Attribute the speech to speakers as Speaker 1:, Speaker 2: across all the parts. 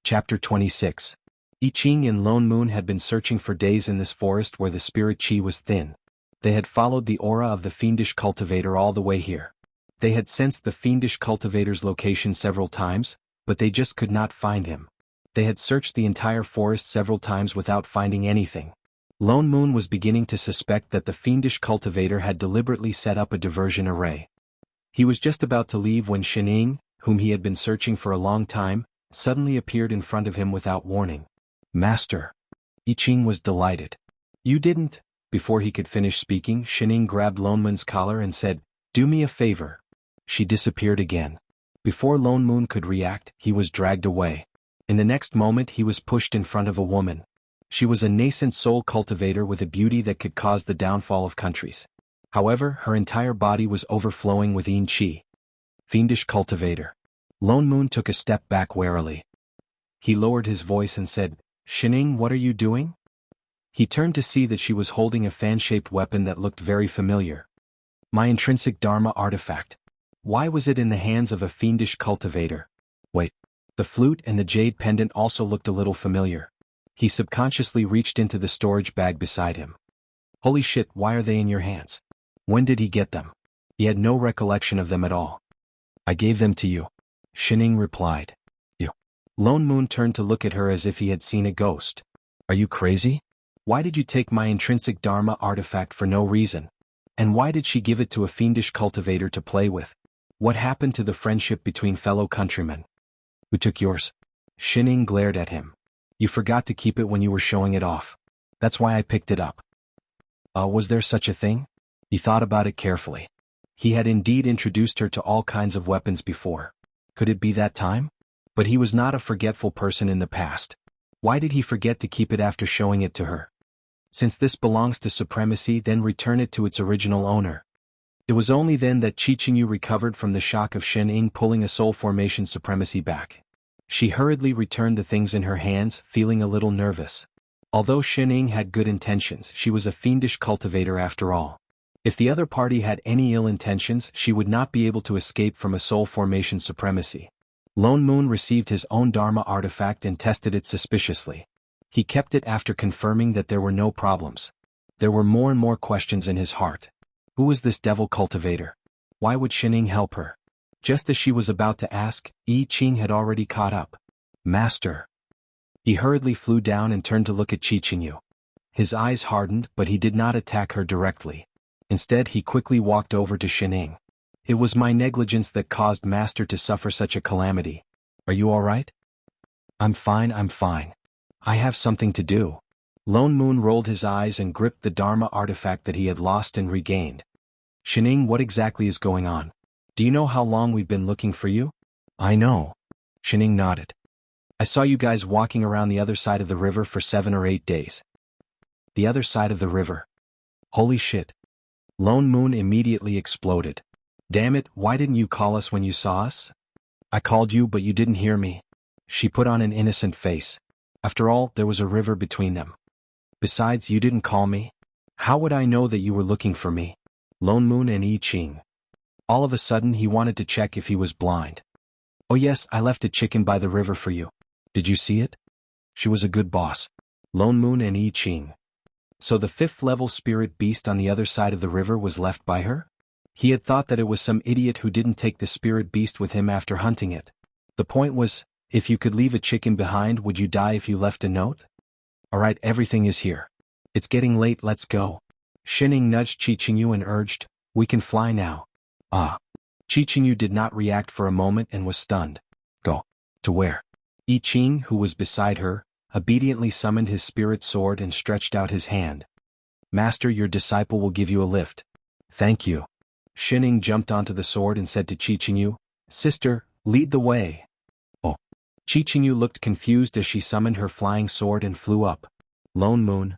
Speaker 1: Chapter 26. I Ching and Lone Moon had been searching for days in this forest where the spirit chi was thin. They had followed the aura of the fiendish cultivator all the way here. They had sensed the fiendish cultivator's location several times, but they just could not find him. They had searched the entire forest several times without finding anything. Lone Moon was beginning to suspect that the fiendish cultivator had deliberately set up a diversion array. He was just about to leave when Shining, whom he had been searching for a long time, suddenly appeared in front of him without warning. "Master." I Ching was delighted. "You didn't?" Before he could finish speaking, Shining grabbed Lone Moon's collar and said, "Do me a favor." She disappeared again. Before Lone Moon could react, he was dragged away. In the next moment he was pushed in front of a woman. She was a nascent soul cultivator with a beauty that could cause the downfall of countries. However, her entire body was overflowing with yin chi. Fiendish cultivator. Lone Moon took a step back warily. He lowered his voice and said, "Shining, what are you doing?" He turned to see that she was holding a fan-shaped weapon that looked very familiar. My intrinsic Dharma artifact. Why was it in the hands of a fiendish cultivator? Wait. The flute and the jade pendant also looked a little familiar. He subconsciously reached into the storage bag beside him. Holy shit, why are they in your hands? When did he get them? He had no recollection of them at all. "I gave them to you," Shining replied. "You." Lone Moon turned to look at her as if he had seen a ghost. "Are you crazy? Why did you take my intrinsic Dharma artifact for no reason? And why did she give it to a fiendish cultivator to play with? What happened to the friendship between fellow countrymen?" "Who took yours?" Shining glared at him. "You forgot to keep it when you were showing it off. That's why I picked it up." Was there such a thing? He thought about it carefully. He had indeed introduced her to all kinds of weapons before. Could it be that time? But he was not a forgetful person in the past. Why did he forget to keep it after showing it to her? Since this belongs to supremacy, then return it to its original owner. It was only then that Qingyu recovered from the shock of Shining pulling a soul formation supremacy back. She hurriedly returned the things in her hands, feeling a little nervous. Although Shining had good intentions, she was a fiendish cultivator after all. If the other party had any ill intentions, she would not be able to escape from a soul formation supremacy. Lone Moon received his own Dharma artifact and tested it suspiciously. He kept it after confirming that there were no problems. There were more and more questions in his heart. Who was this devil cultivator? Why would Shining help her? Just as she was about to ask, I Ching had already caught up. "Master." He hurriedly flew down and turned to look at Qingyu. His eyes hardened, but he did not attack her directly. Instead, he quickly walked over to Shining. "It was my negligence that caused Master to suffer such a calamity. Are you all right?" I'm fine. I have something to do." Lone Moon rolled his eyes and gripped the Dharma artifact that he had lost and regained. "Shining, what exactly is going on? Do you know how long we've been looking for you?" "I know." Shining nodded. "I saw you guys walking around the other side of the river for 7 or 8 days. The other side of the river. Holy shit." Lone Moon immediately exploded. "Damn it, why didn't you call us when you saw us?" "I called you, but you didn't hear me." She put on an innocent face. After all, there was a river between them. "Besides, you didn't call me. How would I know that you were looking for me?" Lone Moon and I Ching. All of a sudden he wanted to check if he was blind. "Oh yes, I left a chicken by the river for you. Did you see it?" She was a good boss. Lone Moon and I Ching. So the 5th level spirit beast on the other side of the river was left by her? He had thought that it was some idiot who didn't take the spirit beast with him after hunting it. The point was, if you could leave a chicken behind, would you die if you left a note? "Alright, everything is here. It's getting late, let's go." Shining nudged Qingyu and urged, "We can fly now." "Ah." Qingyu did not react for a moment and was stunned. "Go. To where?" I Ching, who was beside her, obediently summoned his spirit sword and stretched out his hand. "Master, your disciple will give you a lift." "Thank you." Shining jumped onto the sword and said to Qingyu, "Sister, lead the way." "Oh." Qingyu looked confused as she summoned her flying sword and flew up. Lone Moon.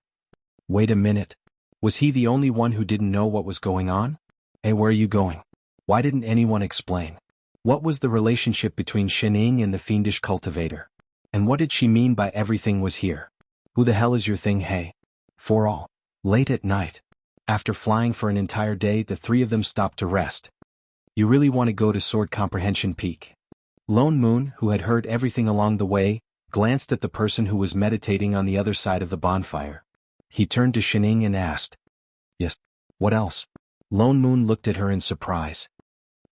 Speaker 1: Wait a minute. Was he the only one who didn't know what was going on? "Hey, where are you going? Why didn't anyone explain? What was the relationship between Shining and the fiendish cultivator? And what did she mean by everything was here? Who the hell is your thing, hey?" For all. Late at night. After flying for an entire day, the 3 of them stopped to rest. "You really want to go to Sword Comprehension Peak?" Lone Moon, who had heard everything along the way, glanced at the person who was meditating on the other side of the bonfire. He turned to Shining and asked, "Yes, what else?" Lone Moon looked at her in surprise.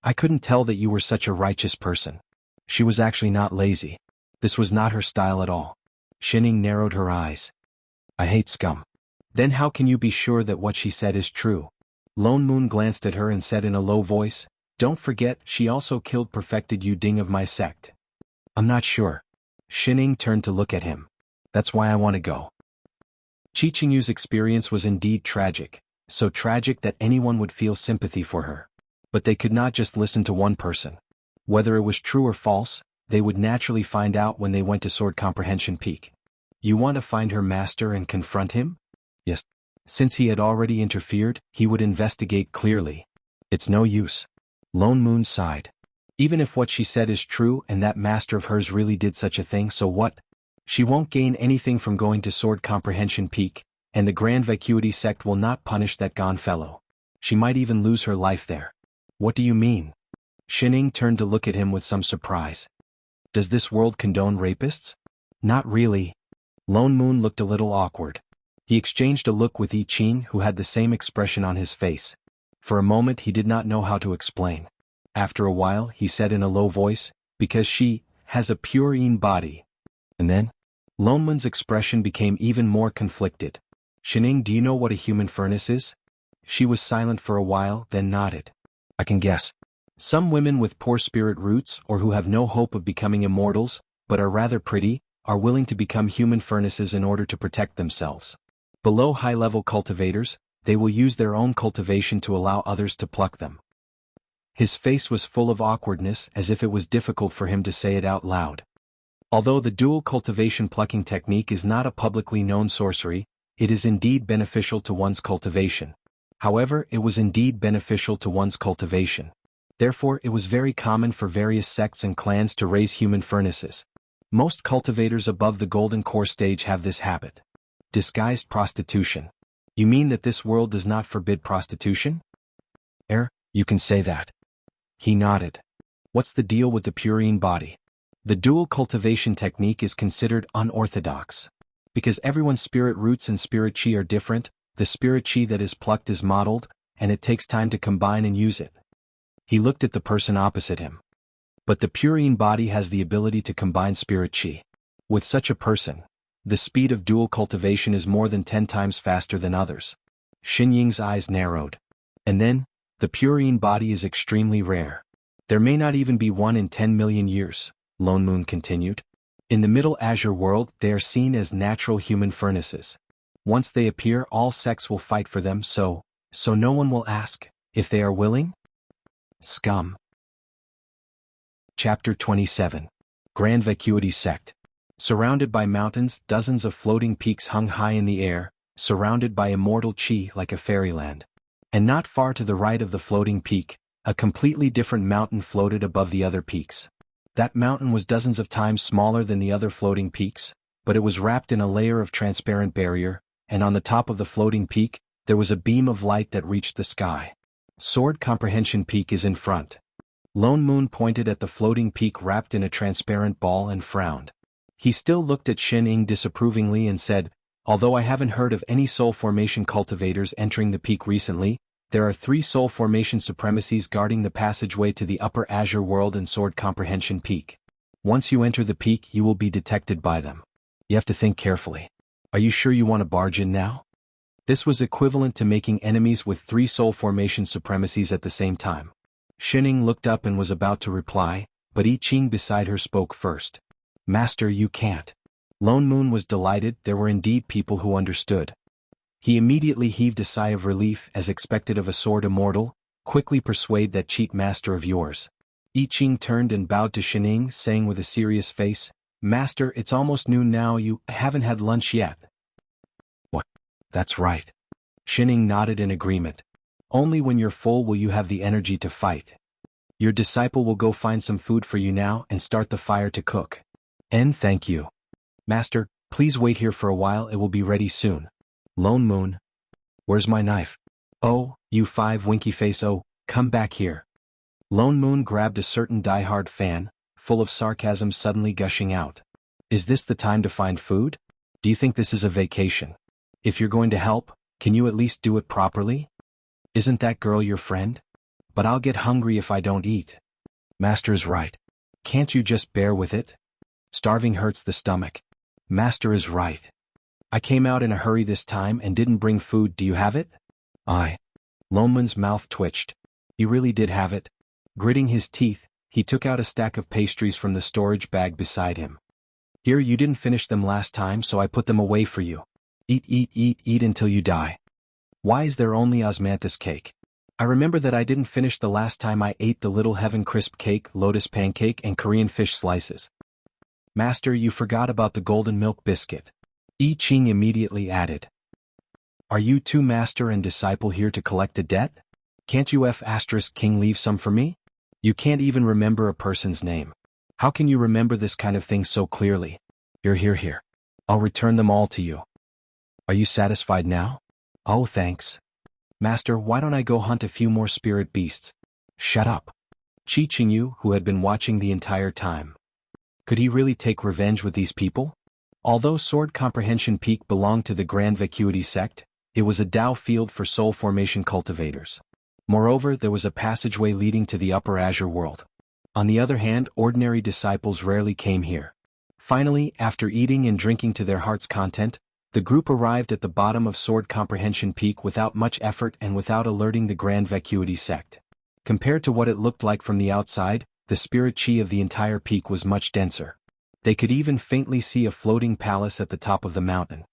Speaker 1: "I couldn't tell that you were such a righteous person." She was actually not lazy. This was not her style at all. Shining narrowed her eyes. "I hate scum." "Then how can you be sure that what she said is true?" Lone Moon glanced at her and said in a low voice, "Don't forget, she also killed perfected Yu Ding of my sect." "I'm not sure." Shining turned to look at him. "That's why I want to go." Chi Qingyu's experience was indeed tragic, so tragic that anyone would feel sympathy for her. But they could not just listen to one person. Whether it was true or false, they would naturally find out when they went to Sword Comprehension Peak. "You want to find her master and confront him?" "Yes." Since he had already interfered, he would investigate clearly. "It's no use." Lone Moon sighed. "Even if what she said is true and that master of hers really did such a thing, so what? She won't gain anything from going to Sword Comprehension Peak, and the Grand Vacuity sect will not punish that gone fellow. She might even lose her life there." "What do you mean?" Shining turned to look at him with some surprise. "Does this world condone rapists?" "Not really." Lone Moon looked a little awkward. He exchanged a look with I Ching, who had the same expression on his face. For a moment he did not know how to explain. After a while he said in a low voice, "Because she has a pure yin body." And then? Lone Moon's expression became even more conflicted. "Shining, do you know what a human furnace is?" She was silent for a while, then nodded. "I can guess. Some women with poor spirit roots or who have no hope of becoming immortals, but are rather pretty, are willing to become human furnaces in order to protect themselves. Below high-level cultivators, they will use their own cultivation to allow others to pluck them." His face was full of awkwardness, as if it was difficult for him to say it out loud. Although the dual cultivation plucking technique is not a publicly known sorcery, it is indeed beneficial to one's cultivation. However, it was indeed beneficial to one's cultivation. Therefore, it was very common for various sects and clans to raise human furnaces. Most cultivators above the golden core stage have this habit. Disguised prostitution. "You mean that this world does not forbid prostitution?" You can say that." He nodded. "What's the deal with the purine body?" "The dual cultivation technique is considered unorthodox. Because everyone's spirit roots and spirit chi are different, the spirit chi that is plucked is modeled, and it takes time to combine and use it." He looked at the person opposite him. "But the purine body has the ability to combine spirit chi. With such a person, the speed of dual cultivation is more than 10 times faster than others." Xinying's eyes narrowed. "And then, the purine body is extremely rare. There may not even be one in 10 million years, Lone Moon continued. In the Middle Azure world, they are seen as natural human furnaces. Once they appear, all sects will fight for them, so no one will ask if they are willing? Scum. Chapter 27. Grand Vacuity Sect. Surrounded by mountains, dozens of floating peaks hung high in the air, surrounded by immortal chi like a fairyland. And not far to the right of the floating peak, a completely different mountain floated above the other peaks. That mountain was dozens of times smaller than the other floating peaks, but it was wrapped in a layer of transparent barrier, and on the top of the floating peak, there was a beam of light that reached the sky. Sword Comprehension Peak is in front. Lone Moon pointed at the floating peak wrapped in a transparent ball and frowned. He still looked at Shin Ying disapprovingly and said, "Although I haven't heard of any soul formation cultivators entering the peak recently, there are 3 soul formation supremacies guarding the passageway to the Upper Azure World and Sword Comprehension Peak. Once you enter the peak, you will be detected by them. You have to think carefully. Are you sure you want to barge in now?" This was equivalent to making enemies with 3 soul formation supremacies at the same time. Shining looked up and was about to reply, but I Ching beside her spoke first. "Master, you can't." Lone Moon was delighted. There were indeed people who understood. He immediately heaved a sigh of relief, as expected of a sword immortal. "Quickly persuade that cheap master of yours." I Ching turned and bowed to Shining, saying with a serious face, "Master, it's almost noon now. You haven't had lunch yet." "What? That's right." Shining nodded in agreement. "Only when you're full will you have the energy to fight. Your disciple will go find some food for you now and start the fire to cook." Thank you. "Master, please wait here for a while, it will be ready soon." Lone Moon. "Where's my knife?" "Oh, you 5 winky face, oh, come back here." Lone Moon grabbed a certain die-hard fan, full of sarcasm suddenly gushing out. Is this the time to find food? Do you think this is a vacation? If you're going to help, can you at least do it properly? Isn't that girl your friend? But I'll get hungry if I don't eat. Master is right. Can't you just bear with it? Starving hurts the stomach. Master is right. I came out in a hurry this time and didn't bring food. Do you have it? Loneman's mouth twitched. He really did have it. Gritting his teeth, he took out a stack of pastries from the storage bag beside him. Here, you didn't finish them last time, so I put them away for you. Eat, eat, eat, eat until you die. Why is there only osmanthus cake? I remember that I didn't finish the last time I ate the Little Heaven crisp cake, lotus pancake, and Korean fish slices. Master, you forgot about the golden milk biscuit. I Ching immediately added. Are you two master and disciple here to collect a debt? Can't you King leave some for me? You can't even remember a person's name. How can you remember this kind of thing so clearly? Here. I'll return them all to you. Are you satisfied now? Oh, thanks. Master, why don't I go hunt a few more spirit beasts? Shut up. Qingyu, who had been watching the entire time. Could he really take revenge with these people? Although Sword Comprehension Peak belonged to the Grand Vacuity sect, it was a Dao field for soul formation cultivators. Moreover, there was a passageway leading to the Upper Azure world. On the other hand, ordinary disciples rarely came here. Finally, after eating and drinking to their heart's content, the group arrived at the bottom of Sword Comprehension Peak without much effort and without alerting the Grand Vacuity sect. Compared to what it looked like from the outside, the spirit chi of the entire peak was much denser. They could even faintly see a floating palace at the top of the mountain.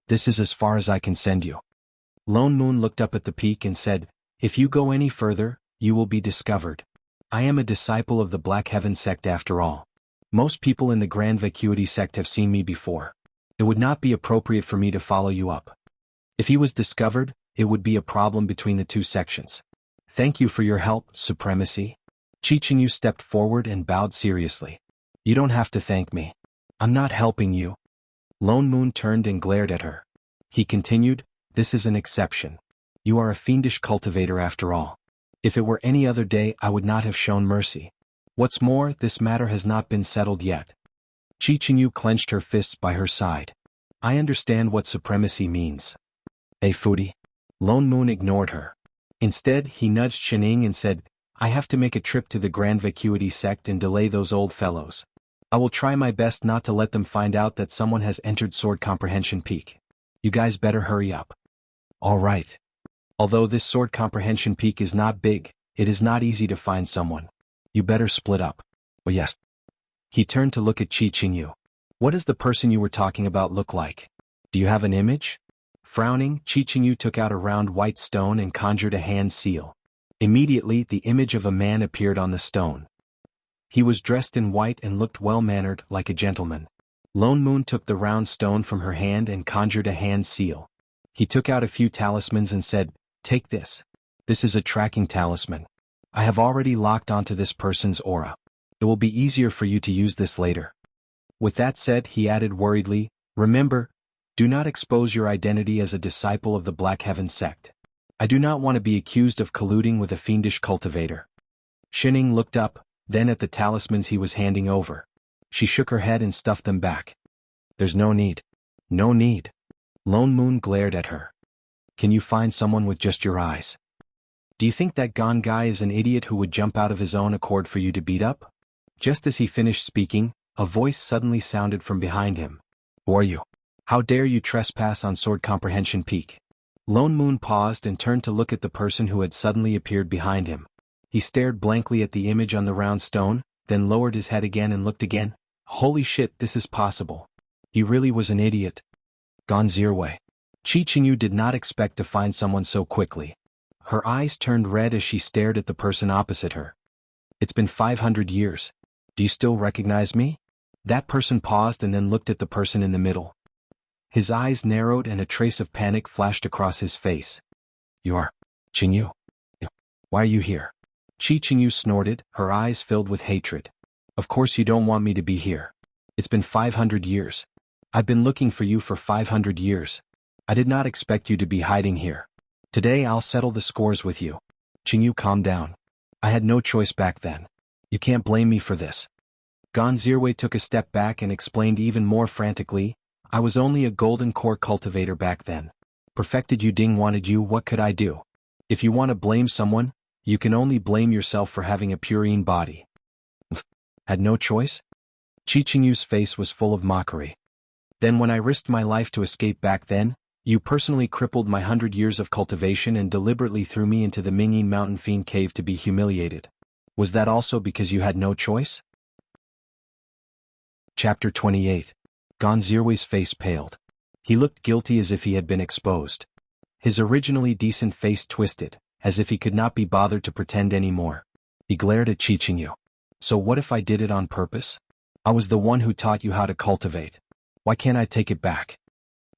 Speaker 1: This is as far as I can send you. Lone Moon looked up at the peak and said, If you go any further, you will be discovered. I am a disciple of the Black Heaven sect after all. Most people in the Grand Vacuity sect have seen me before. It would not be appropriate for me to follow you up. If he was discovered, it would be a problem between the two sections. Thank you for your help, Supremacy. Qingyu stepped forward and bowed seriously. You don't have to thank me. I'm not helping you. Lone Moon turned and glared at her. He continued, This is an exception. You are a fiendish cultivator after all. If it were any other day, I would not have shown mercy. What's more, this matter has not been settled yet. Qingyu clenched her fists by her side. I understand what supremacy means. Hey foodie. Lone Moon ignored her. Instead, he nudged Shining and said, I have to make a trip to the Grand Vacuity sect and delay those old fellows. I will try my best not to let them find out that someone has entered Sword Comprehension Peak. You guys better hurry up. All right. Although this Sword Comprehension Peak is not big, it is not easy to find someone. You better split up. Oh yes. He turned to look at Qingyu. What does the person you were talking about look like? Do you have an image? Frowning, Qingyu took out a round white stone and conjured a hand seal. Immediately, the image of a man appeared on the stone. He was dressed in white and looked well-mannered, like a gentleman. Lone Moon took the round stone from her hand and conjured a hand seal. He took out a few talismans and said, Take this. This is a tracking talisman. I have already locked onto this person's aura. It will be easier for you to use this later. With that said, he added worriedly, Remember, do not expose your identity as a disciple of the Black Heaven sect. I do not want to be accused of colluding with a fiendish cultivator. Shining looked up, then at the talismans he was handing over. She shook her head and stuffed them back. There's no need. No need. Lone Moon glared at her. Can you find someone with just your eyes? Do you think that Gon guy is an idiot who would jump out of his own accord for you to beat up? Just as he finished speaking, a voice suddenly sounded from behind him. Who are you? How dare you trespass on Sword Comprehension Peak? Lone Moon paused and turned to look at the person who had suddenly appeared behind him. He stared blankly at the image on the round stone, then lowered his head again and looked again. Holy shit, this is possible. He really was an idiot. Gon Zirwei. Qingyu did not expect to find someone so quickly. Her eyes turned red as she stared at the person opposite her. It's been 500 years. Do you still recognize me? That person paused and then looked at the person in the middle. His eyes narrowed and a trace of panic flashed across his face. You are Qingyu? Why are you here? Qingyu snorted, her eyes filled with hatred. Of course you don't want me to be here. It's been 500 years. I've been looking for you for 500 years. I did not expect you to be hiding here. Today I'll settle the scores with you. Qingyu, calm down. I had no choice back then. You can't blame me for this. Gonzirwei took a step back and explained even more frantically, I was only a golden core cultivator back then. Perfected Yu Ding wanted you, what could I do? If you want to blame someone, you can only blame yourself for having a purine body. Had no choice? Qi Qingyu's face was full of mockery. Then when I risked my life to escape back then, you personally crippled my 100 years of cultivation and deliberately threw me into the Mingyin Mountain Fiend Cave to be humiliated. Was that also because you had no choice? Chapter 28. Gonzirwei's face paled. He looked guilty as if he had been exposed. His originally decent face twisted, as if he could not be bothered to pretend anymore. He glared at Qi Qingyu. So what if I did it on purpose? I was the one who taught you how to cultivate. Why can't I take it back?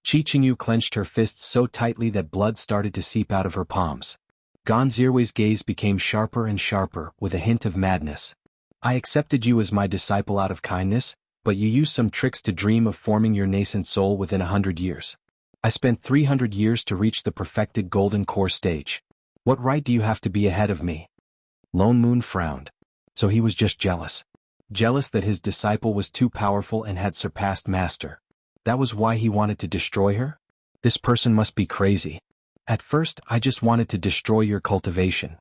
Speaker 1: Qi Qingyu clenched her fists so tightly that blood started to seep out of her palms. Gonzirwei's gaze became sharper and sharper, with a hint of madness. I accepted you as my disciple out of kindness, but you used some tricks to dream of forming your nascent soul within 100 years. I spent 300 years to reach the perfected golden core stage. What right do you have to be ahead of me? Lone Moon frowned. So he was just jealous. Jealous that his disciple was too powerful and had surpassed Master. That was why he wanted to destroy her? This person must be crazy. At first, I just wanted to destroy your cultivation.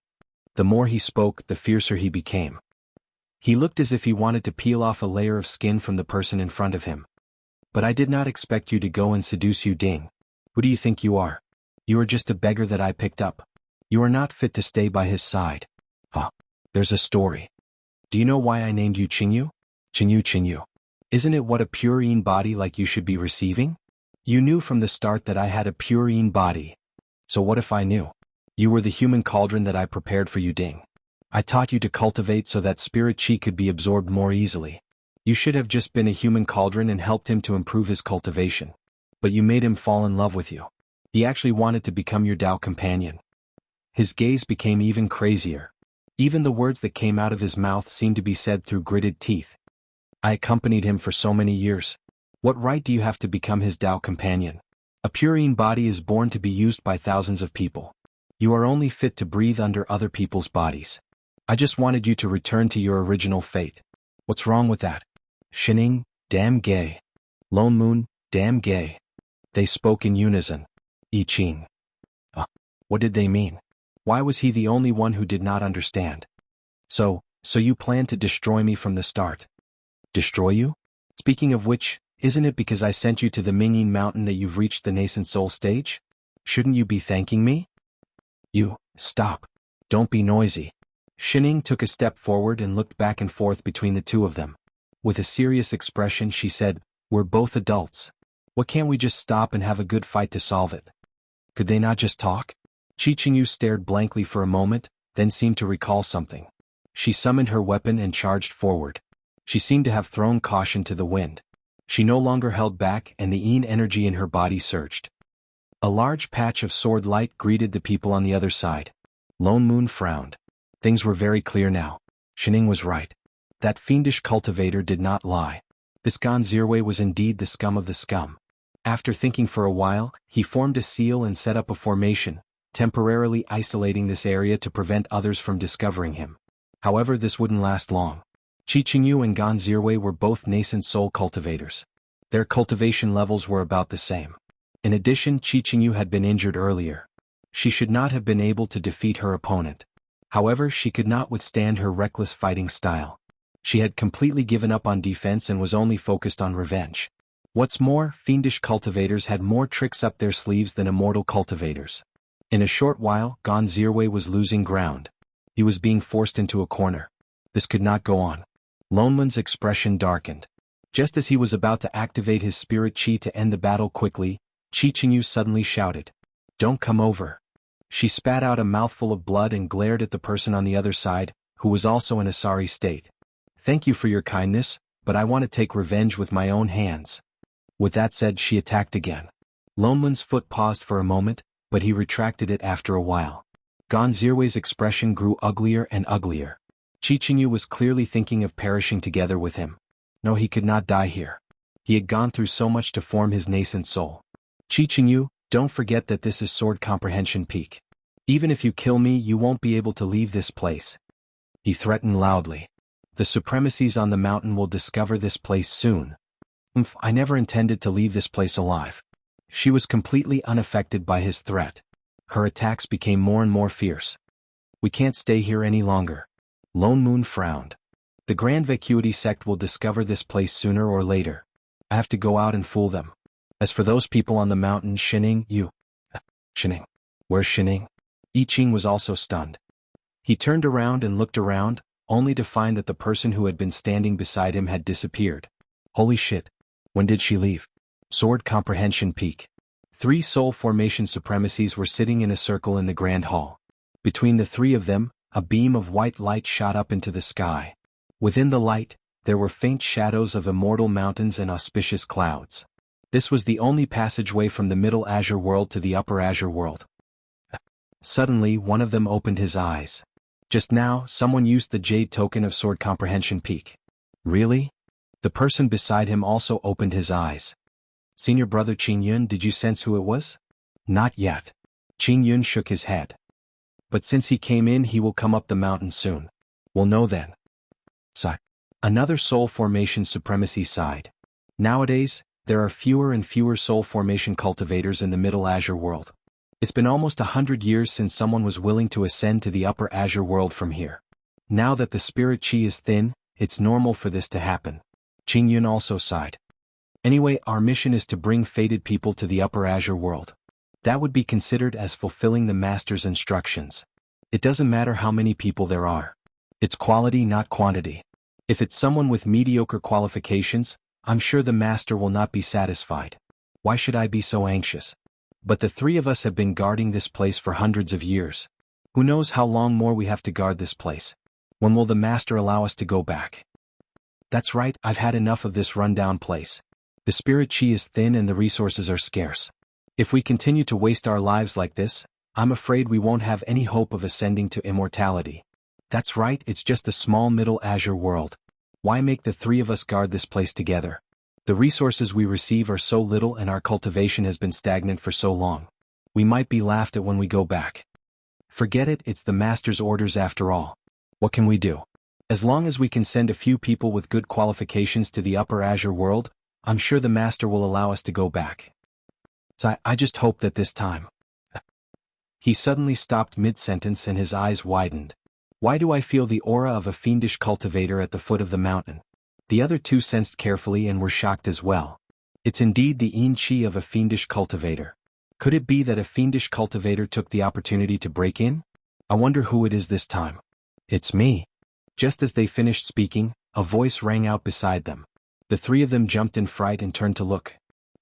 Speaker 1: The more he spoke, the fiercer he became. He looked as if he wanted to peel off a layer of skin from the person in front of him. But I did not expect you to go and seduce Yu Ding. Who do you think you are? You are just a beggar that I picked up. You are not fit to stay by his side. There's a story. Do you know why I named you Qingyu? Qingyu. Isn't it what a purine body like you should be receiving? You knew from the start that I had a purine body. So what if I knew? You were the human cauldron that I prepared for Yu Ding. I taught you to cultivate so that spirit chi could be absorbed more easily. You should have just been a human cauldron and helped him to improve his cultivation. But you made him fall in love with you. He actually wanted to become your Tao companion. His gaze became even crazier. Even the words that came out of his mouth seemed to be said through gritted teeth. I accompanied him for so many years. What right do you have to become his Tao companion? A purine body is born to be used by thousands of people. You are only fit to breathe under other people's bodies. I just wanted you to return to your original fate. What's wrong with that? Shining, damn gay. Lone Moon, damn gay. They spoke in unison. I Ching. What did they mean? Why was he the only one who did not understand? So you planned to destroy me from the start. Destroy you? Speaking of which, isn't it because I sent you to the Mingyin Mountain that you've reached the nascent soul stage? Shouldn't you be thanking me? Stop. Don't be noisy. Shining took a step forward and looked back and forth between the two of them. With a serious expression she said, We're both adults. What can't we just stop and have a good fight to solve it? Could they not just talk? Qi Qingyu stared blankly for a moment, then seemed to recall something. She summoned her weapon and charged forward. She seemed to have thrown caution to the wind. She no longer held back and the yin energy in her body surged. A large patch of sword light greeted the people on the other side. Lone Moon frowned. Things were very clear now. Shining was right. That fiendish cultivator did not lie. This Gonzirwei was indeed the scum of the scum. After thinking for a while, he formed a seal and set up a formation, temporarily isolating this area to prevent others from discovering him. However, this wouldn't last long. Qi Qingyu and Gonzirwei were both nascent soul cultivators. Their cultivation levels were about the same. In addition, Qi Qingyu had been injured earlier. She should not have been able to defeat her opponent. However, she could not withstand her reckless fighting style. She had completely given up on defense and was only focused on revenge. What's more, fiendish cultivators had more tricks up their sleeves than immortal cultivators. In a short while, Gonzirwei was losing ground. He was being forced into a corner. This could not go on. Lone Moon's expression darkened. Just as he was about to activate his spirit chi to end the battle quickly, Qi Qingyu suddenly shouted, Don't come over. She spat out a mouthful of blood and glared at the person on the other side, who was also in a sorry state. Thank you for your kindness, but I want to take revenge with my own hands. With that said, she attacked again. Lone Moon's foot paused for a moment, but he retracted it after a while. Gonzirwei's expression grew uglier and uglier. Qi Qingyu was clearly thinking of perishing together with him. No, he could not die here. He had gone through so much to form his nascent soul. Qi Qingyu, don't forget that this is Sword Comprehension Peak. Even if you kill me, you won't be able to leave this place. He threatened loudly. The supremacies on the mountain will discover this place soon. I never intended to leave this place alive. She was completely unaffected by his threat. Her attacks became more and more fierce. We can't stay here any longer. Lone Moon frowned. The Grand Vacuity sect will discover this place sooner or later. I have to go out and fool them. As for those people on the mountain, Shining, Shining. Where's Shining? I Ching was also stunned. He turned around and looked around, only to find that the person who had been standing beside him had disappeared. Holy shit. When did she leave? Sword Comprehension Peak. 3 soul formation supremacies were sitting in a circle in the Grand Hall. Between the 3 of them, a beam of white light shot up into the sky. Within the light, there were faint shadows of immortal mountains and auspicious clouds. This was the only passageway from the Middle Azure World to the Upper Azure World. Suddenly, one of them opened his eyes. Just now, someone used the Jade token of Sword Comprehension Peak. Really? The person beside him also opened his eyes. Senior brother Qing Yun, did you sense who it was? Not yet. Qing Yun shook his head. But since he came in, he will come up the mountain soon. We'll know then. Sigh. Another soul formation supremacy sighed. Nowadays, there are fewer and fewer soul formation cultivators in the Middle Azure World. It's been almost 100 years since someone was willing to ascend to the Upper Azure World from here. Now that the spirit chi is thin, it's normal for this to happen. Qing Yun also sighed. Anyway, our mission is to bring fated people to the Upper Azure World. That would be considered as fulfilling the Master's instructions. It doesn't matter how many people there are. It's quality, not quantity. If it's someone with mediocre qualifications, I'm sure the Master will not be satisfied. Why should I be so anxious? But the 3 of us have been guarding this place for hundreds of years. Who knows how long more we have to guard this place? When will the Master allow us to go back? That's right, I've had enough of this rundown place. The spirit chi is thin and the resources are scarce. If we continue to waste our lives like this, I'm afraid we won't have any hope of ascending to immortality. That's right, it's just a small Middle Azure world. Why make the 3 of us guard this place together? The resources we receive are so little and our cultivation has been stagnant for so long. We might be laughed at when we go back. Forget it, it's the Master's orders after all. What can we do? As long as we can send a few people with good qualifications to the Upper Azure World, I'm sure the Master will allow us to go back. So I just hope that this time. He suddenly stopped mid-sentence and his eyes widened. Why do I feel the aura of a fiendish cultivator at the foot of the mountain? The other 2 sensed carefully and were shocked as well. It's indeed the yin chi of a fiendish cultivator. Could it be that a fiendish cultivator took the opportunity to break in? I wonder who it is this time. It's me. Just as they finished speaking, a voice rang out beside them. The 3 of them jumped in fright and turned to look.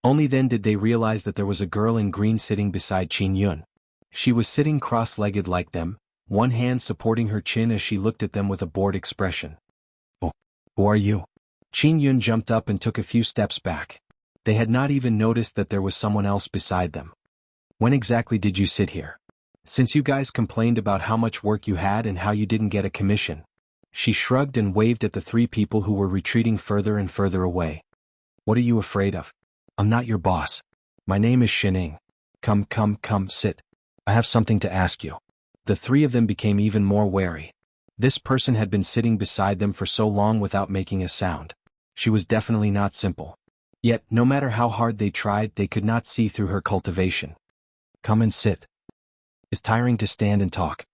Speaker 1: Only then did they realize that there was a girl in green sitting beside Qing Yun. She was sitting cross-legged like them, one hand supporting her chin as she looked at them with a bored expression. Oh, who are you? Qing Yun jumped up and took a few steps back. They had not even noticed that there was someone else beside them. When exactly did you sit here? Since you guys complained about how much work you had and how you didn't get a commission. She shrugged and waved at the 3 people who were retreating further and further away. What are you afraid of? I'm not your boss. My name is Shining. Come, sit. I have something to ask you. The 3 of them became even more wary. This person had been sitting beside them for so long without making a sound. She was definitely not simple. Yet, no matter how hard they tried, they could not see through her cultivation. Come and sit. It's tiring to stand and talk.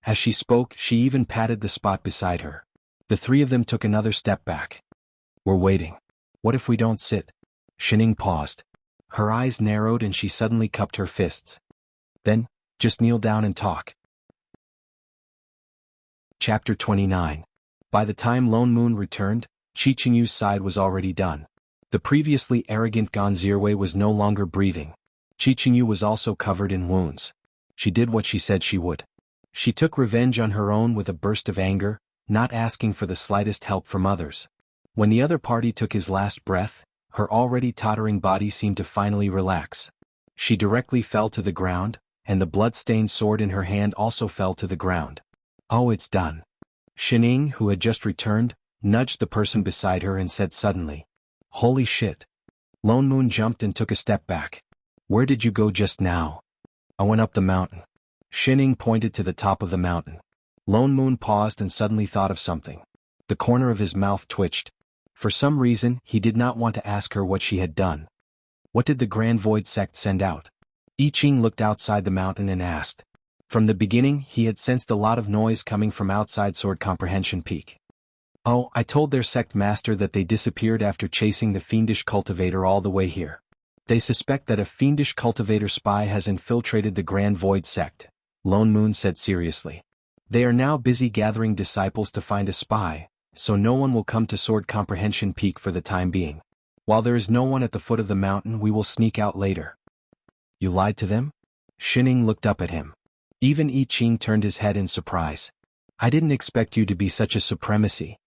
Speaker 1: As she spoke, she even patted the spot beside her. The 3 of them took another step back. We're waiting. What if we don't sit? Shining paused. Her eyes narrowed and she suddenly cupped her fists. Then, just kneel down and talk. Chapter 29. By the time Lone Moon returned, Qi Qingyu's side was already done. The previously arrogant Gonzirwei was no longer breathing. Qi Qingyu was also covered in wounds. She did what she said she would. She took revenge on her own with a burst of anger, not asking for the slightest help from others. When the other party took his last breath, her already tottering body seemed to finally relax. She directly fell to the ground, and the blood-stained sword in her hand also fell to the ground. Oh, it's done. Shining, who had just returned, nudged the person beside her and said suddenly, Holy shit. Lone Moon jumped and took a step back. Where did you go just now? I went up the mountain. Shining pointed to the top of the mountain. Lone Moon paused and suddenly thought of something. The corner of his mouth twitched. For some reason, he did not want to ask her what she had done. What did the Grand Void sect send out? I Ching looked outside the mountain and asked. From the beginning, he had sensed a lot of noise coming from outside Sword Comprehension Peak. Oh, I told their sect master that they disappeared after chasing the fiendish cultivator all the way here. They suspect that a fiendish cultivator spy has infiltrated the Grand Void sect, Lone Moon said seriously. They are now busy gathering disciples to find a spy, so no one will come to Sword Comprehension Peak for the time being. While there is no one at the foot of the mountain, we will sneak out later. You lied to them? Shining looked up at him. Even I Ching turned his head in surprise. I didn't expect you to be such a supremacy.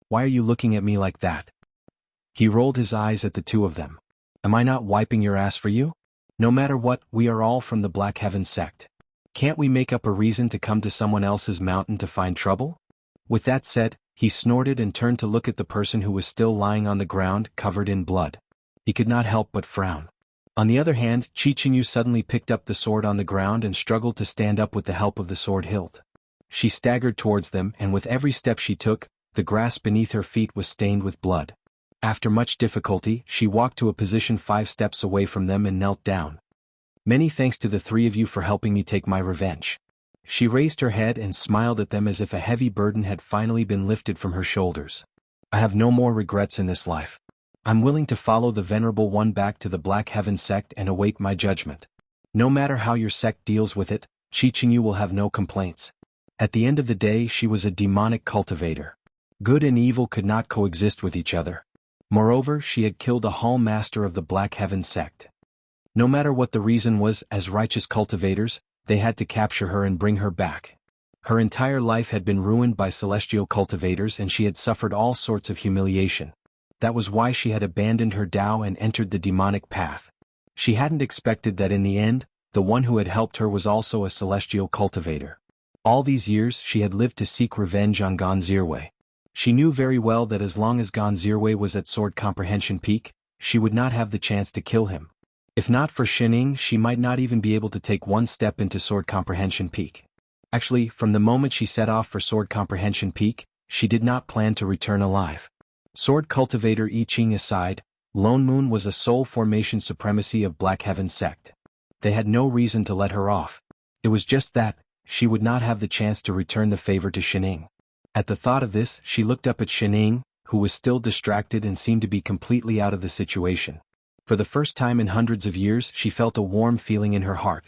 Speaker 1: Why are you looking at me like that? He rolled his eyes at the two of them. Am I not wiping your ass for you? No matter what, we are all from the Black Heaven sect. Can't we make up a reason to come to someone else's mountain to find trouble? With that said, he snorted and turned to look at the person who was still lying on the ground, covered in blood. He could not help but frown. On the other hand, Chichinyu suddenly picked up the sword on the ground and struggled to stand up with the help of the sword hilt. She staggered towards them, and with every step she took, the grass beneath her feet was stained with blood. After much difficulty, she walked to a position 5 steps away from them and knelt down. Many thanks to the 3 of you for helping me take my revenge. She raised her head and smiled at them as if a heavy burden had finally been lifted from her shoulders. I have no more regrets in this life. I'm willing to follow the Venerable One back to the Black Heaven sect and await my judgment. No matter how your sect deals with it, Chichinyu will have no complaints. At the end of the day, she was a demonic cultivator. Good and evil could not coexist with each other. Moreover, she had killed a hall master of the Black Heaven sect. No matter what the reason was, as righteous cultivators, they had to capture her and bring her back. Her entire life had been ruined by celestial cultivators and she had suffered all sorts of humiliation. That was why she had abandoned her Tao and entered the demonic path. She hadn't expected that in the end, the one who had helped her was also a celestial cultivator. All these years she had lived to seek revenge on Gonzirwei. She knew very well that as long as Gonzirwei was at Sword Comprehension Peak, she would not have the chance to kill him. If not for Shining, she might not even be able to take one step into Sword Comprehension Peak. Actually, from the moment she set off for Sword Comprehension Peak, she did not plan to return alive. Sword Cultivator I Ching aside, Lone Moon was a soul formation supremacy of Black Heaven sect. They had no reason to let her off. It was just that, she would not have the chance to return the favor to Shining. At the thought of this, she looked up at Shining, who was still distracted and seemed to be completely out of the situation. For the first time in hundreds of years, she felt a warm feeling in her heart.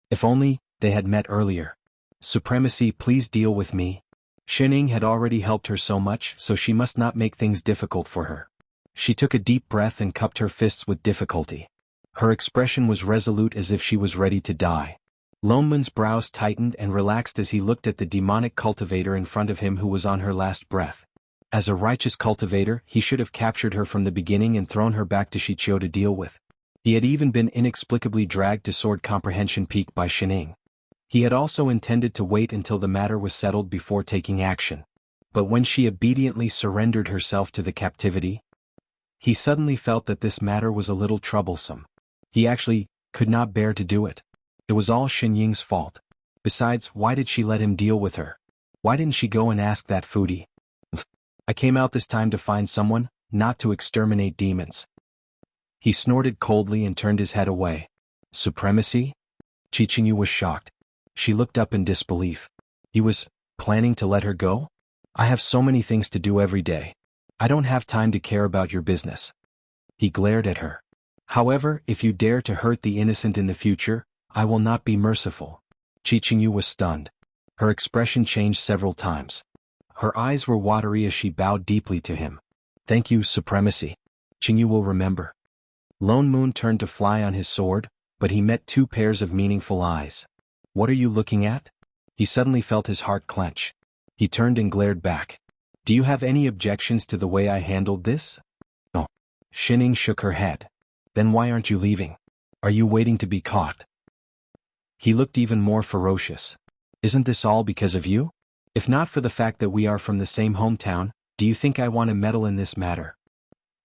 Speaker 1: If only they had met earlier. Supremacy, please deal with me. Shining had already helped her so much, so she must not make things difficult for her. She took a deep breath and cupped her fists with difficulty. Her expression was resolute as if she was ready to die. Lone Moon's brows tightened and relaxed as he looked at the demonic cultivator in front of him who was on her last breath. As a righteous cultivator, he should have captured her from the beginning and thrown her back to Shichio to deal with. He had even been inexplicably dragged to Sword Comprehension Peak by Shining. He had also intended to wait until the matter was settled before taking action. But when she obediently surrendered herself to the captivity, he suddenly felt that this matter was a little troublesome. He actually could not bear to do it. It was all Xin Ying's fault. Besides, why did she let him deal with her? Why didn't she go and ask that foodie? I came out this time to find someone, not to exterminate demons. He snorted coldly and turned his head away. Supremacy? Chichinyu was shocked. She looked up in disbelief. He was planning to let her go? I have so many things to do every day. I don't have time to care about your business. He glared at her. However, if you dare to hurt the innocent in the future, I will not be merciful. Chichinyu was stunned. Her expression changed several times. Her eyes were watery as she bowed deeply to him. Thank you, Supremacy. Chichinyu will remember. Lone Moon turned to fly on his sword, but he met 2 pairs of meaningful eyes. What are you looking at? He suddenly felt his heart clench. He turned and glared back. Do you have any objections to the way I handled this? No. Shining shook her head. Then why aren't you leaving? Are you waiting to be caught? He looked even more ferocious. Isn't this all because of you? If not for the fact that we are from the same hometown, do you think I want to meddle in this matter?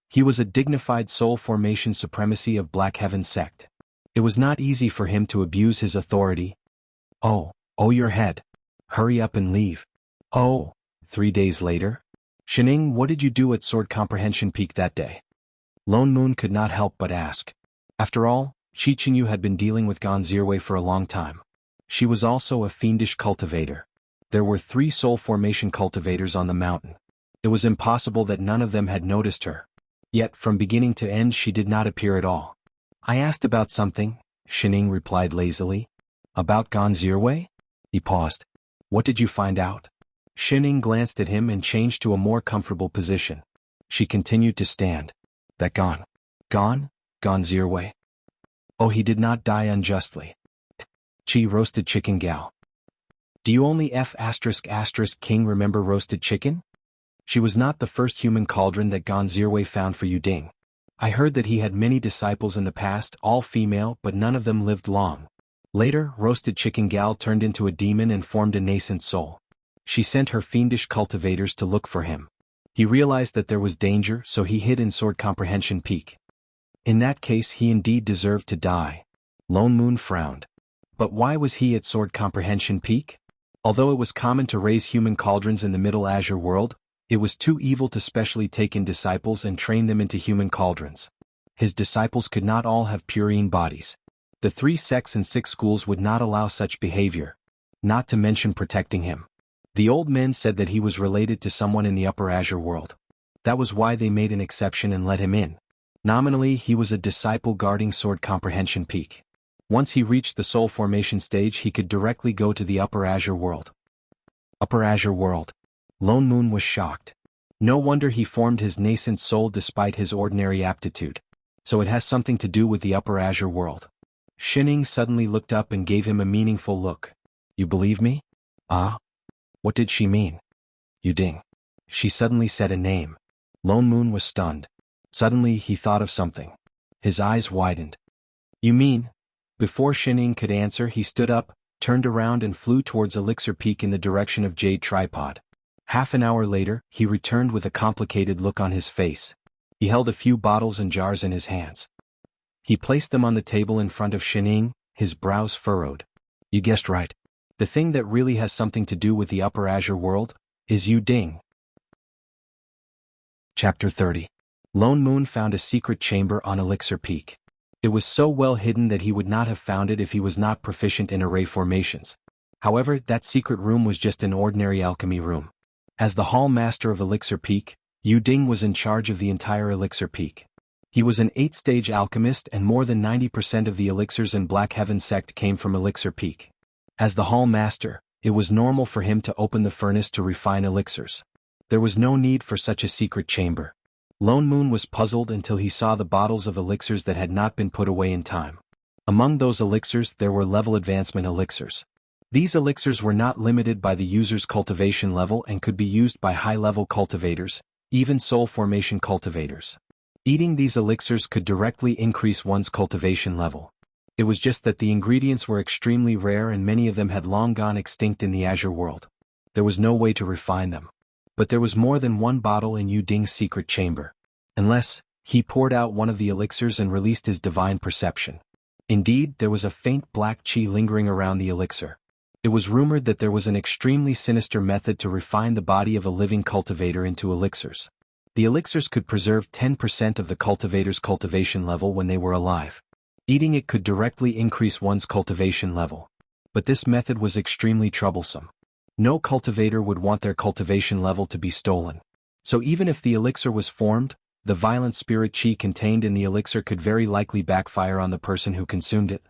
Speaker 1: He was a dignified soul formation supremacy of Black Heaven sect. It was not easy for him to abuse his authority. Oh, your head. Hurry up and leave. Oh, 3 days later? Shining, what did you do at Sword Comprehension Peak that day? Lone Moon could not help but ask. After all, Qi Qingyu had been dealing with Gonzirwei for a long time. She was also a fiendish cultivator. There were 3 soul formation cultivators on the mountain. It was impossible that none of them had noticed her. Yet, from beginning to end she did not appear at all. I asked about something, Shining replied lazily. About Gonzirwei? He paused. What did you find out? Shining glanced at him and changed to a more comfortable position. She continued to stand. That gone? Gonzirwei? Oh, he did not die unjustly. Qi roasted chicken gal. Do you only King remember roasted chicken? She was not the first human cauldron that Gonzirwei found for Yuding. I heard that he had many disciples in the past, all female, but none of them lived long. Later, roasted chicken gal turned into a demon and formed a nascent soul. She sent her fiendish cultivators to look for him. He realized that there was danger, so he hid in Sword Comprehension Peak. In that case he indeed deserved to die. Lone Moon frowned. But why was he at Sword Comprehension Peak? Although it was common to raise human cauldrons in the Middle Azure world, it was too evil to specially take in disciples and train them into human cauldrons. His disciples could not all have purine bodies. The 3 sects and 6 schools would not allow such behavior. Not to mention protecting him. The old men said that he was related to someone in the Upper Azure world. That was why they made an exception and let him in. Nominally, he was a disciple guarding Sword Comprehension Peak. Once he reached the soul formation stage, he could directly go to the Upper Azure world. Upper Azure world. Lone Moon was shocked. No wonder he formed his nascent soul despite his ordinary aptitude. So it has something to do with the Upper Azure world. Shining suddenly looked up and gave him a meaningful look. You believe me? Ah? What did she mean? Yuding. She suddenly said a name. Lone Moon was stunned. Suddenly he thought of something. His eyes widened. You mean? Before Shining could answer, he stood up, turned around and flew towards Elixir Peak in the direction of Jade Tripod. Half an hour later, he returned with a complicated look on his face. He held a few bottles and jars in his hands. He placed them on the table in front of Shining, his brows furrowed. You guessed right. The thing that really has something to do with the Upper Azure world is Yuding. Chapter 30. Lone Moon found a secret chamber on Elixir Peak. It was so well hidden that he would not have found it if he was not proficient in array formations. However, that secret room was just an ordinary alchemy room. As the Hall Master of Elixir Peak, Yuding was in charge of the entire Elixir Peak. He was an 8-stage alchemist and more than 90% of the elixirs in Black Heaven sect came from Elixir Peak. As the Hall Master, it was normal for him to open the furnace to refine elixirs. There was no need for such a secret chamber. Lone Moon was puzzled until he saw the bottles of elixirs that had not been put away in time. Among those elixirs there were level advancement elixirs. These elixirs were not limited by the user's cultivation level and could be used by high-level cultivators, even soul formation cultivators. Eating these elixirs could directly increase one's cultivation level. It was just that the ingredients were extremely rare and many of them had long gone extinct in the Azure world. There was no way to refine them. But there was more than one bottle in Yuding's secret chamber. Unless, he poured out one of the elixirs and released his divine perception. Indeed, there was a faint black qi lingering around the elixir. It was rumored that there was an extremely sinister method to refine the body of a living cultivator into elixirs. The elixirs could preserve 10% of the cultivator's cultivation level when they were alive. Eating it could directly increase one's cultivation level. But this method was extremely troublesome. No cultivator would want their cultivation level to be stolen. So even if the elixir was formed, the violent spirit qi contained in the elixir could very likely backfire on the person who consumed it.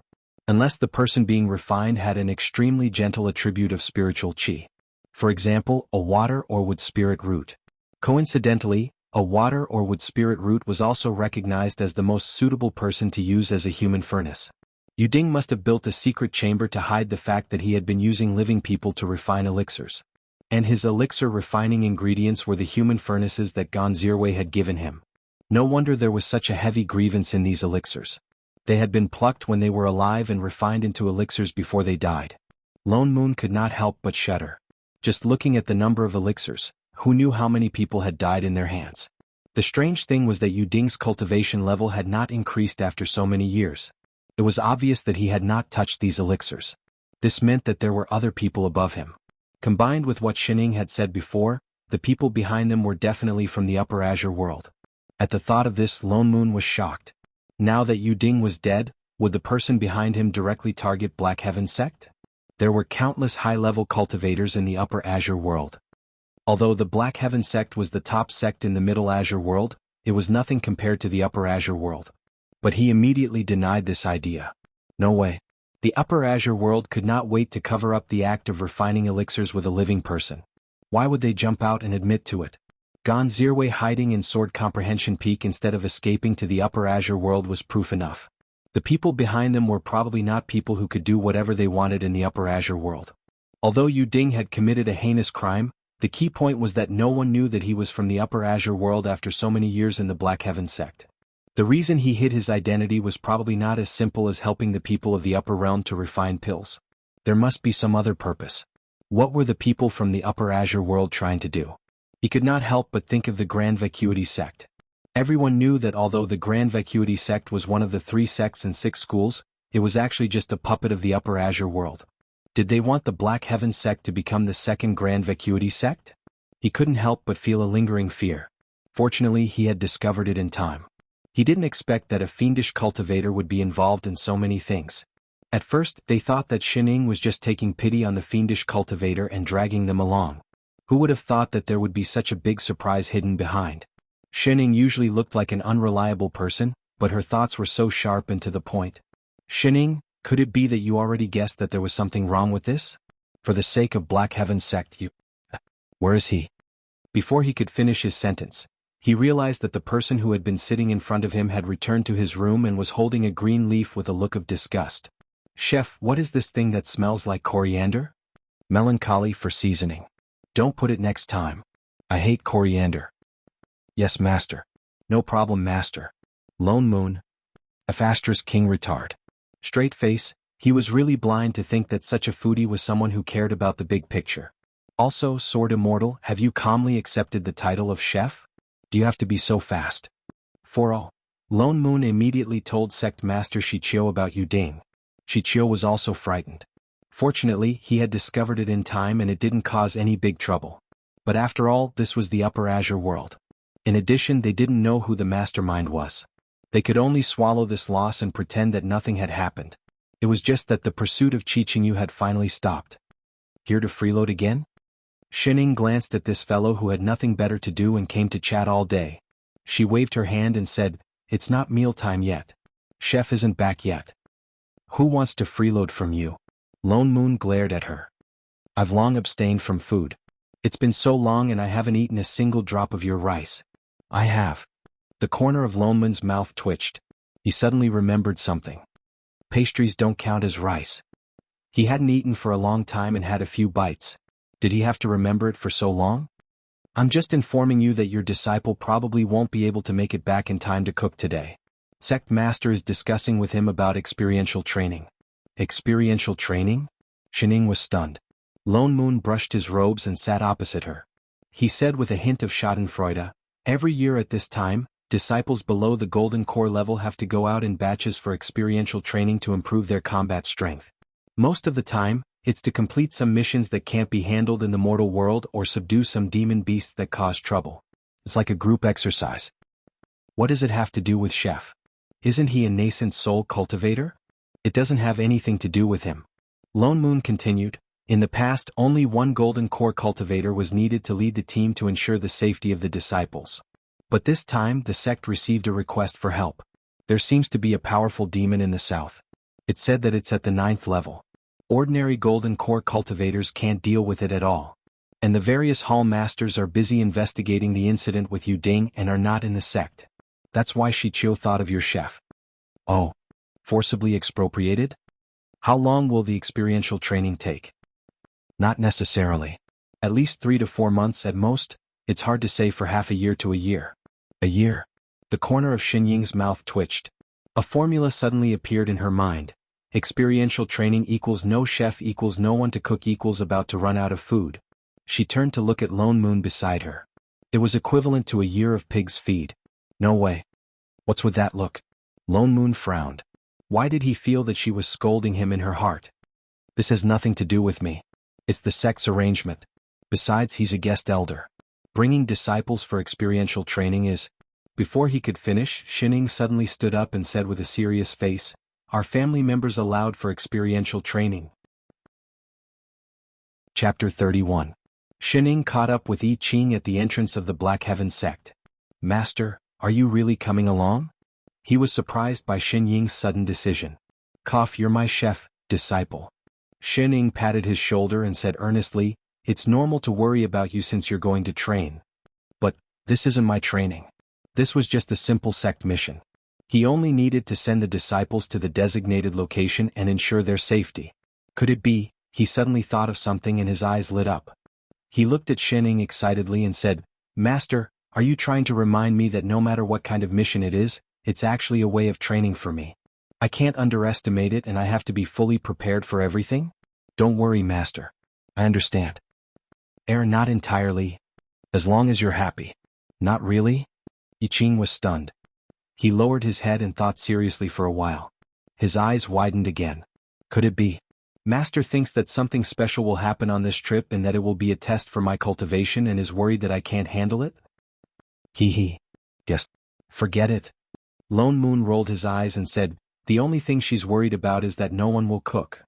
Speaker 1: Unless the person being refined had an extremely gentle attribute of spiritual qi. For example, a water or wood spirit root. Coincidentally, a water or wood spirit root was also recognized as the most suitable person to use as a human furnace. Yuding must have built a secret chamber to hide the fact that he had been using living people to refine elixirs. And his elixir refining ingredients were the human furnaces that Gonzirwei had given him. No wonder there was such a heavy grievance in these elixirs. They had been plucked when they were alive and refined into elixirs before they died. Lone Moon could not help but shudder. Just looking at the number of elixirs, who knew how many people had died in their hands? The strange thing was that Yuding's cultivation level had not increased after so many years. It was obvious that he had not touched these elixirs. This meant that there were other people above him. Combined with what Shining had said before, the people behind them were definitely from the Upper Azure world. At the thought of this, Lone Moon was shocked. Now that Yu Ding was dead, would the person behind him directly target Black Heaven sect? There were countless high-level cultivators in the Upper Azure world. Although the Black Heaven sect was the top sect in the Middle Azure world, it was nothing compared to the Upper Azure world. But he immediately denied this idea. No way. The Upper Azure world could not wait to cover up the act of refining elixirs with a living person. Why would they jump out and admit to it? Gon Zirwei hiding in Sword Comprehension Peak instead of escaping to the Upper Azure world was proof enough. The people behind them were probably not people who could do whatever they wanted in the Upper Azure world. Although Yu Ding had committed a heinous crime, the key point was that no one knew that he was from the Upper Azure world after so many years in the Black Heaven sect. The reason he hid his identity was probably not as simple as helping the people of the Upper Realm to refine pills. There must be some other purpose. What were the people from the Upper Azure world trying to do? He could not help but think of the Grand Vacuity sect. Everyone knew that although the Grand Vacuity sect was one of the 3 sects and 6 schools, it was actually just a puppet of the Upper Azure world. Did they want the Black Heaven sect to become the second Grand Vacuity sect? He couldn't help but feel a lingering fear. Fortunately, he had discovered it in time. He didn't expect that a fiendish cultivator would be involved in so many things. At first, they thought that Shining was just taking pity on the fiendish cultivator and dragging them along. Who would have thought that there would be such a big surprise hidden behind? Shining usually looked like an unreliable person, but her thoughts were so sharp and to the point. Shining, could it be that you already guessed that there was something wrong with this? For the sake of Black Heaven sect, you... Where is he? Before he could finish his sentence, he realized that the person who had been sitting in front of him had returned to his room and was holding a green leaf with a look of disgust. Chef, what is this thing that smells like coriander? Melancholy for seasoning. Don't put it next time. I hate coriander. Yes, master. No problem, master. Lone Moon. F*** King retard. Straight face, he was really blind to think that such a foodie was someone who cared about the big picture. Also, Sword Immortal, have you calmly accepted the title of chef? Do you have to be so fast? For all. Lone Moon immediately told Sect Master Shichio about Yu Ding. Shichio was also frightened. Fortunately, he had discovered it in time and it didn't cause any big trouble. But after all, this was the Upper Azure world. In addition, they didn't know who the mastermind was. They could only swallow this loss and pretend that nothing had happened. It was just that the pursuit of Qingyu had finally stopped. Here to freeload again? Shining glanced at this fellow who had nothing better to do and came to chat all day. She waved her hand and said, "It's not mealtime yet. Chef isn't back yet. Who wants to freeload from you?" Lone Moon glared at her. "I've long abstained from food. It's been so long and I haven't eaten a single drop of your rice." "I have." The corner of Lone Moon's mouth twitched. He suddenly remembered something. Pastries don't count as rice. He hadn't eaten for a long time and had a few bites. Did he have to remember it for so long? "I'm just informing you that your disciple probably won't be able to make it back in time to cook today. Sect Master is discussing with him about experiential training." Experiential training? Shining was stunned. Lone Moon brushed his robes and sat opposite her. He said with a hint of schadenfreude, "Every year at this time, disciples below the Golden Core level have to go out in batches for experiential training to improve their combat strength. Most of the time, it's to complete some missions that can't be handled in the mortal world or subdue some demon beasts that cause trouble. It's like a group exercise." "What does it have to do with Chef? Isn't he a nascent soul cultivator?" "It doesn't have anything to do with him." Lone Moon continued, "In the past, only one Golden Core cultivator was needed to lead the team to ensure the safety of the disciples. But this time, the sect received a request for help. There seems to be a powerful demon in the south. It said that it's at the 9th level. Ordinary Golden Core cultivators can't deal with it at all. And the various hall masters are busy investigating the incident with Yu Ding and are not in the sect. That's why Shichio thought of your chef." "Oh. Forcibly expropriated? How long will the experiential training take?" "Not necessarily. At least 3 to 4 months at most. It's hard to say for half a year to a year." "A year?" The corner of Xinying's mouth twitched. A formula suddenly appeared in her mind. Experiential training equals no chef equals no one to cook equals about to run out of food. She turned to look at Lone Moon beside her. It was equivalent to a year of pig's feed. "No way." "What's with that look?" Lone Moon frowned. Why did he feel that she was scolding him in her heart? "This has nothing to do with me. It's the sect's arrangement. Besides, he's a guest elder." Bringing disciples for experiential training is... Before he could finish, Shining suddenly stood up and said with a serious face, "Are family members allowed for experiential training?" Chapter 31. Shining caught up with I Ching at the entrance of the Black Heaven sect. "Master, are you really coming along?" He was surprised by Xin Ying's sudden decision. "You're my chef, disciple." Shining patted his shoulder and said earnestly, "It's normal to worry about you since you're going to train. But, this isn't my training. This was just a simple sect mission." He only needed to send the disciples to the designated location and ensure their safety. Could it be? He suddenly thought of something and his eyes lit up. He looked at Shining excitedly and said, "Master, are you trying to remind me that no matter what kind of mission it is, it's actually a way of training for me? I can't underestimate it and I have to be fully prepared for everything?" "Don't worry, Master. I understand." Not entirely. As long as you're happy." "Not really?" I Ching was stunned. He lowered his head and thought seriously for a while. His eyes widened again. "Could it be? Master thinks that something special will happen on this trip and that it will be a test for my cultivation and is worried that I can't handle it?" Yes. Forget it." Lone Moon rolled his eyes and said, "The only thing she's worried about is that no one will cook."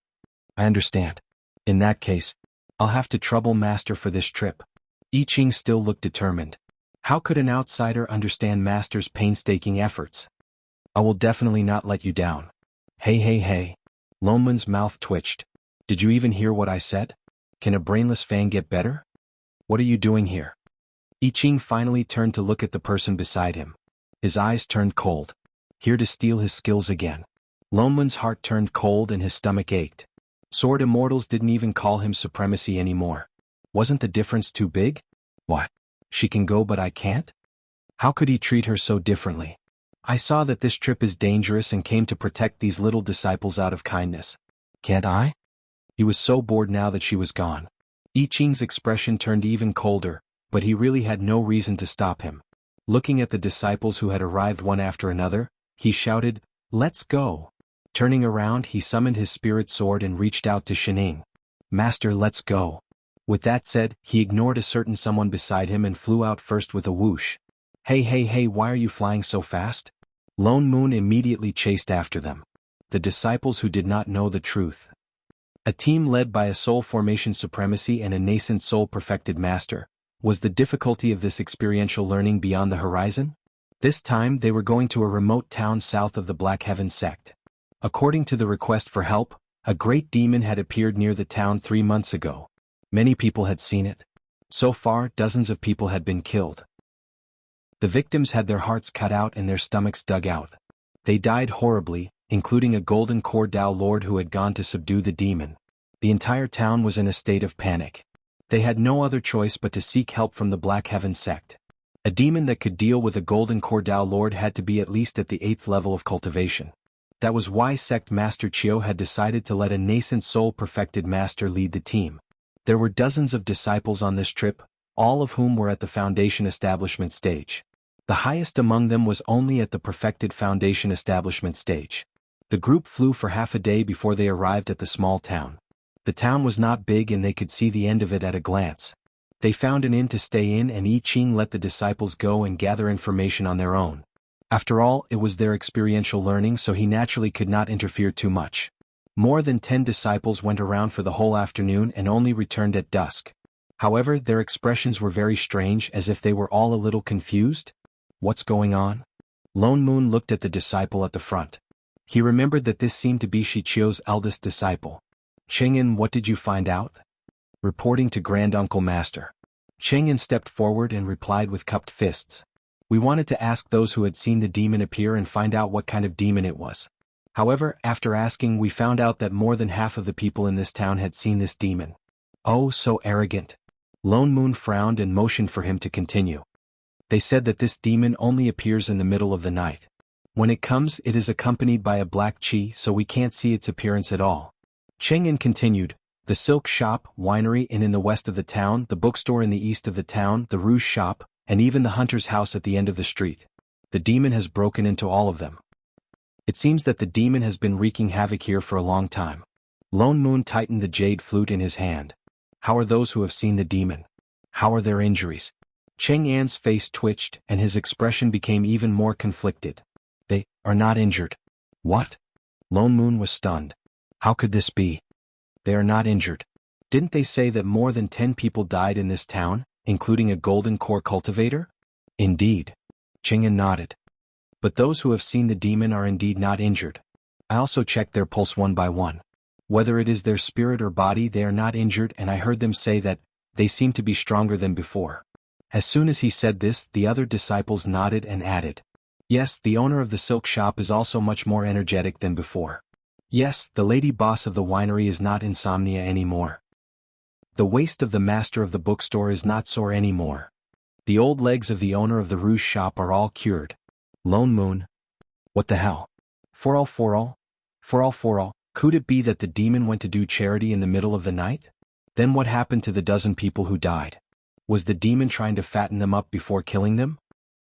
Speaker 1: "I understand. In that case, I'll have to trouble Master for this trip." I Ching still looked determined. How could an outsider understand Master's painstaking efforts? "I will definitely not let you down." Hey. Lone Moon's mouth twitched. "Did you even hear what I said? Can a brainless fan get better? What are you doing here?" I Ching finally turned to look at the person beside him. His eyes turned cold. Here to steal his skills again. Lone Moon's heart turned cold and his stomach ached. Sword Immortals didn't even call him supremacy anymore. Wasn't the difference too big? What? She can go but I can't? How could he treat her so differently? "I saw that this trip is dangerous and came to protect these little disciples out of kindness. Can't I?" He was so bored now that she was gone. I Ching's expression turned even colder, but he really had no reason to stop him. Looking at the disciples who had arrived one after another, he shouted, "Let's go!" Turning around, he summoned his spirit sword and reached out to Shining. "Master, let's go." With that said, he ignored a certain someone beside him and flew out first with a whoosh. Hey, why are you flying so fast?" Lone Moon immediately chased after them. The disciples who did not know the truth. A team led by a soul formation supremacy and a nascent soul perfected master. Was the difficulty of this experiential learning beyond the horizon? This time they were going to a remote town south of the Black Heaven sect. According to the request for help, a great demon had appeared near the town 3 months ago. Many people had seen it. So far, dozens of people had been killed. The victims had their hearts cut out and their stomachs dug out. They died horribly, including a golden core Dao Lord who had gone to subdue the demon. The entire town was in a state of panic. They had no other choice but to seek help from the Black Heaven sect. A demon that could deal with a golden core Dao Lord had to be at least at the 8th level of cultivation. That was why Sect Master Chio had decided to let a nascent soul-perfected master lead the team. There were dozens of disciples on this trip, all of whom were at the foundation establishment stage. The highest among them was only at the perfected foundation establishment stage. The group flew for half a day before they arrived at the small town. The town was not big and they could see the end of it at a glance. They found an inn to stay in and I Ching let the disciples go and gather information on their own. After all, it was their experiential learning, so he naturally could not interfere too much. More than 10 disciples went around for the whole afternoon and only returned at dusk. However, their expressions were very strange, as if they were all a little confused. What's going on? Lone Moon looked at the disciple at the front. He remembered that this seemed to be Shichio's eldest disciple. Cheng'en, what did you find out? Reporting to Grand Uncle Master. Cheng'en stepped forward and replied with cupped fists. We wanted to ask those who had seen the demon appear and find out what kind of demon it was. However, after asking, we found out that more than half of the people in this town had seen this demon. Oh, so arrogant. Lone Moon frowned and motioned for him to continue. They said that this demon only appears in the middle of the night. When it comes, it is accompanied by a black chi, so we can't see its appearance at all. Cheng'en continued, the silk shop, winery inn in the west of the town, the bookstore in the east of the town, the rouge shop, and even the hunter's house at the end of the street. The demon has broken into all of them. It seems that the demon has been wreaking havoc here for a long time. Lone Moon tightened the jade flute in his hand. How are those who have seen the demon? How are their injuries? Cheng An's face twitched and his expression became even more conflicted. They are not injured. What? Lone Moon was stunned. How could this be? They are not injured. Didn't they say that more than 10 people died in this town, including a golden core cultivator? Indeed. Cheng An nodded. But those who have seen the demon are indeed not injured. I also checked their pulse one by one. Whether it is their spirit or body, they are not injured, and I heard them say that they seem to be stronger than before. As soon as he said this, the other disciples nodded and added, yes, the owner of the silk shop is also much more energetic than before. Yes, the lady boss of the winery is not insomnia anymore. The waist of the master of the bookstore is not sore anymore. The old legs of the owner of the rouge shop are all cured. Lone Moon. What the hell? For all. Could it be that the demon went to do charity in the middle of the night? Then what happened to the dozen people who died? Was the demon trying to fatten them up before killing them?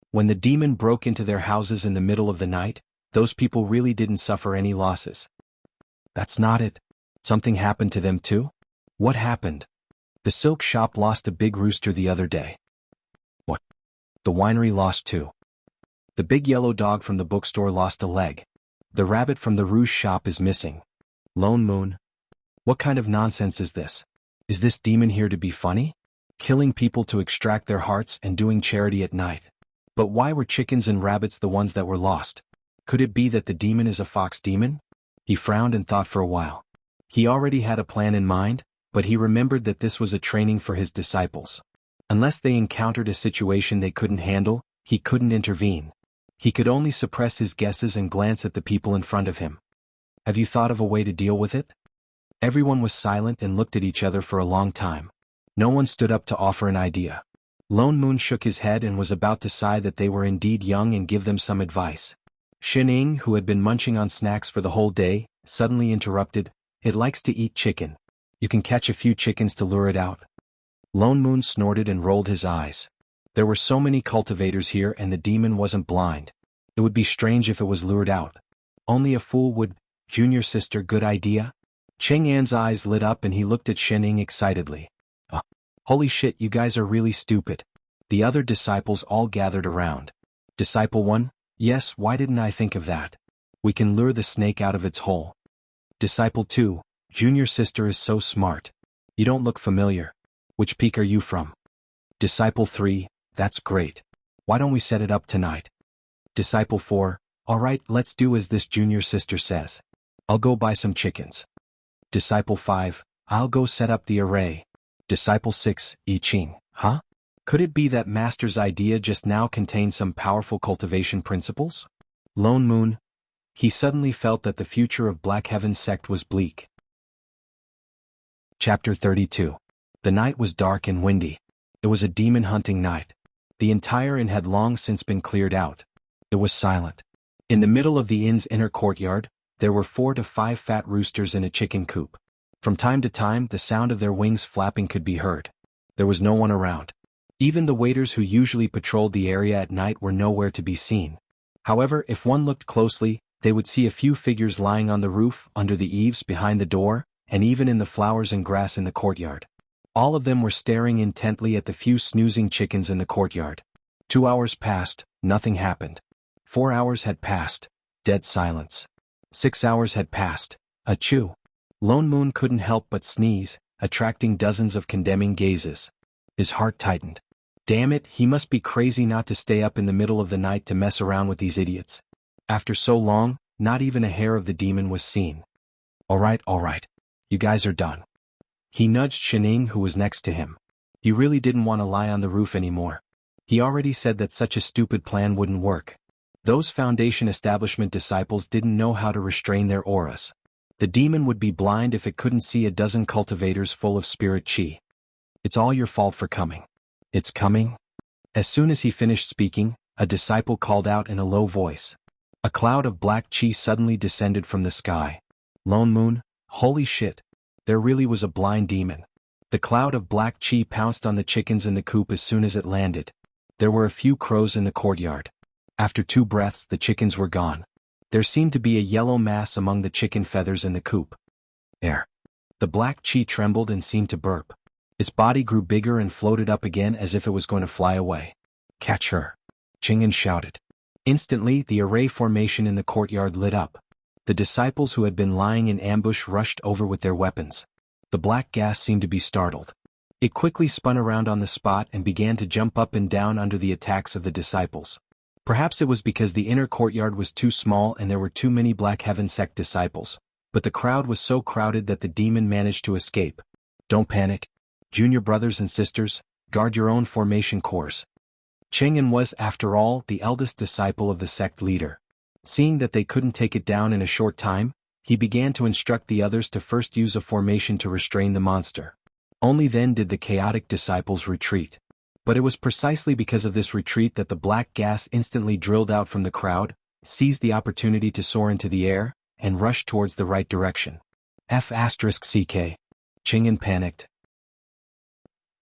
Speaker 1: When the demon broke into their houses in the middle of the night, those people really didn't suffer any losses. That's not it. Something happened to them too? What happened? The silk shop lost a big rooster the other day. What? The winery lost too. The big yellow dog from the bookstore lost a leg. The rabbit from the rouge shop is missing. Lone Moon. What kind of nonsense is this? Is this demon here to be funny? Killing people to extract their hearts and doing charity at night. But why were chickens and rabbits the ones that were lost? Could it be that the demon is a fox demon? He frowned and thought for a while. He already had a plan in mind, but he remembered that this was a training for his disciples. Unless they encountered a situation they couldn't handle, he couldn't intervene. He could only suppress his guesses and glance at the people in front of him. Have you thought of a way to deal with it? Everyone was silent and looked at each other for a long time. No one stood up to offer an idea. Lone Moon shook his head and was about to sigh that they were indeed young and give them some advice. Xining, who had been munching on snacks for the whole day, suddenly interrupted, "It likes to eat chicken. You can catch a few chickens to lure it out." Lone Moon snorted and rolled his eyes. There were so many cultivators here and the demon wasn't blind. It would be strange if it was lured out. Only a fool would. Junior sister, good idea? Cheng An's eyes lit up and he looked at Xining excitedly. Holy shit, you guys are really stupid. The other disciples all gathered around. Disciple 1, yes, why didn't I think of that? We can lure the snake out of its hole. Disciple 2, Junior sister is so smart. You don't look familiar. Which peak are you from? Disciple 3, that's great. Why don't we set it up tonight? Disciple 4, alright, let's do as this junior sister says. I'll go buy some chickens. Disciple 5, I'll go set up the array. Disciple 6, I Ching, huh? Could it be that Master's idea just now contained some powerful cultivation principles? Lone Moon. He suddenly felt that the future of Black Heaven's sect was bleak. Chapter 32. The night was dark and windy. It was a demon hunting night. The entire inn had long since been cleared out. It was silent. In the middle of the inn's inner courtyard, there were 4 to 5 fat roosters in a chicken coop. From time to time, the sound of their wings flapping could be heard. There was no one around. Even the waiters who usually patrolled the area at night were nowhere to be seen. However, if one looked closely, they would see a few figures lying on the roof, under the eaves behind the door, and even in the flowers and grass in the courtyard. All of them were staring intently at the few snoozing chickens in the courtyard. 2 hours passed, nothing happened. 4 hours had passed, dead silence. 6 hours had passed, achoo. Lone Moon couldn't help but sneeze, attracting dozens of condemning gazes. His heart tightened. Damn it, he must be crazy not to stay up in the middle of the night to mess around with these idiots. After so long, not even a hair of the demon was seen. Alright. You guys are done. He nudged Xining, who was next to him. He really didn't want to lie on the roof anymore. He already said that such a stupid plan wouldn't work. Those Foundation establishment disciples didn't know how to restrain their auras. The demon would be blind if it couldn't see a dozen cultivators full of spirit chi. It's all your fault for coming. It's coming? As soon as he finished speaking, a disciple called out in a low voice. A cloud of black chi suddenly descended from the sky. Lone Moon, holy shit. There really was a blind demon. The cloud of black chi pounced on the chickens in the coop as soon as it landed. There were a few crows in the courtyard. After 2 breaths, the chickens were gone. There seemed to be a yellow mass among the chicken feathers in the coop. Air. The black chi trembled and seemed to burp. Its body grew bigger and floated up again as if it was going to fly away. "Catch her!" Chingen shouted. Instantly, the array formation in the courtyard lit up. The disciples who had been lying in ambush rushed over with their weapons. The black gas seemed to be startled. It quickly spun around on the spot and began to jump up and down under the attacks of the disciples. Perhaps it was because the inner courtyard was too small and there were too many Black Heaven sect disciples, but the crowd was so crowded that the demon managed to escape. "Don't panic. Junior brothers and sisters, guard your own formation course." Chingen was, after all, the eldest disciple of the sect leader. Seeing that they couldn't take it down in a short time, he began to instruct the others to first use a formation to restrain the monster. Only then did the chaotic disciples retreat. But it was precisely because of this retreat that the black gas instantly drilled out from the crowd, seized the opportunity to soar into the air, and rushed towards the right direction. F***CK. Chingen panicked.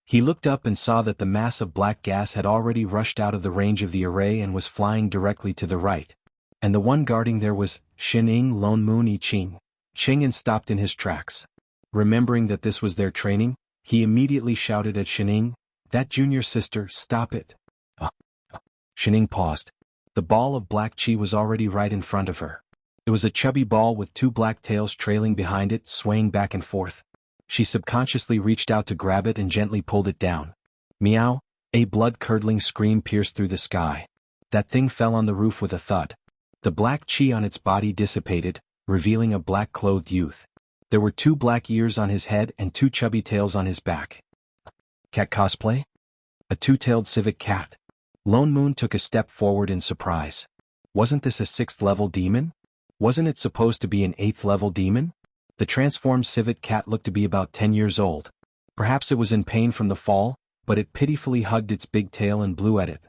Speaker 1: He looked up and saw that the mass of black gas had already rushed out of the range of the array and was flying directly to the right. And the one guarding there was Xining Lone Moon I Ching. Chingen stopped in his tracks. Remembering that this was their training, he immediately shouted at Xining, "That junior sister, stop it." Xining paused. The ball of black chi was already right in front of her. It was a chubby ball with two black tails trailing behind it, swaying back and forth. She subconsciously reached out to grab it and gently pulled it down. Meow! A blood-curdling scream pierced through the sky. That thing fell on the roof with a thud. The black chi on its body dissipated, revealing a black-clothed youth. There were two black ears on his head and two chubby tails on his back. Cat cosplay? A two-tailed civet cat. Lone Moon took a step forward in surprise. Wasn't this a 6th-level demon? Wasn't it supposed to be an 8th-level demon? The transformed civet cat looked to be about 10 years old. Perhaps it was in pain from the fall, but it pitifully hugged its big tail and blew at it.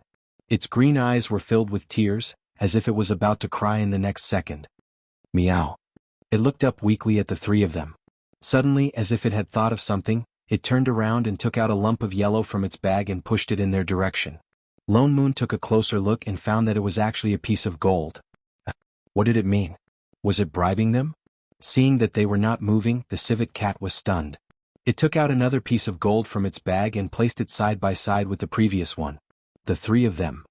Speaker 1: Its green eyes were filled with tears, as if it was about to cry in the next second. Meow. It looked up weakly at the three of them. Suddenly, as if it had thought of something, it turned around and took out a lump of yellow from its bag and pushed it in their direction. Lone Moon took a closer look and found that it was actually a piece of gold. What did it mean? Was it bribing them? Seeing that they were not moving, the civet cat was stunned. It took out another piece of gold from its bag and placed it side by side with the previous one. The three of them.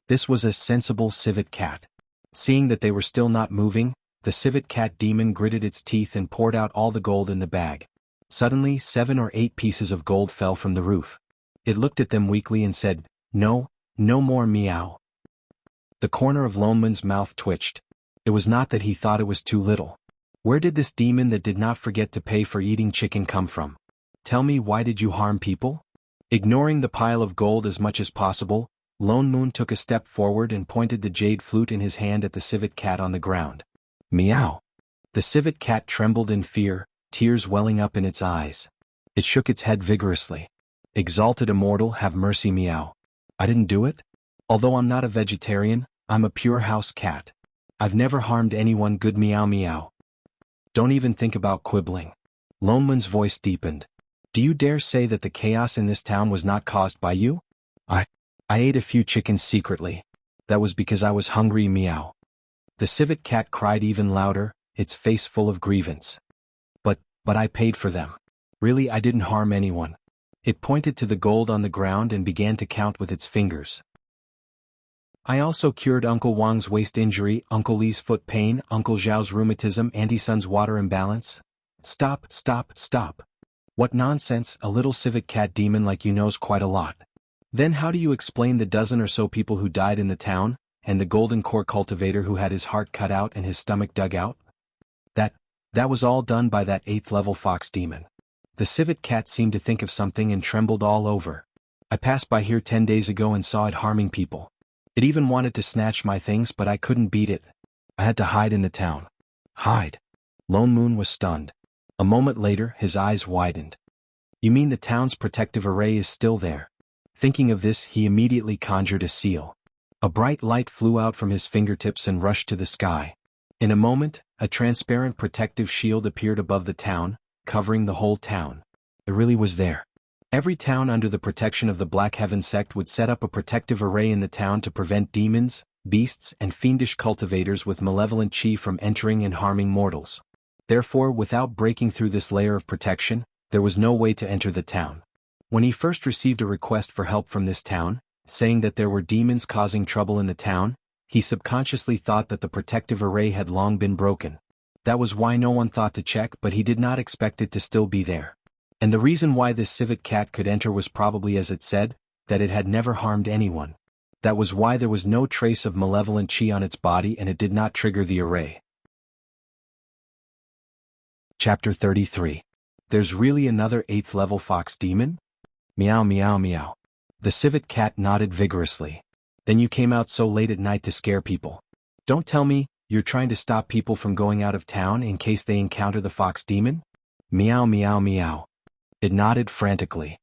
Speaker 1: This was a sensible civet cat. Seeing that they were still not moving, the civet cat demon gritted its teeth and poured out all the gold in the bag. Suddenly, 7 or 8 pieces of gold fell from the roof. It looked at them weakly and said, "No, no more meow." The corner of Lone Moon's mouth twitched. It was not that he thought it was too little. Where did this demon that did not forget to pay for eating chicken come from? Tell me, why did you harm people? Ignoring the pile of gold as much as possible, Lone Moon took a step forward and pointed the jade flute in his hand at the civet cat on the ground. Meow. The civet cat trembled in fear, tears welling up in its eyes. It shook its head vigorously. Exalted immortal, have mercy, meow. I didn't do it? Although I'm not a vegetarian, I'm a pure house cat. I've never harmed anyone, good meow meow. Don't even think about quibbling. Lone Moon's voice deepened. Do you dare say that the chaos in this town was not caused by you? I ate a few chickens secretly. That was because I was hungry, meow. The civet cat cried even louder, its face full of grievance. But I paid for them. Really, I didn't harm anyone. It pointed to the gold on the ground and began to count with its fingers. I also cured Uncle Wang's waist injury, Uncle Lee's foot pain, Uncle Zhao's rheumatism, Auntie Sun's water imbalance. Stop, stop, stop. What nonsense, a little civet cat demon like you knows quite a lot. Then how do you explain the dozen or so people who died in the town, and the golden core cultivator who had his heart cut out and his stomach dug out? That was all done by that 8th-level fox demon. The civet cat seemed to think of something and trembled all over. I passed by here 10 days ago and saw it harming people. It even wanted to snatch my things, but I couldn't beat it. I had to hide in the town. Hide? Lone Moon was stunned. A moment later, his eyes widened. You mean the town's protective array is still there? Thinking of this, he immediately conjured a seal. A bright light flew out from his fingertips and rushed to the sky. In a moment, a transparent protective shield appeared above the town, covering the whole town. It really was there. Every town under the protection of the Black Heaven sect would set up a protective array in the town to prevent demons, beasts, and fiendish cultivators with malevolent chi from entering and harming mortals. Therefore, without breaking through this layer of protection, there was no way to enter the town. When he first received a request for help from this town, saying that there were demons causing trouble in the town, he subconsciously thought that the protective array had long been broken. That was why no one thought to check, but he did not expect it to still be there. And the reason why this civet cat could enter was probably as it said, that it had never harmed anyone. That was why there was no trace of malevolent chi on its body and it did not trigger the array. Chapter 33. There's really another 8th level fox demon? Meow meow meow. The civet cat nodded vigorously. Then you came out so late at night to scare people. Don't tell me, you're trying to stop people from going out of town in case they encounter the fox demon? Meow meow meow. It nodded frantically.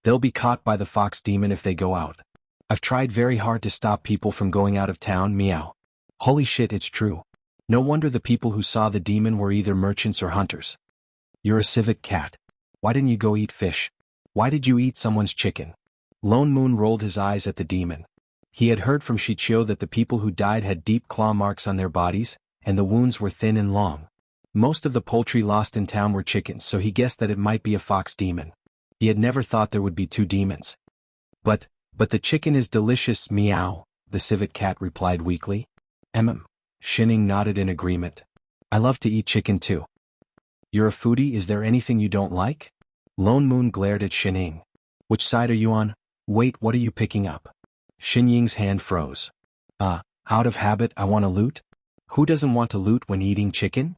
Speaker 1: They'll be caught by the fox demon if they go out. I've tried very hard to stop people from going out of town, meow. Holy shit, it's true. No wonder the people who saw the demon were either merchants or hunters. You're a civet cat. Why didn't you go eat fish? Why did you eat someone's chicken? Lone Moon rolled his eyes at the demon. He had heard from Shichio that the people who died had deep claw marks on their bodies, and the wounds were thin and long. Most of the poultry lost in town were chickens, so he guessed that it might be a fox demon. He had never thought there would be 2 demons. But the chicken is delicious, meow, the civet cat replied weakly. Shining nodded in agreement. I love to eat chicken too. You're a foodie, is there anything you don't like? Lone Moon glared at Shining. Which side are you on? Wait, what are you picking up? Xinying's hand froze. Out of habit, I want to loot? Who doesn't want to loot when eating chicken?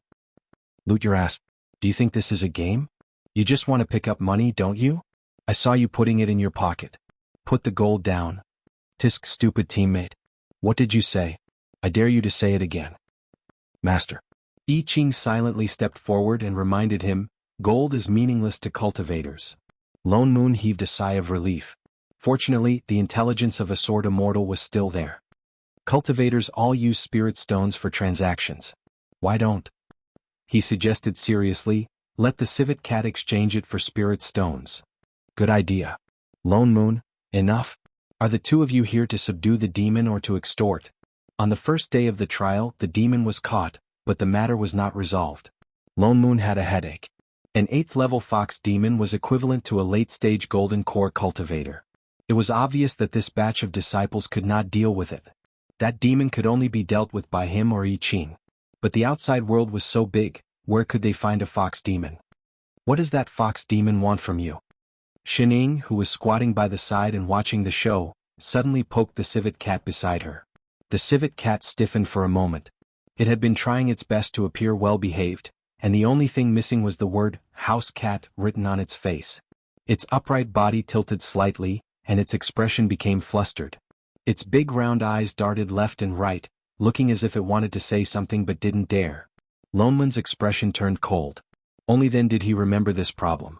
Speaker 1: Loot your ass. Do you think this is a game? You just want to pick up money, don't you? I saw you putting it in your pocket. Put the gold down. Tisk, stupid teammate. What did you say? I dare you to say it again. Master. I Ching silently stepped forward and reminded him, gold is meaningless to cultivators. Lone Moon heaved a sigh of relief. Fortunately, the intelligence of a sword immortal was still there. Cultivators all use spirit stones for transactions. Why don't? He suggested seriously, let the civet cat exchange it for spirit stones. Good idea. Lone Moon, enough? Are the 2 of you here to subdue the demon or to extort? On the first day of the trial, the demon was caught, but the matter was not resolved. Lone Moon had a headache. An 8th level fox demon was equivalent to a late-stage golden core cultivator. It was obvious that this batch of disciples could not deal with it. That demon could only be dealt with by him or I Ching. But the outside world was so big, where could they find a fox demon? What does that fox demon want from you? Shining, who was squatting by the side and watching the show, suddenly poked the civet cat beside her. The civet cat stiffened for a moment. It had been trying its best to appear well-behaved, and the only thing missing was the word, house cat, written on its face. Its upright body tilted slightly, and its expression became flustered. Its big round eyes darted left and right, looking as if it wanted to say something but didn't dare. Lone Moon's expression turned cold. Only then did he remember this problem.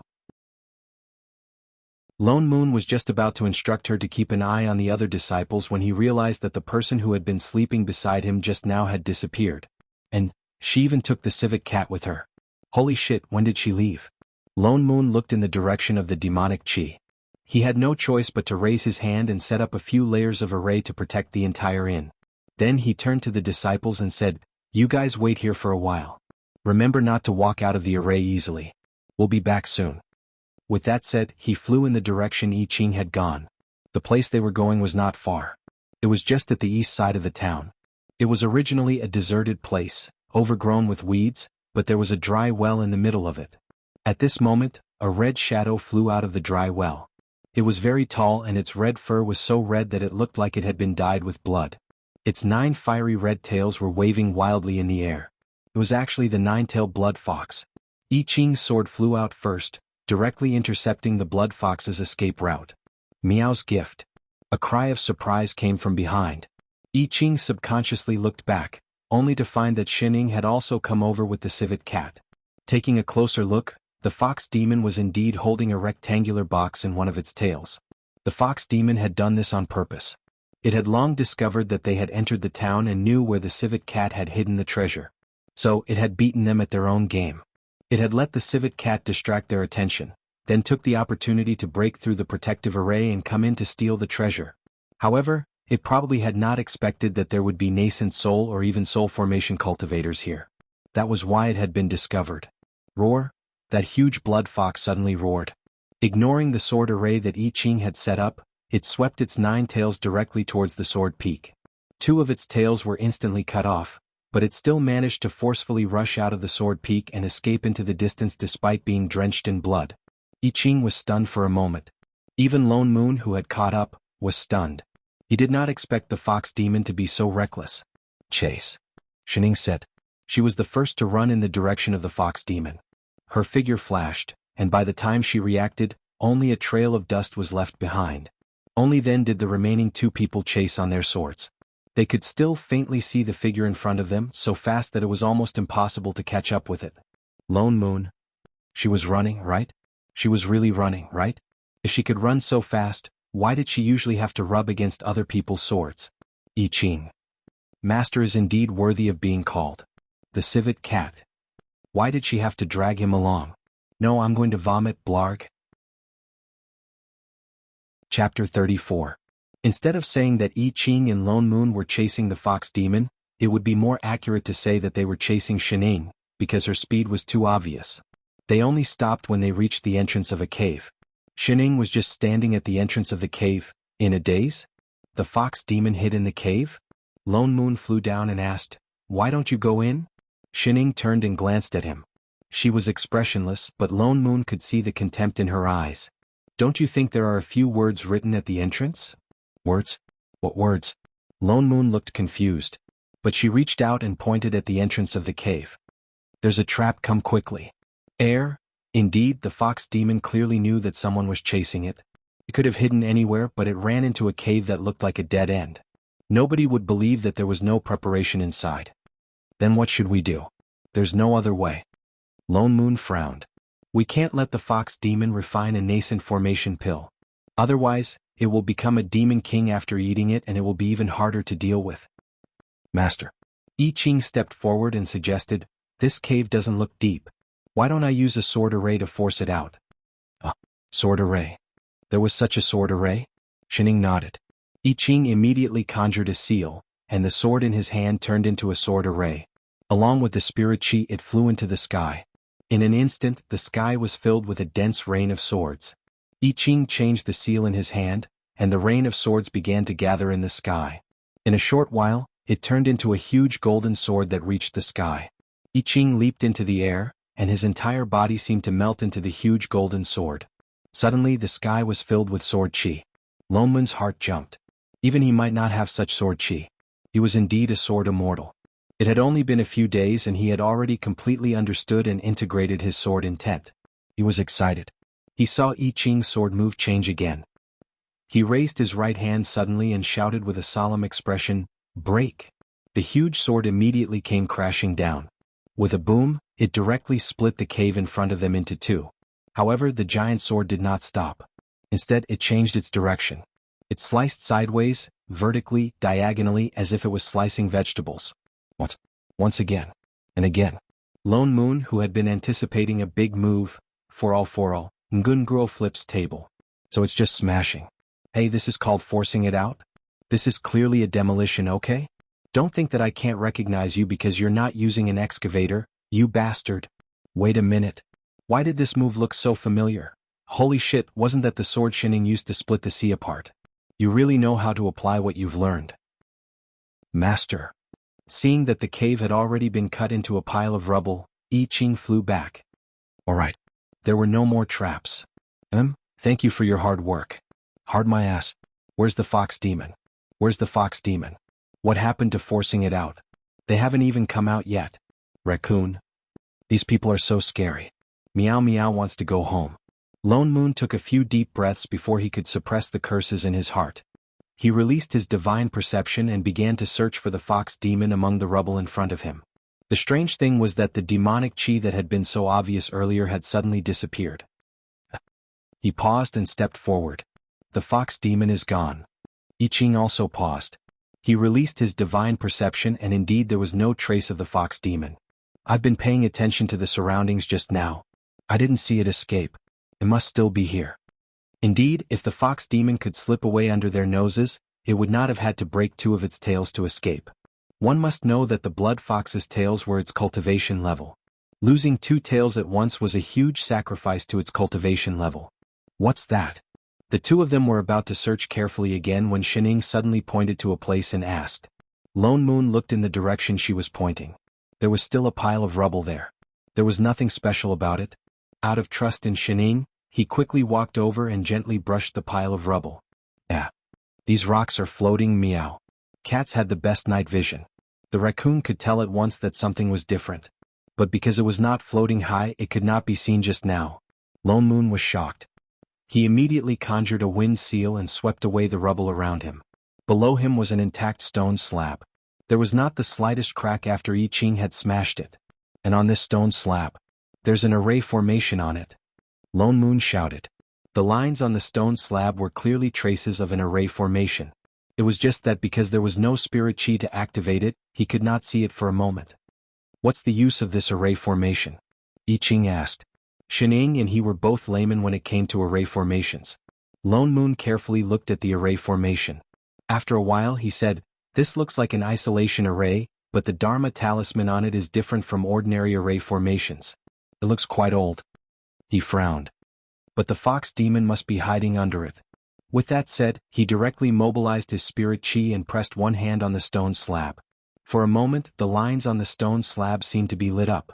Speaker 1: Lone Moon was just about to instruct her to keep an eye on the other disciples when he realized that the person who had been sleeping beside him just now had disappeared. And she even took the civet cat with her. Holy shit, when did she leave? Lone Moon looked in the direction of the demonic chi. He had no choice but to raise his hand and set up a few layers of array to protect the entire inn. Then he turned to the disciples and said, you guys wait here for a while. Remember not to walk out of the array easily. We'll be back soon. With that said, he flew in the direction I Ching had gone. The place they were going was not far. It was just at the east side of the town. It was originally a deserted place, overgrown with weeds, but there was a dry well in the middle of it. At this moment, a red shadow flew out of the dry well. It was very tall and its red fur was so red that it looked like it had been dyed with blood. Its 9 fiery red tails were waving wildly in the air. It was actually the 9-tailed blood fox. I Ching's sword flew out first, directly intercepting the blood fox's escape route. Meow's gift. A cry of surprise came from behind. I Ching subconsciously looked back, only to find that Shining had also come over with the civet cat. Taking a closer look, the fox demon was indeed holding a rectangular box in one of its tails. The fox demon had done this on purpose. It had long discovered that they had entered the town and knew where the civet cat had hidden the treasure. So it had beaten them at their own game. It had let the civet cat distract their attention, then took the opportunity to break through the protective array and come in to steal the treasure. However, it probably had not expected that there would be nascent soul or even soul formation cultivators here. That was why it had been discovered. Roar! That huge blood fox suddenly roared. Ignoring the sword array that I Ching had set up, it swept its 9 tails directly towards the sword peak. 2 of its tails were instantly cut off, but it still managed to forcefully rush out of the sword peak and escape into the distance despite being drenched in blood. I Ching was stunned for a moment. Even Lone Moon, who had caught up, was stunned. He did not expect the fox demon to be so reckless. Chase, Shining said. She was the first to run in the direction of the fox demon. Her figure flashed, and by the time she reacted, only a trail of dust was left behind. Only then did the remaining 2 people chase on their swords. They could still faintly see the figure in front of them, so fast that it was almost impossible to catch up with it. Lone Moon. She was running, right? She was really running, right? If she could run so fast, why did she usually have to rub against other people's swords? I Ching. Master is indeed worthy of being called. The civet cat. Why did she have to drag him along? No, I'm going to vomit, blarg. Chapter 34. Instead of saying that I Ching and Lone Moon were chasing the fox demon, it would be more accurate to say that they were chasing Shining, because her speed was too obvious. They only stopped when they reached the entrance of a cave. Shining was just standing at the entrance of the cave, in a daze? The fox demon hid in the cave? Lone Moon flew down and asked, "Why don't you go in?" Shining turned and glanced at him. She was expressionless, but Lone Moon could see the contempt in her eyes. "Don't you think there are a few words written at the entrance?" "Words? What words?" Lone Moon looked confused. But she reached out and pointed at the entrance of the cave. "There's a trap, come quickly." Air? Indeed, the fox demon clearly knew that someone was chasing it. It could have hidden anywhere, but it ran into a cave that looked like a dead end. Nobody would believe that there was no preparation inside. Then what should we do? There's no other way. Lone Moon frowned. We can't let the fox demon refine a nascent formation pill. Otherwise, it will become a demon king after eating it, and it will be even harder to deal with. Master. I Ching stepped forward and suggested, "This cave doesn't look deep. Why don't I use a sword array to force it out?" A sword array? There was such a sword array? Shining nodded. I Ching immediately conjured a seal, and the sword in his hand turned into a sword array. Along with the spirit chi, it flew into the sky. In an instant, the sky was filled with a dense rain of swords. I Ching changed the seal in his hand, and the rain of swords began to gather in the sky. In a short while, it turned into a huge golden sword that reached the sky. I Ching leaped into the air, and his entire body seemed to melt into the huge golden sword. Suddenly the sky was filled with sword chi. Lone Moon's heart jumped. Even he might not have such sword chi. He was indeed a sword immortal. It had only been a few days and he had already completely understood and integrated his sword intent. He was excited. He saw I Ching's sword move change again. He raised his right hand suddenly and shouted with a solemn expression, "Break!" The huge sword immediately came crashing down. With a boom, it directly split the cave in front of them into 2. However, the giant sword did not stop. Instead, it changed its direction. It sliced sideways, vertically, diagonally, as if it was slicing vegetables. Once again. And again. Lone Moon, who had been anticipating a big move, for all, Ngungro flips table. So it's just smashing. Hey, this is called forcing it out? This is clearly a demolition, okay? Don't think that I can't recognize you because you're not using an excavator, you bastard. Wait a minute. Why did this move look so familiar? Holy shit, wasn't that the sword Shining used to split the sea apart? You really know how to apply what you've learned. Master. Seeing that the cave had already been cut into a pile of rubble, I Ching flew back. All right. There were no more traps. Thank you for your hard work. Hard my ass. Where's the fox demon? Where's the fox demon? What happened to forcing it out? They haven't even come out yet. Raccoon. These people are so scary. Meow Meow wants to go home. Lone Moon took a few deep breaths before he could suppress the curses in his heart. He released his divine perception and began to search for the fox demon among the rubble in front of him. The strange thing was that the demonic chi that had been so obvious earlier had suddenly disappeared. He paused and stepped forward. The fox demon is gone. I Ching also paused. He released his divine perception and indeed there was no trace of the fox demon. I've been paying attention to the surroundings just now. I didn't see it escape. It must still be here. Indeed, if the fox demon could slip away under their noses, it would not have had to break 2 of its tails to escape. One must know that the blood fox's tails were its cultivation level. Losing 2 tails at once was a huge sacrifice to its cultivation level. What's that? The two of them were about to search carefully again when Shining suddenly pointed to a place and asked. Lone Moon looked in the direction she was pointing. There was still a pile of rubble there. There was nothing special about it. Out of trust in Shining, he quickly walked over and gently brushed the pile of rubble. These rocks are floating, meow. Cats had the best night vision. The raccoon could tell at once that something was different. But because it was not floating high, it could not be seen just now. Lone Moon was shocked. He immediately conjured a wind seal and swept away the rubble around him. Below him was an intact stone slab. There was not the slightest crack after I Ching had smashed it. And on this stone slab, there's an array formation on it. Lone Moon shouted. The lines on the stone slab were clearly traces of an array formation. It was just that because there was no spirit chi to activate it, he could not see it for a moment. What's the use of this array formation? I Ching asked. Shining and he were both laymen when it came to array formations. Lone Moon carefully looked at the array formation. After a while he said, this looks like an isolation array, but the Dharma talisman on it is different from ordinary array formations. It looks quite old. He frowned. But the fox demon must be hiding under it. With that said, he directly mobilized his spirit chi and pressed one hand on the stone slab. For a moment, the lines on the stone slab seemed to be lit up.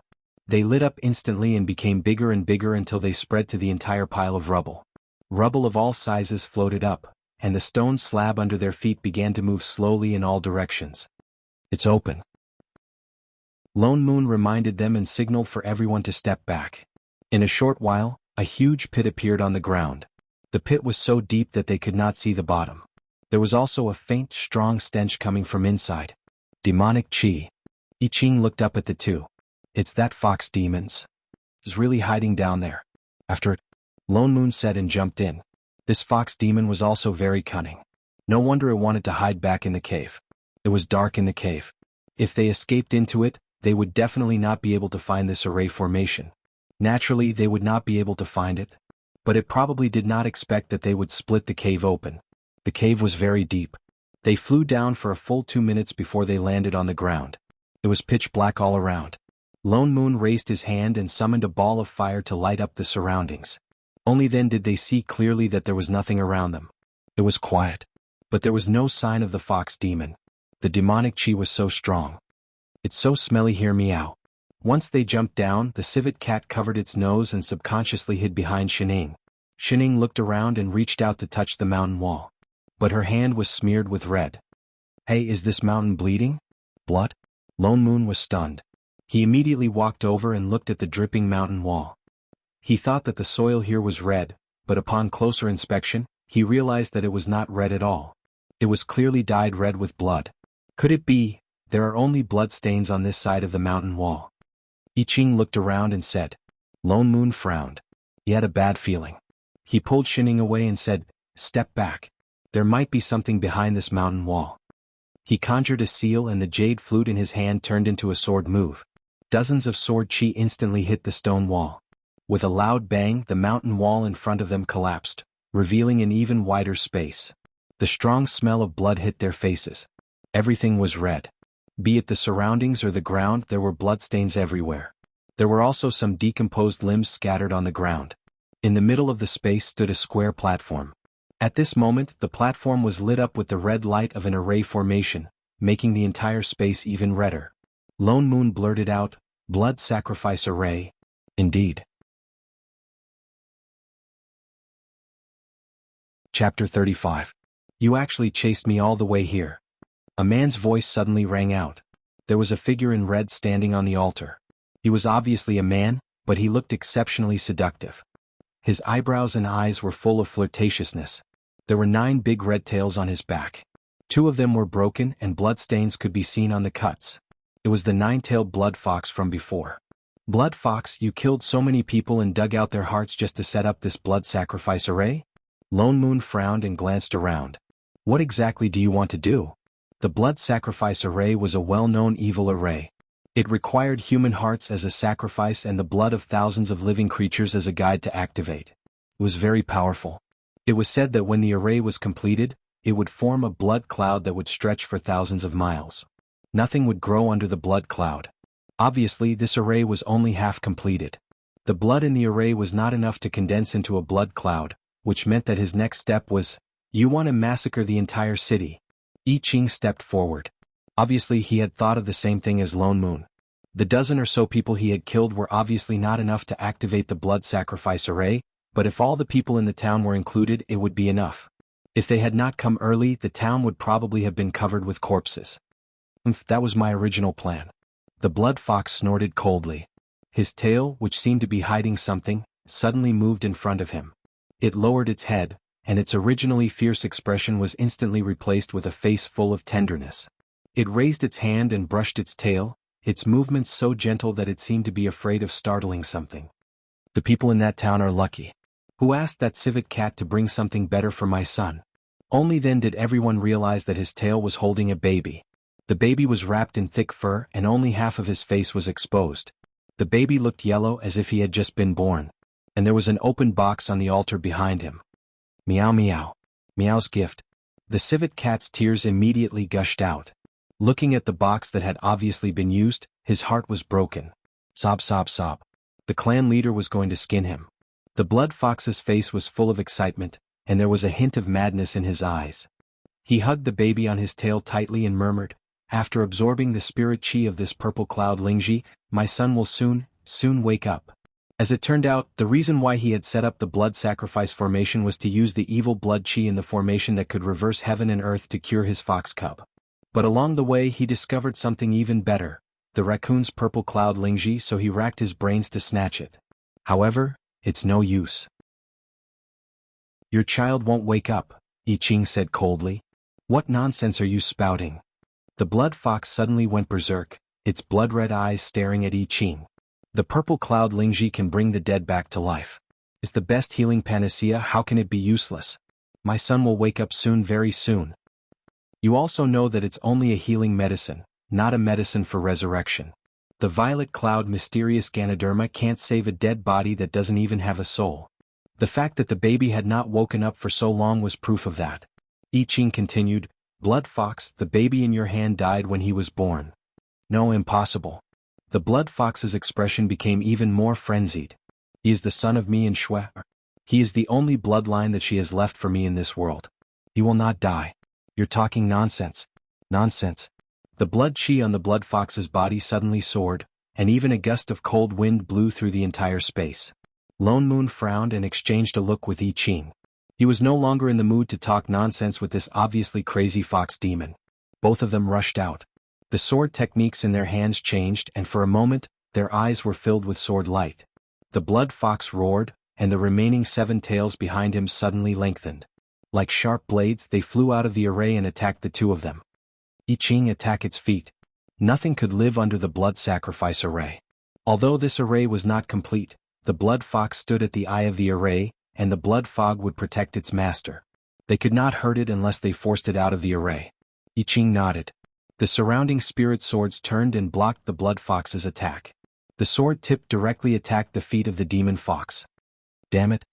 Speaker 1: They lit up instantly and became bigger and bigger until they spread to the entire pile of rubble. Rubble of all sizes floated up, and the stone slab under their feet began to move slowly in all directions. It's open. Lone Moon reminded them and signaled for everyone to step back. In a short while, a huge pit appeared on the ground. The pit was so deep that they could not see the bottom. There was also a faint, strong stench coming from inside. Demonic chi. I Ching looked up at the two. It's that fox demons. It's really hiding down there. After it, Lone Moon said and jumped in. This fox demon was also very cunning. No wonder it wanted to hide back in the cave. It was dark in the cave. If they escaped into it, they would definitely not be able to find this array formation. Naturally, they would not be able to find it. But it probably did not expect that they would split the cave open. The cave was very deep. They flew down for a full 2 minutes before they landed on the ground. It was pitch black all around. Lone Moon raised his hand and summoned a ball of fire to light up the surroundings. Only then did they see clearly that there was nothing around them. It was quiet. But there was no sign of the fox demon. The demonic chi was so strong. It's so smelly here, meow. Once they jumped down, the civet cat covered its nose and subconsciously hid behind Shining. Shining looked around and reached out to touch the mountain wall. But her hand was smeared with red. Hey, is this mountain bleeding? Blood? Lone Moon was stunned. He immediately walked over and looked at the dripping mountain wall. He thought that the soil here was red, but upon closer inspection, he realized that it was not red at all. It was clearly dyed red with blood. Could it be? There are only blood stains on this side of the mountain wall. I Ching looked around and said. Lone Moon frowned. He had a bad feeling. He pulled Shining away and said, step back. There might be something behind this mountain wall. He conjured a seal and the jade flute in his hand turned into a sword move. Dozens of sword chi instantly hit the stone wall. With a loud bang, the mountain wall in front of them collapsed, revealing an even wider space. The strong smell of blood hit their faces. Everything was red. Be it the surroundings or the ground, there were bloodstains everywhere. There were also some decomposed limbs scattered on the ground. In the middle of the space stood a square platform. At this moment, the platform was lit up with the red light of an array formation, making the entire space even redder. Lone Moon blurted out, blood sacrifice array. Indeed. Chapter 35. You actually chased me all the way here. A man's voice suddenly rang out. There was a figure in red standing on the altar. He was obviously a man, but he looked exceptionally seductive. His eyebrows and eyes were full of flirtatiousness. There were 9 big red tails on his back. 2 of them were broken and bloodstains could be seen on the cuts. It was the 9-tailed blood fox from before. Blood fox, you killed so many people and dug out their hearts just to set up this blood sacrifice array? Lone Moon frowned and glanced around. What exactly do you want to do? The blood sacrifice array was a well-known evil array. It required human hearts as a sacrifice and the blood of thousands of living creatures as a guide to activate. It was very powerful. It was said that when the array was completed, it would form a blood cloud that would stretch for thousands of miles. Nothing would grow under the blood cloud. Obviously, this array was only half completed. The blood in the array was not enough to condense into a blood cloud, which meant that his next step was, "You want to massacre the entire city." I Ching stepped forward. Obviously he had thought of the same thing as Lone Moon. The dozen or so people he had killed were obviously not enough to activate the blood sacrifice array, but if all the people in the town were included it would be enough. If they had not come early, the town would probably have been covered with corpses. That was my original plan. The blood fox snorted coldly. His tail, which seemed to be hiding something, suddenly moved in front of him. It lowered its head, and its originally fierce expression was instantly replaced with a face full of tenderness. It raised its hand and brushed its tail, its movements so gentle that it seemed to be afraid of startling something. "The people in that town are lucky. Who asked that civet cat to bring something better for my son?" Only then did everyone realize that his tail was holding a baby. The baby was wrapped in thick fur and only half of his face was exposed. The baby looked yellow as if he had just been born. And there was an open box on the altar behind him. Meow meow. Meow's gift. The civet cat's tears immediately gushed out. Looking at the box that had obviously been used, his heart was broken. Sob sob sob. The clan leader was going to skin him. The blood fox's face was full of excitement, and there was a hint of madness in his eyes. He hugged the baby on his tail tightly and murmured, "After absorbing the spirit chi of this purple cloud Lingji, my son will soon wake up." As it turned out, the reason why he had set up the blood sacrifice formation was to use the evil blood chi in the formation that could reverse heaven and earth to cure his fox cub. But along the way he discovered something even better, the raccoon's purple cloud Lingji, so he racked his brains to snatch it. However, it's no use. "Your child won't wake up," I Ching said coldly. "What nonsense are you spouting?" The blood fox suddenly went berserk, its blood-red eyes staring at I Ching. "The purple cloud Lingji can bring the dead back to life. It's the best healing panacea, how can it be useless? My son will wake up soon, very soon. You also know that it's only a healing medicine, not a medicine for resurrection. The violet cloud mysterious Ganoderma can't save a dead body that doesn't even have a soul." The fact that the baby had not woken up for so long was proof of that. I Ching continued, "Blood fox, the baby in your hand died when he was born." "No, impossible." The blood fox's expression became even more frenzied. "He is the son of me and Shui. He is the only bloodline that she has left for me in this world. He will not die." "You're talking nonsense." "Nonsense." The blood chi on the blood fox's body suddenly soared, and even a gust of cold wind blew through the entire space. Lone Moon frowned and exchanged a look with I Ching. He was no longer in the mood to talk nonsense with this obviously crazy fox demon. Both of them rushed out. The sword techniques in their hands changed, and for a moment, their eyes were filled with sword light. The blood fox roared, and the remaining 7 tails behind him suddenly lengthened. Like sharp blades, they flew out of the array and attacked the 2 of them. I Ching attacked its feet. Nothing could live under the blood sacrifice array. Although this array was not complete, the blood fox stood at the eye of the array, and the blood fog would protect its master. They could not hurt it unless they forced it out of the array. I Ching nodded. The surrounding spirit swords turned and blocked the blood fox's attack. The sword tip directly attacked the feet of the demon fox. "Damn it."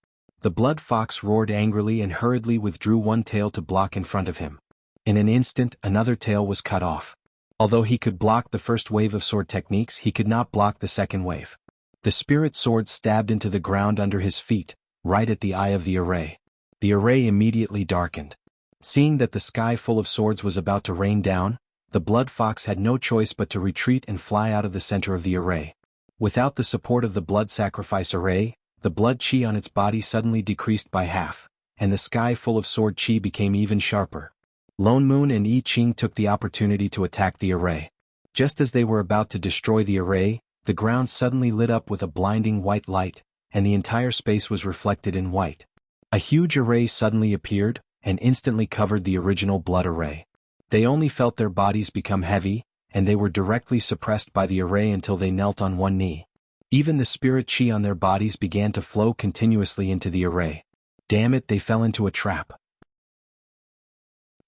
Speaker 1: The blood fox roared angrily and hurriedly withdrew one tail to block in front of him. In an instant, another tail was cut off. Although he could block the first wave of sword techniques, he could not block the second wave. The spirit sword stabbed into the ground under his feet, right at the eye of the array. The array immediately darkened. Seeing that the sky full of swords was about to rain down, the blood fox had no choice but to retreat and fly out of the center of the array. Without the support of the blood sacrifice array, the blood chi on its body suddenly decreased by half, and the sky full of sword chi became even sharper. Lone Moon and I Ching took the opportunity to attack the array. Just as they were about to destroy the array, the ground suddenly lit up with a blinding white light, and the entire space was reflected in white. A huge array suddenly appeared, and instantly covered the original blood array. They only felt their bodies become heavy, and they were directly suppressed by the array until they knelt on one knee. Even the spirit chi on their bodies began to flow continuously into the array. Damn it, they fell into a trap.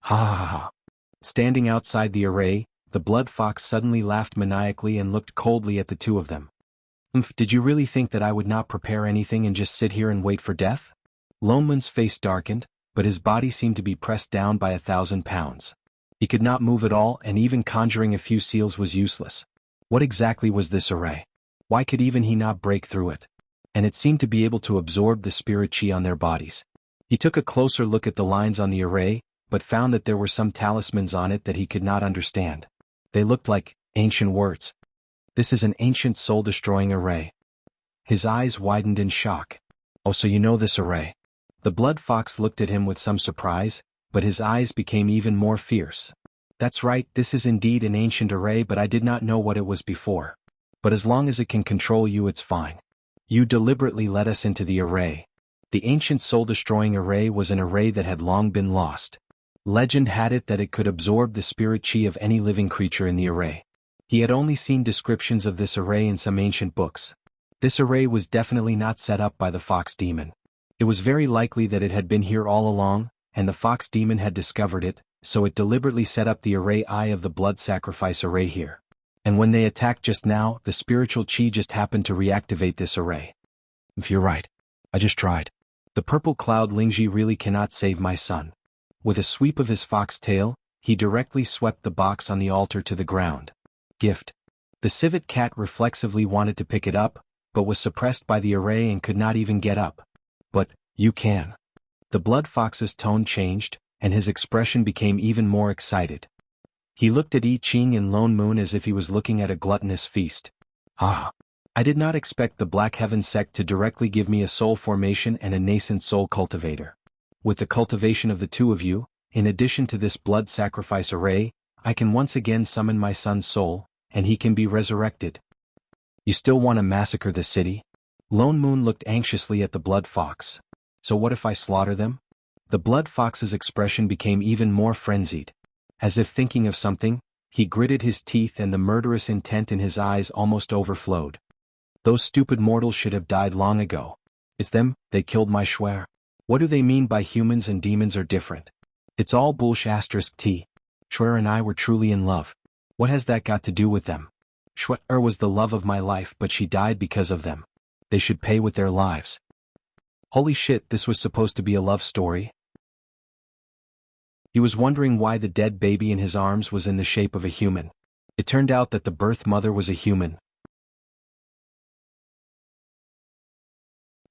Speaker 1: Ha ha ha. Standing outside the array, the blood fox suddenly laughed maniacally and looked coldly at the 2 of them. Did you really think that I would not prepare anything and just sit here and wait for death?" Lone Moon's face darkened, but his body seemed to be pressed down by 1,000 pounds. He could not move at all, and even conjuring a few seals was useless. What exactly was this array? Why could even he not break through it? And it seemed to be able to absorb the spirit chi on their bodies. He took a closer look at the lines on the array, but found that there were some talismans on it that he could not understand. They looked like ancient words. This is an ancient soul-destroying array. His eyes widened in shock. Oh, so you know this array? The blood fox looked at him with some surprise, but his eyes became even more fierce. That's right, this is indeed an ancient array, but I did not know what it was before. But as long as it can control you, it's fine. You deliberately let us into the array. The ancient soul-destroying array was an array that had long been lost. Legend had it that it could absorb the spirit chi of any living creature in the array. He had only seen descriptions of this array in some ancient books. This array was definitely not set up by the fox demon. It was very likely that it had been here all along, and the fox demon had discovered it, so it deliberately set up the array eye of the blood sacrifice array here. And when they attacked just now, the spiritual chi just happened to reactivate this array. If you're right, I just tried. The purple cloud Lingji really cannot save my son. With a sweep of his fox tail, he directly swept the box on the altar to the ground. Gift. The civet cat reflexively wanted to pick it up, but was suppressed by the array and could not even get up. But, you can. The blood fox's tone changed, and his expression became even more excited. He looked at I Ching and Lone Moon as if he was looking at a gluttonous feast. Ah! I did not expect the Black Heaven sect to directly give me a soul formation and a nascent soul cultivator. With the cultivation of the two of you, in addition to this blood sacrifice array, I can once again summon my son's soul, and he can be resurrected. You still want to massacre the city? Lone Moon looked anxiously at the blood fox. So what if I slaughter them? The blood fox's expression became even more frenzied. As if thinking of something, he gritted his teeth and the murderous intent in his eyes almost overflowed. Those stupid mortals should have died long ago. It's them, they killed my Schwer. What do they mean by humans and demons are different? It's all bullsh**. Schwer and I were truly in love. What has that got to do with them? Schwer was the love of my life, but she died because of them. They should pay with their lives. Holy shit, this was supposed to be a love story? He was wondering why the dead baby in his arms was in the shape of a human. It turned out that the birth mother was a human.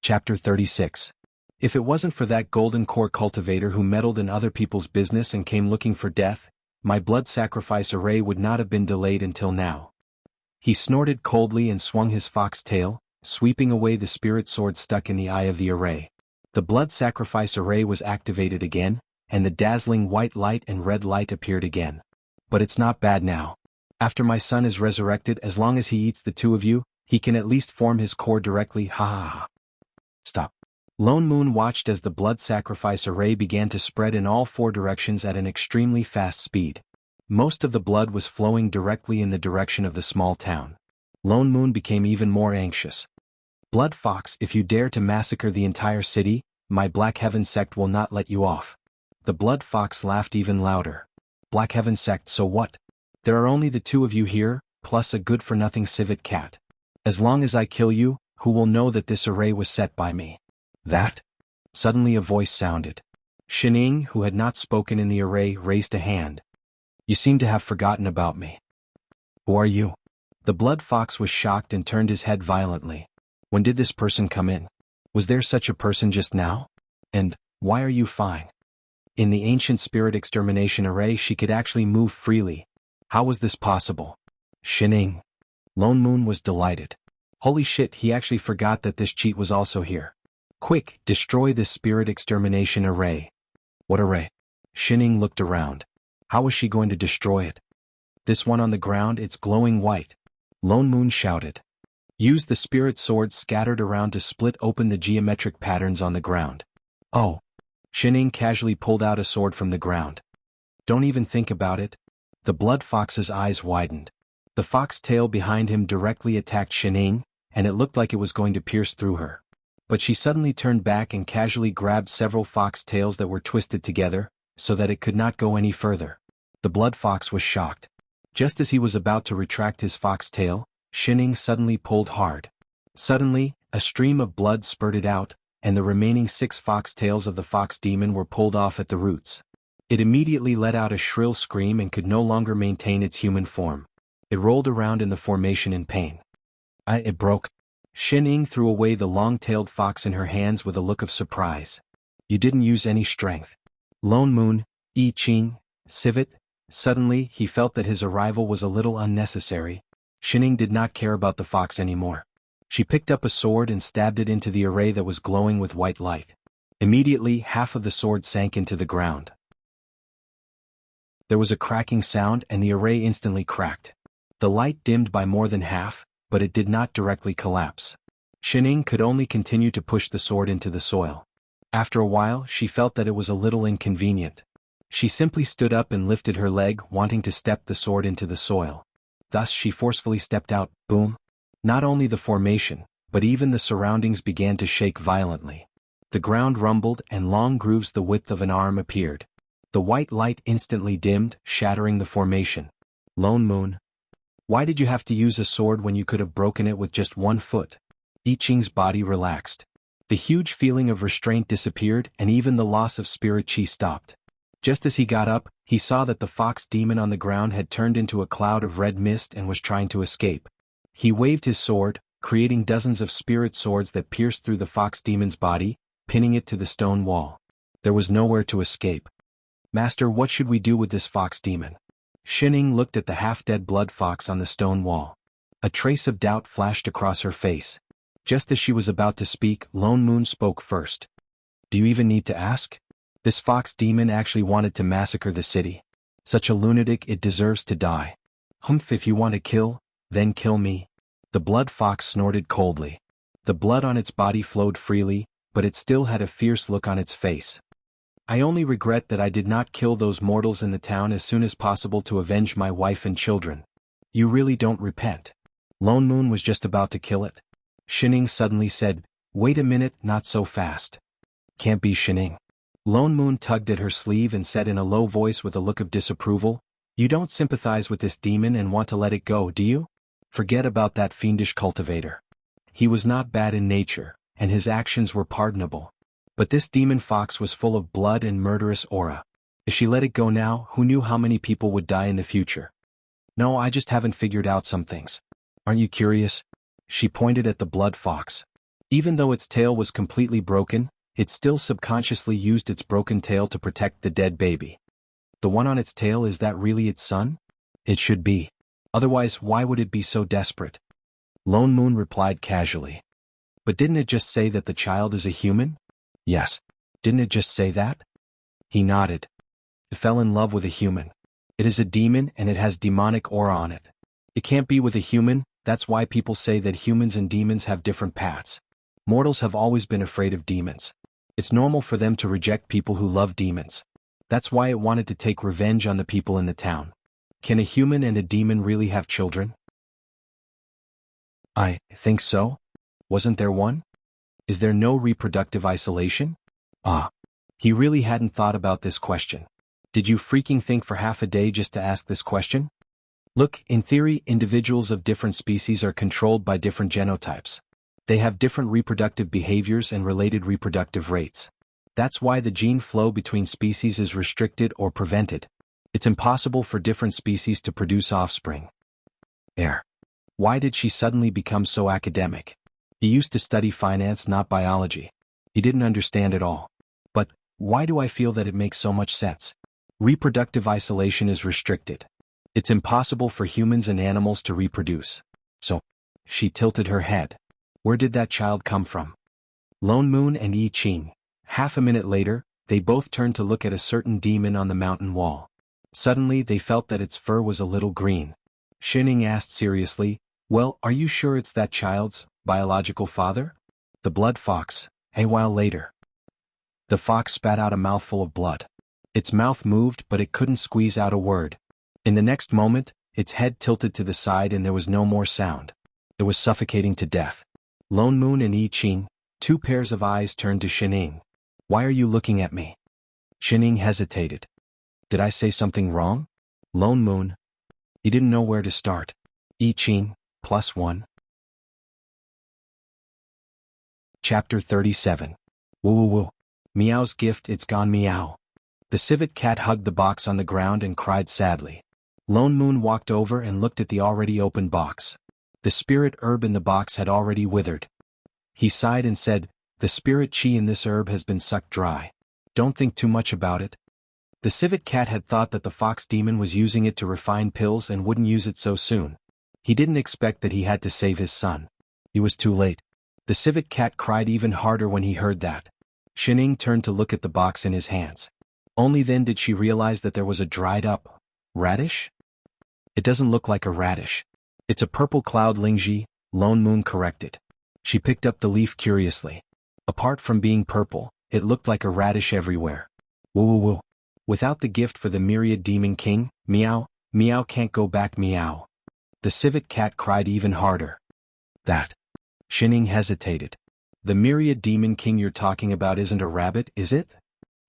Speaker 1: Chapter 36. If it wasn't for that golden core cultivator who meddled in other people's business and came looking for death, my blood sacrifice array would not have been delayed until now. He snorted coldly and swung his fox tail, sweeping away the spirit sword stuck in the eye of the array. The blood sacrifice array was activated again, and the dazzling white light and red light appeared again. But it's not bad now. After my son is resurrected, as long as he eats the two of you, he can at least form his core directly. Ha ha ha. Stop. Lone Moon watched as the blood sacrifice array began to spread in all four directions at an extremely fast speed. Most of the blood was flowing directly in the direction of the small town. Lone Moon became even more anxious. Blood Fox, if you dare to massacre the entire city, my Black Heaven sect will not let you off. The Blood Fox laughed even louder. Black Heaven sect, so what? There are only the two of you here, plus a good-for-nothing civet cat. As long as I kill you, who will know that this array was set by me? That? Suddenly a voice sounded. Shining, who had not spoken in the array, raised a hand. You seem to have forgotten about me. Who are you? The blood fox was shocked and turned his head violently. When did this person come in? Was there such a person just now? And, why are you fine? In the ancient spirit extermination array she could actually move freely. How was this possible? Shining. Lone Moon was delighted. Holy shit, he actually forgot that this cheat was also here. Quick, destroy this spirit extermination array. What array? Shining looked around. How was she going to destroy it? This one on the ground, it's glowing white. Lone Moon shouted. Use the spirit swords scattered around to split open the geometric patterns on the ground. Oh. Shining casually pulled out a sword from the ground. Don't even think about it. The blood fox's eyes widened. The fox tail behind him directly attacked Shining, and it looked like it was going to pierce through her. But she suddenly turned back and casually grabbed several fox tails that were twisted together, so that it could not go any further. The blood fox was shocked. Just as he was about to retract his fox tail, Shining suddenly pulled hard. Suddenly, a stream of blood spurted out, and the remaining 6 fox tails of the fox demon were pulled off at the roots. It immediately let out a shrill scream and could no longer maintain its human form. It rolled around in the formation in pain. It broke. Shining threw away the long-tailed fox in her hands with a look of surprise. You didn't use any strength. Lone Moon, I Ching, Civet. Suddenly, he felt that his arrival was a little unnecessary. Shining did not care about the fox anymore. She picked up a sword and stabbed it into the array that was glowing with white light. Immediately, half of the sword sank into the ground. There was a cracking sound and the array instantly cracked. The light dimmed by more than half, but it did not directly collapse. Shining could only continue to push the sword into the soil. After a while, she felt that it was a little inconvenient. She simply stood up and lifted her leg, wanting to step the sword into the soil. Thus she forcefully stepped out, boom. Not only the formation, but even the surroundings began to shake violently. The ground rumbled and long grooves the width of an arm appeared. The white light instantly dimmed, shattering the formation. Lone Moon. Why did you have to use a sword when you could have broken it with just one foot? I Ching's body relaxed. The huge feeling of restraint disappeared and even the loss of spirit chi stopped. Just as he got up, he saw that the fox demon on the ground had turned into a cloud of red mist and was trying to escape. He waved his sword, creating dozens of spirit swords that pierced through the fox demon's body, pinning it to the stone wall. There was nowhere to escape. Master, what should we do with this fox demon? Shining looked at the half-dead blood fox on the stone wall. A trace of doubt flashed across her face. Just as she was about to speak, Lone Moon spoke first. Do you even need to ask? This fox demon actually wanted to massacre the city. Such a lunatic, it deserves to die. Humph, if you want to kill, then kill me. The blood fox snorted coldly. The blood on its body flowed freely, but it still had a fierce look on its face. I only regret that I did not kill those mortals in the town as soon as possible to avenge my wife and children. You really don't repent. Lone Moon was just about to kill it. Shining suddenly said, wait a minute, not so fast. Can't be, Shining. Lone Moon tugged at her sleeve and said in a low voice with a look of disapproval, you don't sympathize with this demon and want to let it go, do you? Forget about that fiendish cultivator. He was not bad in nature, and his actions were pardonable. But this demon fox was full of blood and murderous aura. If she let it go now, who knew how many people would die in the future? No, I just haven't figured out some things. Aren't you curious? She pointed at the blood fox. Even though its tail was completely broken, it still subconsciously used its broken tail to protect the dead baby. The one on its tail, is that really its son? It should be. Otherwise, why would it be so desperate? Lone Moon replied casually. But didn't it just say that the child is a human? Yes. Didn't it just say that? He nodded. It fell in love with a human. It is a demon and it has demonic aura on it. It can't be with a human, that's why people say that humans and demons have different paths. Mortals have always been afraid of demons. It's normal for them to reject people who love demons. That's why it wanted to take revenge on the people in the town. Can a human and a demon really have children? I think so. Wasn't there one? Is there no reproductive isolation? Ah. He really hadn't thought about this question. Did you freaking think for half a day just to ask this question? Look, in theory, individuals of different species are controlled by different genotypes. They have different reproductive behaviors and related reproductive rates. That's why the gene flow between species is restricted or prevented. It's impossible for different species to produce offspring. Why did she suddenly become so academic? He used to study finance, not biology. He didn't understand it all. But, why do I feel that it makes so much sense? Reproductive isolation is restricted. It's impossible for humans and animals to reproduce. So, she tilted her head. Where did that child come from? Lone Moon and I Ching. Half a minute later, they both turned to look at a certain demon on the mountain wall. Suddenly they felt that its fur was a little green. Shining asked seriously, well, are you sure it's that child's biological father? The blood fox. A while later. The fox spat out a mouthful of blood. Its mouth moved, but it couldn't squeeze out a word. In the next moment, its head tilted to the side and there was no more sound. It was suffocating to death. Lone Moon and I Ching, two pairs of eyes turned to Shining. Why are you looking at me? Shining hesitated. Did I say something wrong? Lone Moon. He didn't know where to start. I Ching, +1. Chapter 37. Woo woo woo. Meow's gift, it's gone meow. The civet cat hugged the box on the ground and cried sadly. Lone Moon walked over and looked at the already opened box. The spirit herb in the box had already withered. He sighed and said, the spirit chi in this herb has been sucked dry. Don't think too much about it. The civet cat had thought that the fox demon was using it to refine pills and wouldn't use it so soon. He didn't expect that he had to save his son. He was too late. The civet cat cried even harder when he heard that. Shining turned to look at the box in his hands. Only then did she realize that there was a dried-up radish? It doesn't look like a radish. It's a purple cloud, Lingji, Lone Moon corrected. She picked up the leaf curiously. Apart from being purple, it looked like a radish everywhere. Woo woo woo. Without the gift for the myriad demon king, meow, meow can't go back, meow. The civet cat cried even harder. That. Shining hesitated. The myriad demon king you're talking about isn't a rabbit, is it?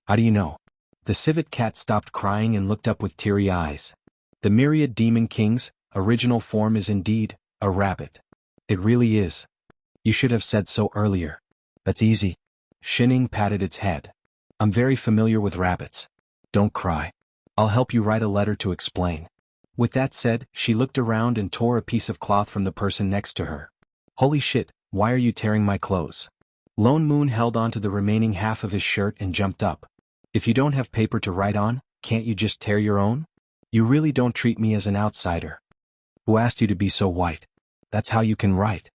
Speaker 1: How do you know? The civet cat stopped crying and looked up with teary eyes. The myriad demon king's original form is indeed a rabbit. It really is. You should have said so earlier. That's easy. Shining patted its head. I'm very familiar with rabbits. Don't cry. I'll help you write a letter to explain. With that said, she looked around and tore a piece of cloth from the person next to her. Holy shit, why are you tearing my clothes? Lone Moon held on to the remaining half of his shirt and jumped up. If you don't have paper to write on, can't you just tear your own? You really don't treat me as an outsider. Who asked you to be so white? That's how you can write.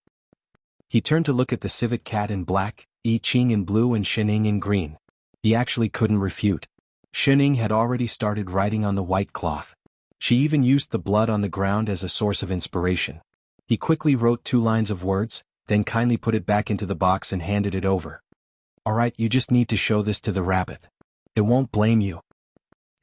Speaker 1: He turned to look at the civet cat in black, I Ching in blue and Shining in green. He actually couldn't refute. Shining had already started writing on the white cloth. She even used the blood on the ground as a source of inspiration. He quickly wrote 2 lines of words, then kindly put it back into the box and handed it over. Alright, you just need to show this to the rabbit. It won't blame you.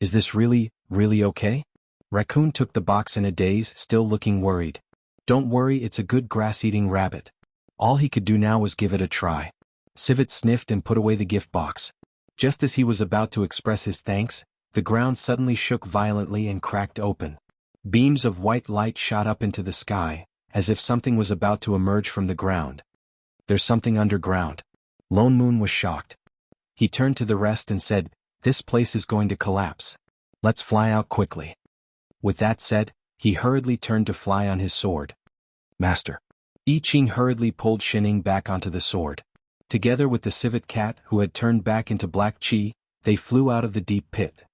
Speaker 1: Is this really okay? Raccoon took the box in a daze, still looking worried. Don't worry, it's a good grass-eating rabbit. All he could do now was give it a try. Civet sniffed and put away the gift box. Just as he was about to express his thanks, the ground suddenly shook violently and cracked open. Beams of white light shot up into the sky, as if something was about to emerge from the ground. There's something underground. Lone Moon was shocked. He turned to the rest and said, this place is going to collapse. Let's fly out quickly. With that said, he hurriedly turned to fly on his sword. Master. I Ching hurriedly pulled Shining back onto the sword. Together with the civet cat who had turned back into black chi, they flew out of the deep pit.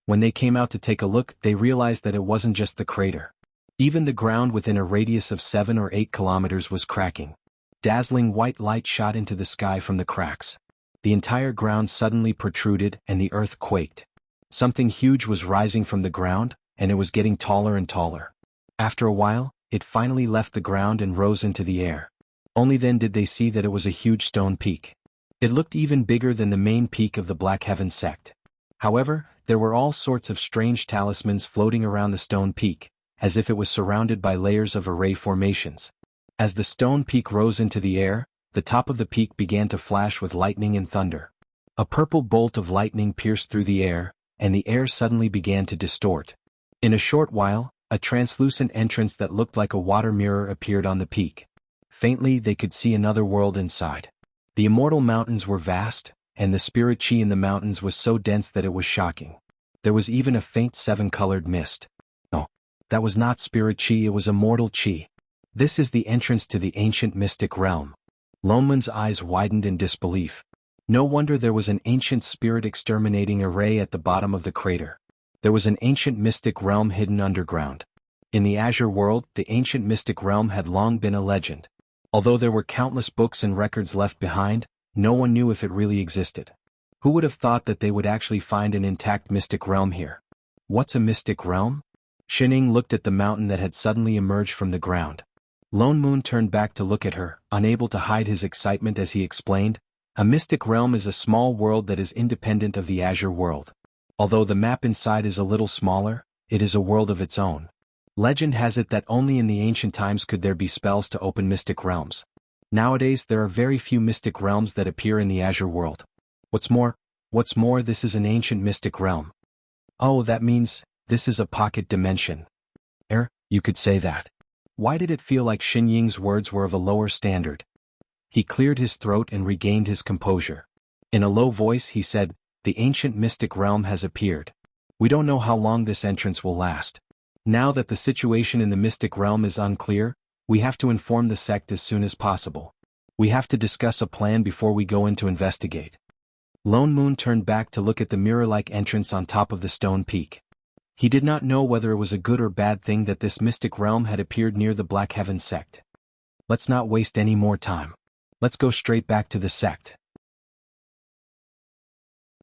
Speaker 1: When they came out to take a look, they realized that it wasn't just the crater. Even the ground within a radius of 7 or 8 kilometers was cracking. Dazzling white light shot into the sky from the cracks. The entire ground suddenly protruded and the earth quaked. Something huge was rising from the ground, and it was getting taller and taller. After a while, it finally left the ground and rose into the air. Only then did they see that it was a huge stone peak. It looked even bigger than the main peak of the Black Heaven sect. However, there were all sorts of strange talismans floating around the stone peak, as if it was surrounded by layers of array formations. As the stone peak rose into the air, the top of the peak began to flash with lightning and thunder. A purple bolt of lightning pierced through the air, and the air suddenly began to distort. In a short while, a translucent entrance that looked like a water mirror appeared on the peak. Faintly they could see another world inside. The immortal mountains were vast, and the spirit chi in the mountains was so dense that it was shocking. There was even a faint 7-colored mist. No, that was not spirit chi, it was immortal chi. This is the entrance to the ancient mystic realm. Lone Moon's eyes widened in disbelief. No wonder there was an ancient spirit exterminating array at the bottom of the crater. There was an ancient mystic realm hidden underground. In the Azure world, the ancient mystic realm had long been a legend. Although there were countless books and records left behind, no one knew if it really existed. Who would have thought that they would actually find an intact mystic realm here? What's a mystic realm? Shining looked at the mountain that had suddenly emerged from the ground. Lone Moon turned back to look at her, unable to hide his excitement as he explained, a mystic realm is a small world that is independent of the Azure world. Although the map inside is a little smaller, it is a world of its own. Legend has it that only in the ancient times could there be spells to open mystic realms. Nowadays there are very few mystic realms that appear in the Azure world. What's more, this is an ancient mystic realm. Oh, that means, this is a pocket dimension. You could say that. Why did it feel like Xin Ying's words were of a lower standard? He cleared his throat and regained his composure. In a low voice he said, the ancient mystic realm has appeared. We don't know how long this entrance will last. Now that the situation in the mystic realm is unclear, we have to inform the sect as soon as possible. We have to discuss a plan before we go in to investigate. Lone Moon turned back to look at the mirror-like entrance on top of the stone peak. He did not know whether it was a good or bad thing that this mystic realm had appeared near the Black Heaven sect. Let's not waste any more time. Let's go straight back to the sect.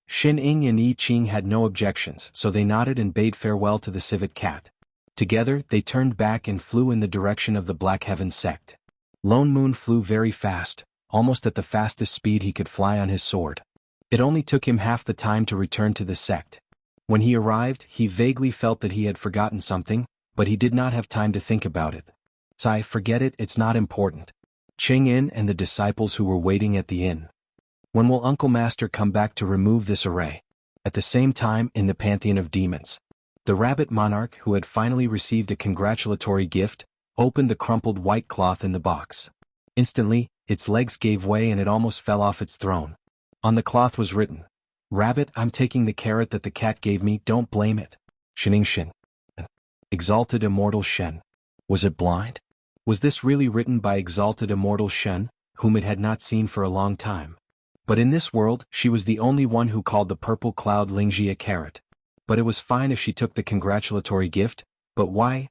Speaker 1: Xin Ying and Yi Qing had no objections, so they nodded and bade farewell to the civet cat. Together, they turned back and flew in the direction of the Black Heaven sect. Lone Moon flew very fast, almost at the fastest speed he could fly on his sword. It only took him half the time to return to the sect. When he arrived, he vaguely felt that he had forgotten something, but he did not have time to think about it. "Sai, forget it, it's not important." Qing Yin and the disciples who were waiting at the inn. "When will Uncle Master come back to remove this array?" At the same time, in the Pantheon of Demons, the rabbit monarch, who had finally received a congratulatory gift, opened the crumpled white cloth in the box. Instantly, its legs gave way and it almost fell off its throne. On the cloth was written, "Rabbit, I'm taking the carrot that the cat gave me, don't blame it. Shining Shin. Exalted Immortal Shen." Was it blind? Was this really written by Exalted Immortal Shen, whom it had not seen for a long time? But in this world, she was the only one who called the purple cloud Lingji a carrot. But it was fine if she took the congratulatory gift, but why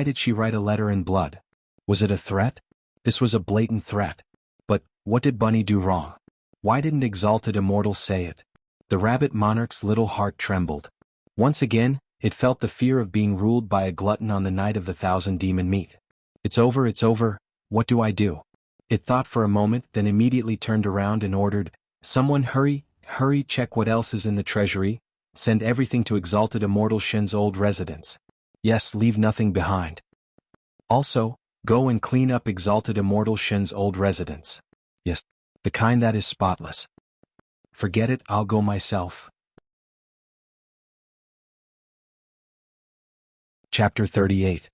Speaker 1: did she write a letter in blood? Was it a threat? This was a blatant threat. But, what did Bunny do wrong? Why didn't Exalted Immortal say it? The rabbit monarch's little heart trembled. Once again, it felt the fear of being ruled by a glutton on the night of the 1,000 demon meat. It's over, what do I do? It thought for a moment, then immediately turned around and ordered, "Someone hurry, check what else is in the treasury, send everything to Exalted Immortal Shen's old residence. Yes, leave nothing behind. Also, go and clean up Exalted Immortal Shen's old residence. Yes, the kind that is spotless. Forget it, I'll go myself." Chapter 38.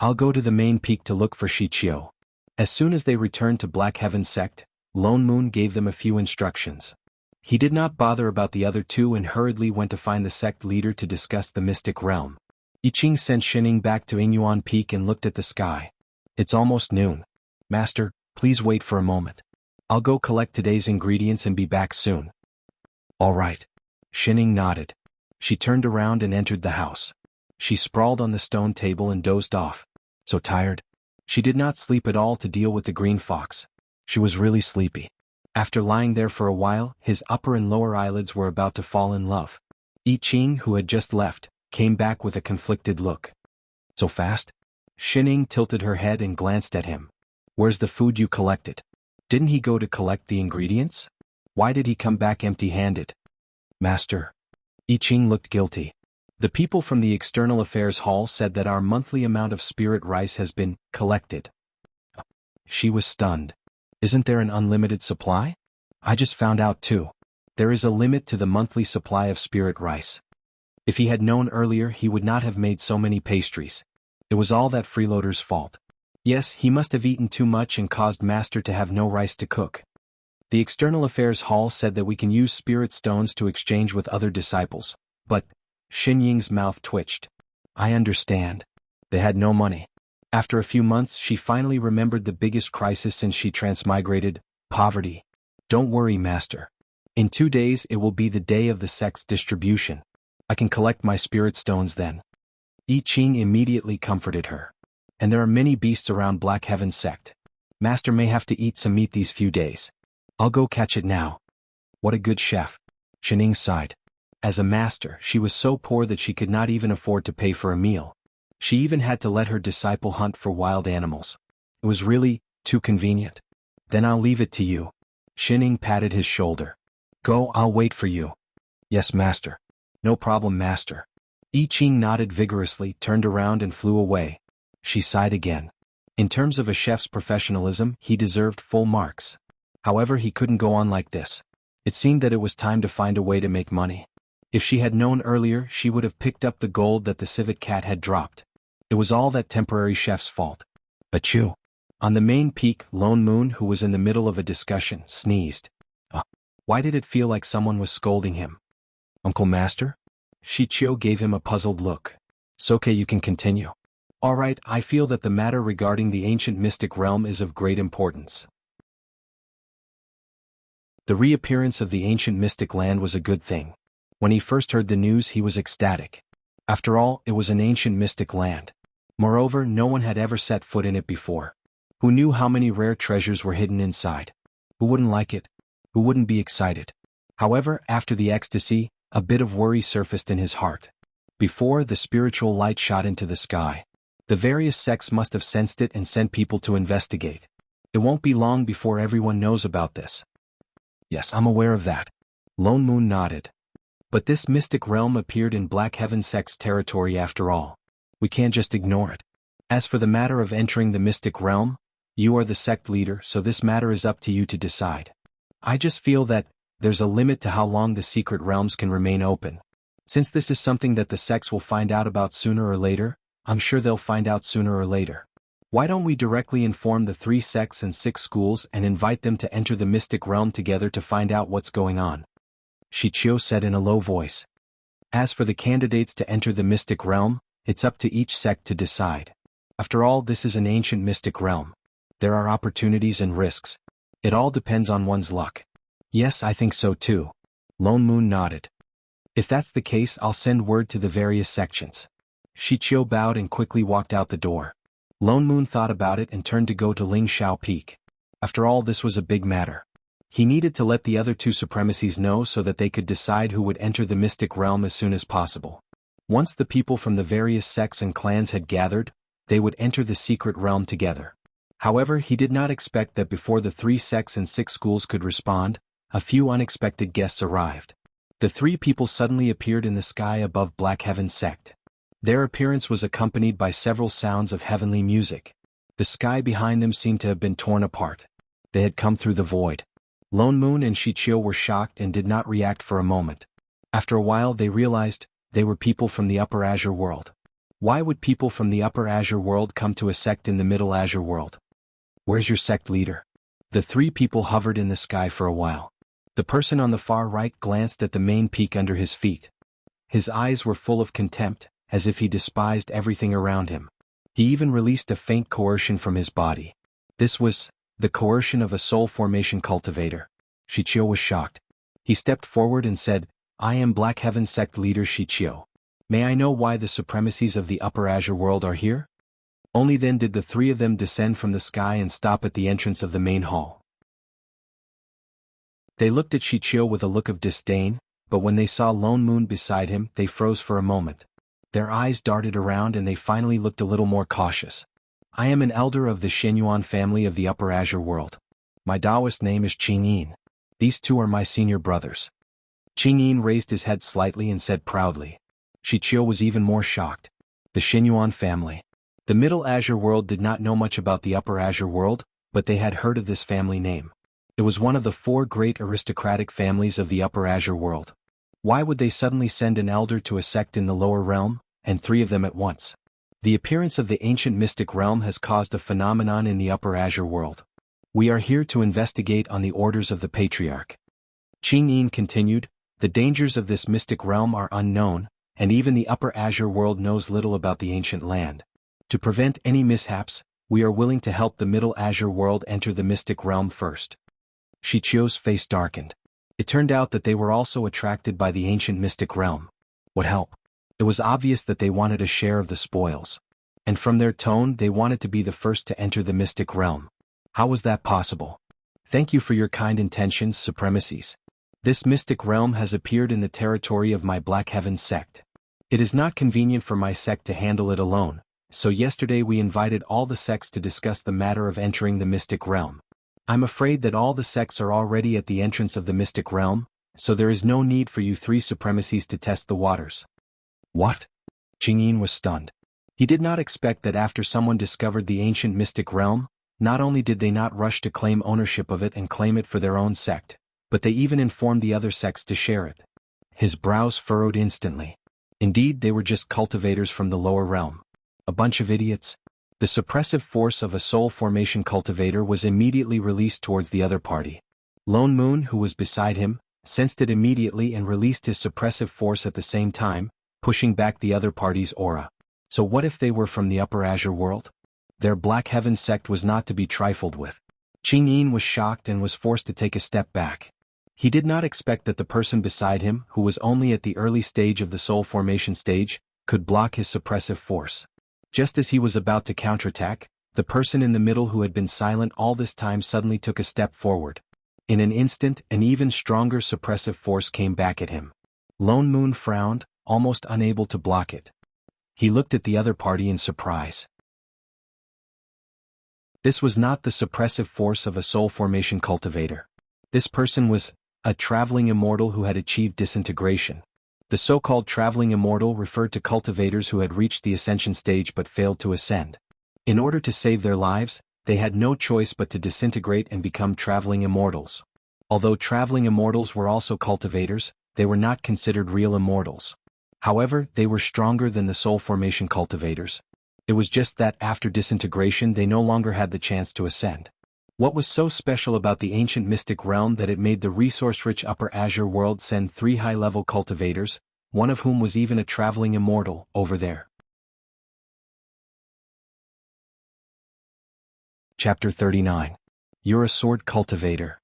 Speaker 1: I'll go to the main peak to look for Shichio. As soon as they returned to Black Heaven sect, Lone Moon gave them a few instructions. He did not bother about the other two and hurriedly went to find the sect leader to discuss the mystic realm. I Ching sent Shining back to Ingyuan Peak and looked at the sky. "It's almost noon. Master, please wait for a moment. I'll go collect today's ingredients and be back soon." "All right." Shining nodded. She turned around and entered the house. She sprawled on the stone table and dozed off. So tired. She did not sleep at all to deal with the green fox. She was really sleepy. After lying there for a while, his upper and lower eyelids were about to fall in love. I Ching, who had just left, came back with a conflicted look. "So fast?" Shining tilted her head and glanced at him. "Where's the food you collected? Didn't he go to collect the ingredients? Why did he come back empty-handed?" "Master." I Ching looked guilty. "The people from the External Affairs Hall said that our monthly amount of spirit rice has been collected." She was stunned. "Isn't there an unlimited supply? I just found out too. There is a limit to the monthly supply of spirit rice." If he had known earlier, he would not have made so many pastries. It was all that freeloader's fault. Yes, he must have eaten too much and caused Master to have no rice to cook. "The External Affairs Hall said that we can use spirit stones to exchange with other disciples, but..." Xin Ying's mouth twitched. "I understand. They had no money." After a few months, she finally remembered the biggest crisis since she transmigrated: poverty. "Don't worry, Master. In 2 days it will be the day of the sect's distribution. I can collect my spirit stones then." I Ching immediately comforted her. "And there are many beasts around Black Heaven sect. Master may have to eat some meat these few days. I'll go catch it now." "What a good chef." Shining sighed. As a master, she was so poor that she could not even afford to pay for a meal. She even had to let her disciple hunt for wild animals. It was really too convenient. "Then I'll leave it to you." Shining patted his shoulder. "Go, I'll wait for you." "Yes, Master." "No problem, Master." I Ching nodded vigorously, turned around and flew away. She sighed again. In terms of a chef's professionalism, he deserved full marks. However, he couldn't go on like this. It seemed that it was time to find a way to make money. If she had known earlier, she would have picked up the gold that the civet cat had dropped. It was all that temporary chef's fault. Achoo. On the main peak, Lone Moon, who was in the middle of a discussion, sneezed. Why did it feel like someone was scolding him? "Uncle Master?" Shichio gave him a puzzled look. "Soke, you can continue." "All right, I feel that the matter regarding the ancient mystic realm is of great importance. The reappearance of the ancient mystic land was a good thing. When he first heard the news, he was ecstatic. After all, it was an ancient mystic land. Moreover, no one had ever set foot in it before. Who knew how many rare treasures were hidden inside? Who wouldn't like it? Who wouldn't be excited? However, after the ecstasy, a bit of worry surfaced in his heart. Before the spiritual light shot into the sky, the various sects must have sensed it and sent people to investigate. It won't be long before everyone knows about this. Yes, I'm aware of that. Lone Moon nodded. But this mystic realm appeared in Black Heaven sect's territory after all. We can't just ignore it. As for the matter of entering the mystic realm, you are the sect leader, so this matter is up to you to decide. I just feel that there's a limit to how long the secret realms can remain open. Since this is something that the sects will find out about sooner or later, I'm sure they'll find out sooner or later. Why don't we directly inform the 3 sects and 6 schools and invite them to enter the mystic realm together to find out what's going on? Shichio said in a low voice. As for the candidates to enter the mystic realm, it's up to each sect to decide. After all, this is an ancient mystic realm. There are opportunities and risks. It all depends on one's luck. Yes, I think so too. Lone Moon nodded. If that's the case, I'll send word to the various sections. Shichio bowed and quickly walked out the door. Lone Moon thought about it and turned to go to Ling Shao Peak. After all, this was a big matter. He needed to let the other 2 supremacies know so that they could decide who would enter the mystic realm as soon as possible. Once the people from the various sects and clans had gathered, they would enter the secret realm together. However, he did not expect that before the 3 sects and 6 schools could respond, a few unexpected guests arrived. The 3 people suddenly appeared in the sky above Black Heaven sect. Their appearance was accompanied by several sounds of heavenly music. The sky behind them seemed to have been torn apart. They had come through the void. Lone Moon and Shichio were shocked and did not react for a moment. After a while they realized they were people from the Upper Azure world. Why would people from the Upper Azure world come to a sect in the Middle Azure world? Where's your sect leader? The 3 people hovered in the sky for a while. The person on the far right glanced at the main peak under his feet. His eyes were full of contempt, as if he despised everything around him. He even released a faint coercion from his body. This was the coercion of a soul formation cultivator. Shichio was shocked. He stepped forward and said, I am Black Heaven sect leader Shichio. May I know why the supremacies of the Upper Azure world are here? Only then did the 3 of them descend from the sky and stop at the entrance of the main hall. They looked at Shichio with a look of disdain, but when they saw Lone Moon beside him, they froze for a moment. Their eyes darted around and they finally looked a little more cautious. I am an elder of the Shenyuan family of the Upper Azure world. My Taoist name is Qingyin. These 2 are my senior brothers. Qingyin raised his head slightly and said proudly. Shichio was even more shocked. The Shenyuan family. The Middle Azure world did not know much about the Upper Azure world, but they had heard of this family name. It was one of the 4 great aristocratic families of the Upper Azure world. Why would they suddenly send an elder to a sect in the lower realm, and 3 of them at once? The appearance of the ancient mystic realm has caused a phenomenon in the Upper Azure world. We are here to investigate on the orders of the Patriarch. Qingyin continued, the dangers of this mystic realm are unknown, and even the Upper Azure world knows little about the ancient land. To prevent any mishaps, we are willing to help the Middle Azure world enter the mystic realm first. Shichio's face darkened. It turned out that they were also attracted by the ancient mystic realm. What help? It was obvious that they wanted a share of the spoils. And from their tone, they wanted to be the first to enter the mystic realm. How was that possible? Thank you for your kind intentions, supremacies. This mystic realm has appeared in the territory of my Black Heaven sect. It is not convenient for my sect to handle it alone, so yesterday we invited all the sects to discuss the matter of entering the mystic realm. I'm afraid that all the sects are already at the entrance of the mystic realm, so there is no need for you 3 supremacies to test the waters. What? Qingyin was stunned. He did not expect that after someone discovered the ancient mystic realm, not only did they not rush to claim ownership of it and claim it for their own sect, but they even informed the other sects to share it. His brows furrowed instantly. Indeed, they were just cultivators from the lower realm. A bunch of idiots. The suppressive force of a soul formation cultivator was immediately released towards the other party. Lone Moon, who was beside him, sensed it immediately and released his suppressive force at the same time, pushing back the other party's aura. So what if they were from the Upper Azure world? Their Black Heaven sect was not to be trifled with. Qingyin was shocked and was forced to take a step back. He did not expect that the person beside him, who was only at the early stage of the soul formation stage, could block his suppressive force. Just as he was about to counterattack, the person in the middle who had been silent all this time suddenly took a step forward. In an instant, an even stronger suppressive force came back at him. Lone Moon frowned, almost unable to block it. He looked at the other party in surprise. This was not the suppressive force of a soul formation cultivator. This person was a traveling immortal who had achieved disintegration. The so-called traveling immortal referred to cultivators who had reached the ascension stage but failed to ascend. In order to save their lives, they had no choice but to disintegrate and become traveling immortals. Although traveling immortals were also cultivators, they were not considered real immortals. However, they were stronger than the soul formation cultivators. It was just that after disintegration they no longer had the chance to ascend. What was so special about the ancient mystic realm that it made the resource-rich Upper Azure world send 3 high-level cultivators, one of whom was even a traveling immortal, over there? Chapter 39. You're a sword cultivator.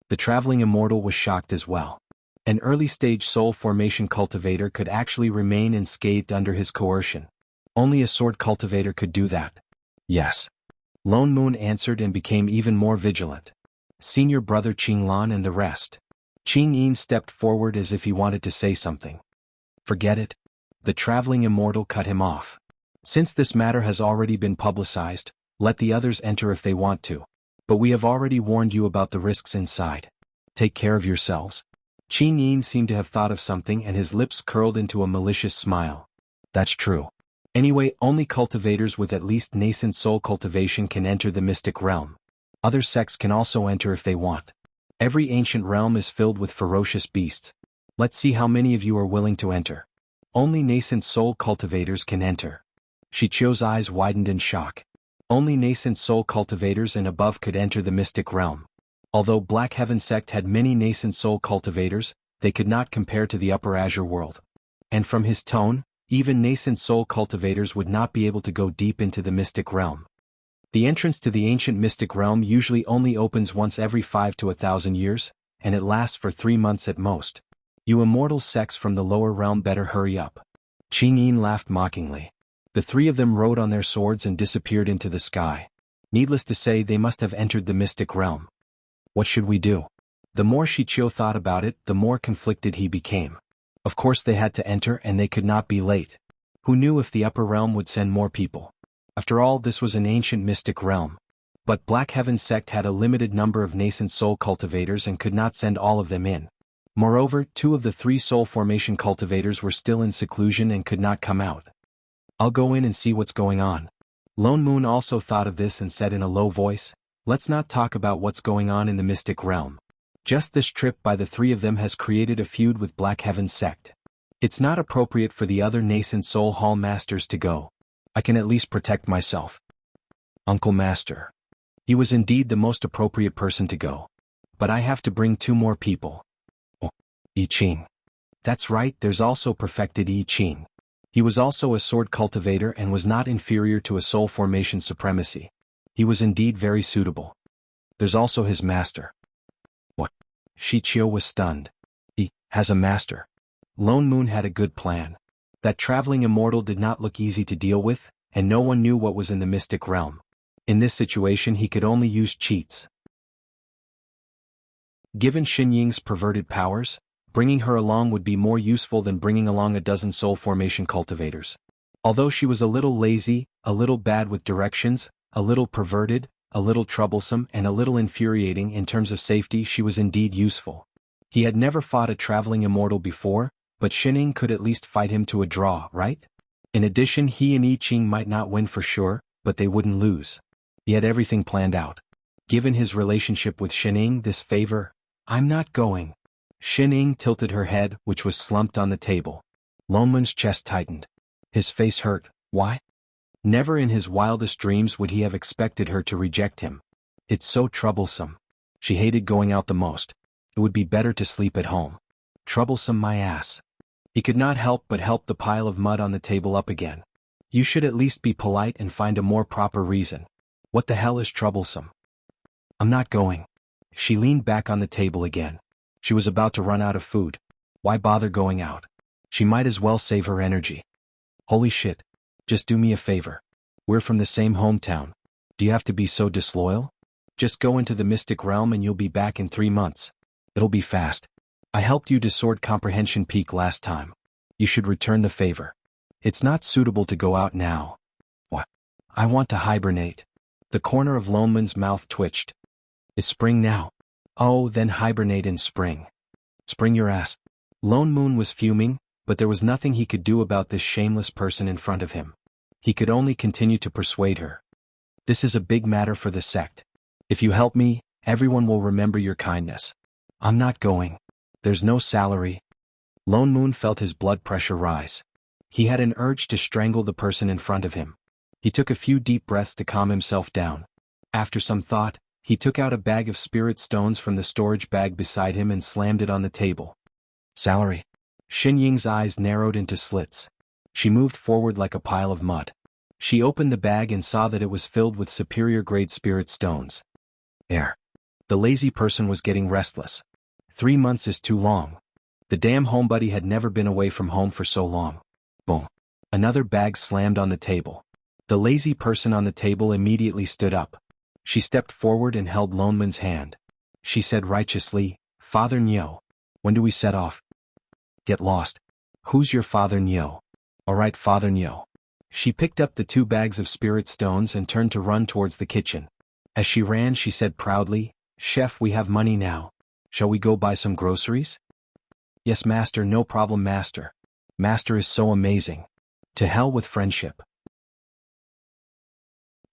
Speaker 1: The traveling immortal was shocked as well. An early-stage soul formation cultivator could actually remain unscathed under his coercion. Only a sword cultivator could do that. Yes. Lone Moon answered and became even more vigilant. Senior brother Qinglan and the rest. Qing Yin stepped forward as if he wanted to say something. Forget it. The traveling immortal cut him off. Since this matter has already been publicized, let the others enter if they want to. But we have already warned you about the risks inside. Take care of yourselves. Qing Yin seemed to have thought of something and his lips curled into a malicious smile. That's true. Anyway, only cultivators with at least nascent soul cultivation can enter the mystic realm. Other sects can also enter if they want. Every ancient realm is filled with ferocious beasts. Let's see how many of you are willing to enter. Only nascent soul cultivators can enter. Shichio's eyes widened in shock. Only nascent soul cultivators and above could enter the mystic realm. Although Black Heaven sect had many nascent soul cultivators, they could not compare to the Upper Azure world. And from his tone, even nascent soul cultivators would not be able to go deep into the mystic realm. The entrance to the ancient mystic realm usually only opens once every 5 to 1,000 years, and it lasts for 3 months at most. You immortal sects from the lower realm better hurry up. Qing Yin laughed mockingly. The 3 of them rode on their swords and disappeared into the sky. Needless to say, they must have entered the mystic realm. What should we do? The more Shichio thought about it, the more conflicted he became. Of course they had to enter and they could not be late. Who knew if the upper realm would send more people? After all, this was an ancient mystic realm. But Black Heaven sect had a limited number of nascent soul cultivators and could not send all of them in. Moreover, 2 of the 3 soul formation cultivators were still in seclusion and could not come out. I'll go in and see what's going on. Lone Moon also thought of this and said in a low voice, let's not talk about what's going on in the mystic realm. Just this trip by the 3 of them has created a feud with Black Heaven sect. It's not appropriate for the other nascent soul hall masters to go. I can at least protect myself. Uncle Master. He was indeed the most appropriate person to go. But I have to bring 2 more people. Oh, I Ching. That's right, there's also perfected I Ching. He was also a sword cultivator and was not inferior to a soul formation supremacy. He was indeed very suitable. There's also his master. What? Shichio was stunned. He has a master. Lone Moon had a good plan. That traveling immortal did not look easy to deal with, and no one knew what was in the mystic realm. In this situation he could only use cheats. Given Xinying's perverted powers, bringing her along would be more useful than bringing along a dozen soul formation cultivators. Although she was a little lazy, a little bad with directions, a little perverted, a little troublesome and a little infuriating in terms of safety, she was indeed useful. He had never fought a traveling immortal before, but Xinying could at least fight him to a draw, right? In addition, he and I Ching might not win for sure, but they wouldn't lose. He had everything planned out. Given his relationship with Xinying, this favor, I'm not going. Xinying tilted her head, which was slumped on the table. Lone Moon's chest tightened. His face hurt. Why? Never in his wildest dreams would he have expected her to reject him. It's so troublesome. She hated going out the most. It would be better to sleep at home. Troublesome my ass. He could not help but help the pile of mud on the table up again. You should at least be polite and find a more proper reason. What the hell is troublesome? I'm not going. She leaned back on the table again. She was about to run out of food. Why bother going out? She might as well save her energy. Holy shit. Just do me a favor. We're from the same hometown. Do you have to be so disloyal? Just go into the mystic realm and you'll be back in 3 months. It'll be fast. I helped you to Sword Comprehension Peak last time. You should return the favor. It's not suitable to go out now. What? I want to hibernate. The corner of Loneman's mouth twitched. It's spring now. Oh, then hibernate in spring. Spring your ass. Lone Moon was fuming, but there was nothing he could do about this shameless person in front of him. He could only continue to persuade her. This is a big matter for the sect. If you help me, everyone will remember your kindness. I'm not going. There's no salary. Lone Moon felt his blood pressure rise. He had an urge to strangle the person in front of him. He took a few deep breaths to calm himself down. After some thought, he took out a bag of spirit stones from the storage bag beside him and slammed it on the table. Salary. Xin Ying's eyes narrowed into slits. She moved forward like a pile of mud. She opened the bag and saw that it was filled with superior-grade spirit stones. Air. The lazy person was getting restless. 3 months is too long. The damn homebody had never been away from home for so long. Boom. Another bag slammed on the table. The lazy person on the table immediately stood up. She stepped forward and held Loneman's hand. She said righteously, Father Nyo. When do we set off? Get lost. Who's your Father Nyo? Alright, Father Nyo. She picked up the 2 bags of spirit stones and turned to run towards the kitchen. As she ran, she said proudly, Chef, we have money now. Shall we go buy some groceries? Yes, Master, no problem, Master. Master is so amazing. To hell with friendship.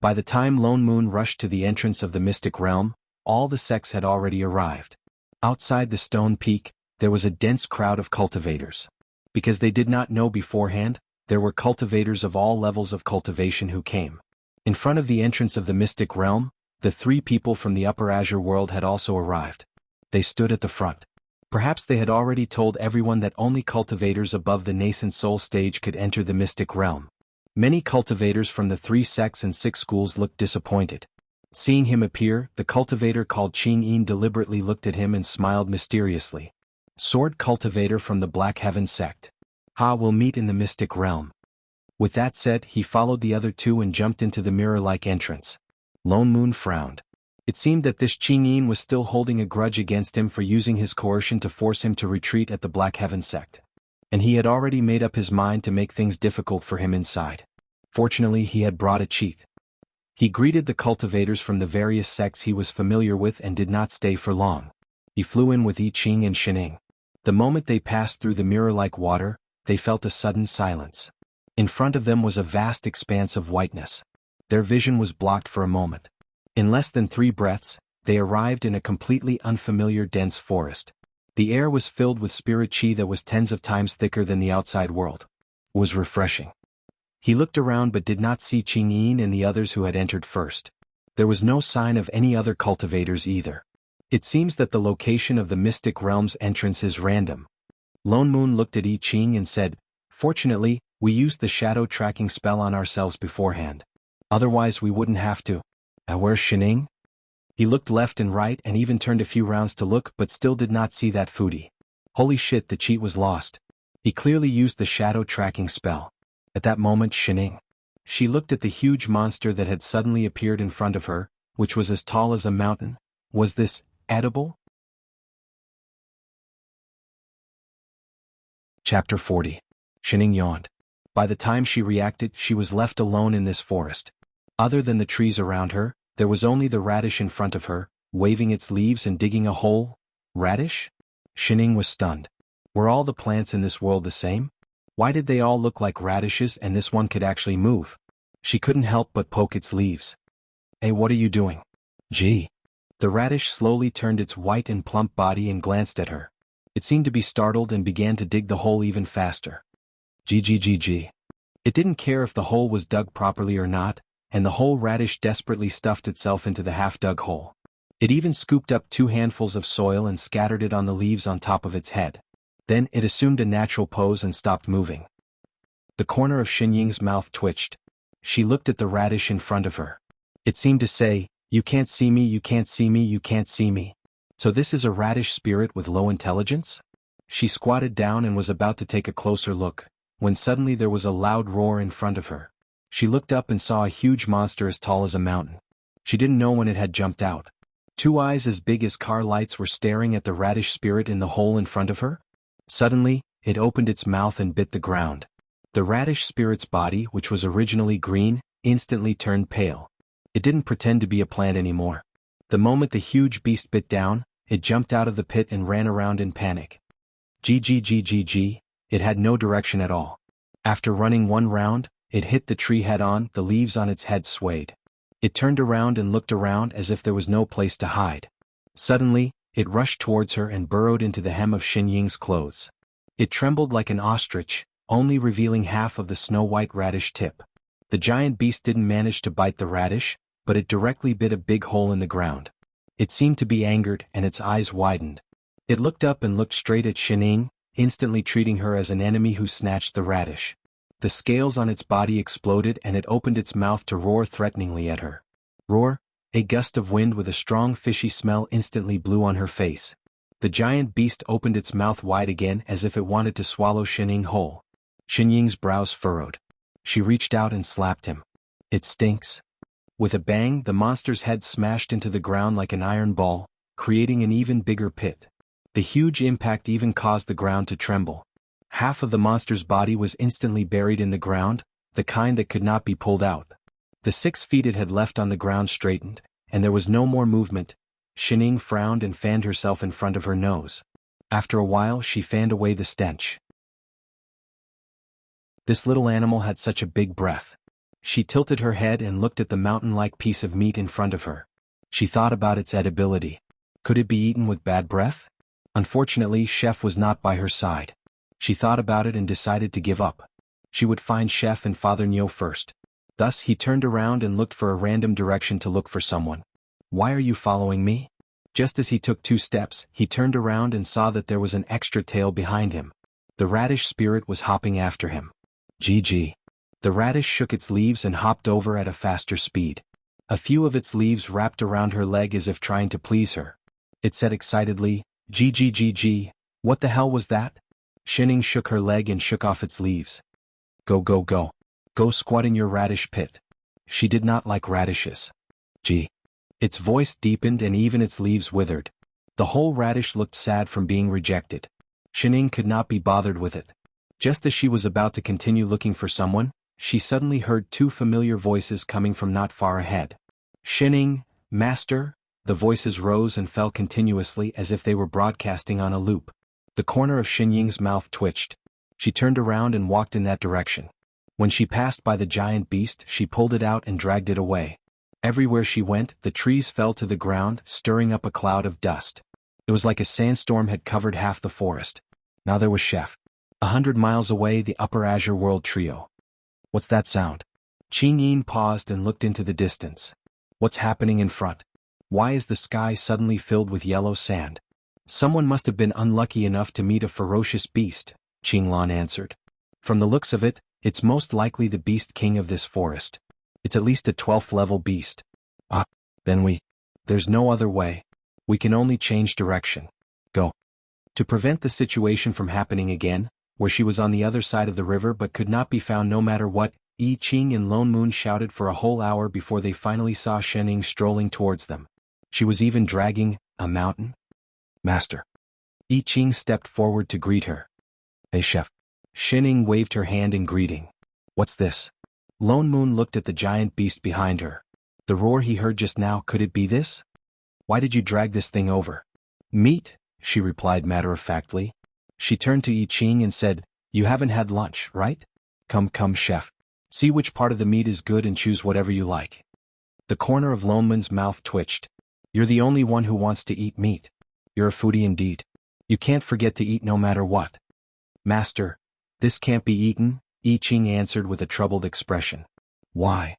Speaker 1: By the time Lone Moon rushed to the entrance of the mystic realm, all the sects had already arrived. Outside the stone peak, there was a dense crowd of cultivators. Because they did not know beforehand, there were cultivators of all levels of cultivation who came. In front of the entrance of the mystic realm, the 3 people from the Upper Azure world had also arrived. They stood at the front. Perhaps they had already told everyone that only cultivators above the nascent soul stage could enter the mystic realm. Many cultivators from the 3 sects and 6 schools looked disappointed. Seeing him appear, the cultivator called Qing Yin deliberately looked at him and smiled mysteriously. Sword cultivator from the Black Heaven sect. Ha, we'll meet in the mystic realm. With that said, he followed the other 2 and jumped into the mirror-like entrance. Lone Moon frowned. It seemed that this Qing Yin was still holding a grudge against him for using his coercion to force him to retreat at the Black Heaven sect. And he had already made up his mind to make things difficult for him inside. Fortunately, he had brought a cheat. He greeted the cultivators from the various sects he was familiar with and did not stay for long. He flew in with I Ching and Shining. The moment they passed through the mirror-like water, they felt a sudden silence. In front of them was a vast expanse of whiteness. Their vision was blocked for a moment. In less than 3 breaths, they arrived in a completely unfamiliar dense forest. The air was filled with spirit chi that was tens of times thicker than the outside world. It was refreshing. He looked around but did not see Qing Yin and the others who had entered first. There was no sign of any other cultivators either. It seems that the location of the mystic realm's entrance is random. Lone Moon looked at I Ching and said, Fortunately, we used the shadow tracking spell on ourselves beforehand. Otherwise we wouldn't have to. Where's Shining? He looked left and right and even turned a few rounds to look but still did not see that foodie. Holy shit, the cheat was lost. He clearly used the shadow tracking spell. At that moment, Shining. She looked at the huge monster that had suddenly appeared in front of her, which was as tall as a mountain. Was this edible? Chapter 40. Shining yawned. By the time she reacted, she was left alone in this forest. Other than the trees around her, there was only the radish in front of her, waving its leaves and digging a hole. Radish? Shining was stunned. Were all the plants in this world the same? Why did they all look like radishes and this one could actually move? She couldn't help but poke its leaves. Hey, what are you doing? Gee. The radish slowly turned its white and plump body and glanced at her. It seemed to be startled and began to dig the hole even faster. Gee. It didn't care if the hole was dug properly or not, and the whole radish desperately stuffed itself into the half-dug hole. It even scooped up 2 handfuls of soil and scattered it on the leaves on top of its head. Then it assumed a natural pose and stopped moving. The corner of Xinying's mouth twitched. She looked at the radish in front of her. It seemed to say, You can't see me, you can't see me, you can't see me. So this is a radish spirit with low intelligence? She squatted down and was about to take a closer look, when suddenly there was a loud roar in front of her. She looked up and saw a huge monster as tall as a mountain. She didn't know when it had jumped out. Two eyes as big as car lights were staring at the radish spirit in the hole in front of her. Suddenly, it opened its mouth and bit the ground. The radish spirit's body, which was originally green, instantly turned pale. It didn't pretend to be a plant anymore. The moment the huge beast bit down, it jumped out of the pit and ran around in panic. Gggggg, it had no direction at all. After running one round, it hit the tree head-on, the leaves on its head swayed. It turned around and looked around as if there was no place to hide. Suddenly, it rushed towards her and burrowed into the hem of Xin Ying's clothes. It trembled like an ostrich, only revealing half of the snow-white radish tip. The giant beast didn't manage to bite the radish, but it directly bit a big hole in the ground. It seemed to be angered and its eyes widened. It looked up and looked straight at Xin Ying, instantly treating her as an enemy who snatched the radish. The scales on its body exploded and it opened its mouth to roar threateningly at her. Roar! A gust of wind with a strong fishy smell instantly blew on her face. The giant beast opened its mouth wide again as if it wanted to swallow Xin Ying whole. Xin Ying's brows furrowed. She reached out and slapped him. It stinks. With a bang, the monster's head smashed into the ground like an iron ball, creating an even bigger pit. The huge impact even caused the ground to tremble. Half of the monster's body was instantly buried in the ground, the kind that could not be pulled out. The 6 feet it had left on the ground straightened, and there was no more movement. Xin Ying frowned and fanned herself in front of her nose. After a while she fanned away the stench. This little animal had such a big breath. She tilted her head and looked at the mountain-like piece of meat in front of her. She thought about its edibility. Could it be eaten with bad breath? Unfortunately, Chef was not by her side. She thought about it and decided to give up. She would find Chef and Father Nyo first. Thus he turned around and looked for a random direction to look for someone. "Why are you following me?" Just as he took 2 steps, he turned around and saw that there was an extra tail behind him. The radish spirit was hopping after him. GG. The radish shook its leaves and hopped over at a faster speed. A few of its leaves wrapped around her leg as if trying to please her. It said excitedly, "GGGG, what the hell was that?" Xin Ying shook her leg and shook off its leaves. Go go go. Go squat in your radish pit." She did not like radishes. Gee. Its voice deepened and even its leaves withered. The whole radish looked sad from being rejected. Xin Ying could not be bothered with it. Just as she was about to continue looking for someone, she suddenly heard 2 familiar voices coming from not far ahead. "Xin Ying, Master?" The voices rose and fell continuously as if they were broadcasting on a loop. The corner of Xin Ying's mouth twitched. She turned around and walked in that direction. When she passed by the giant beast, she pulled it out and dragged it away. Everywhere she went, the trees fell to the ground, stirring up a cloud of dust. It was like a sandstorm had covered half the forest. Now there was Chef. 100 miles away, the Upper Azure World Trio. What's that sound? Qing Yin paused and looked into the distance. What's happening in front? Why is the sky suddenly filled with yellow sand? Someone must have been unlucky enough to meet a ferocious beast, Qinglan answered. From the looks of it, it's most likely the beast king of this forest. It's at least a 12th level beast. Then there's no other way. We can only change direction. Go. To prevent the situation from happening again, where she was on the other side of the river but could not be found no matter what, Yi Qing and Lone Moon shouted for a whole hour before they finally saw Xin Ying strolling towards them. She was even dragging a mountain. "Master." Yi Qing stepped forward to greet her. "Hey, Chef." Xin Ying waved her hand in greeting. "What's this?" Lone Moon looked at the giant beast behind her. The roar he heard just now, could it be this? "Why did you drag this thing over?" "Meat," she replied matter-of-factly. She turned to Yi Qing and said, "You haven't had lunch, right? Come, Chef. See which part of the meat is good and choose whatever you like." The corner of Lone Moon's mouth twitched. "You're the only one who wants to eat meat. You're a foodie indeed. You can't forget to eat no matter what." "Master, this can't be eaten," Yi Qing answered with a troubled expression. "Why?"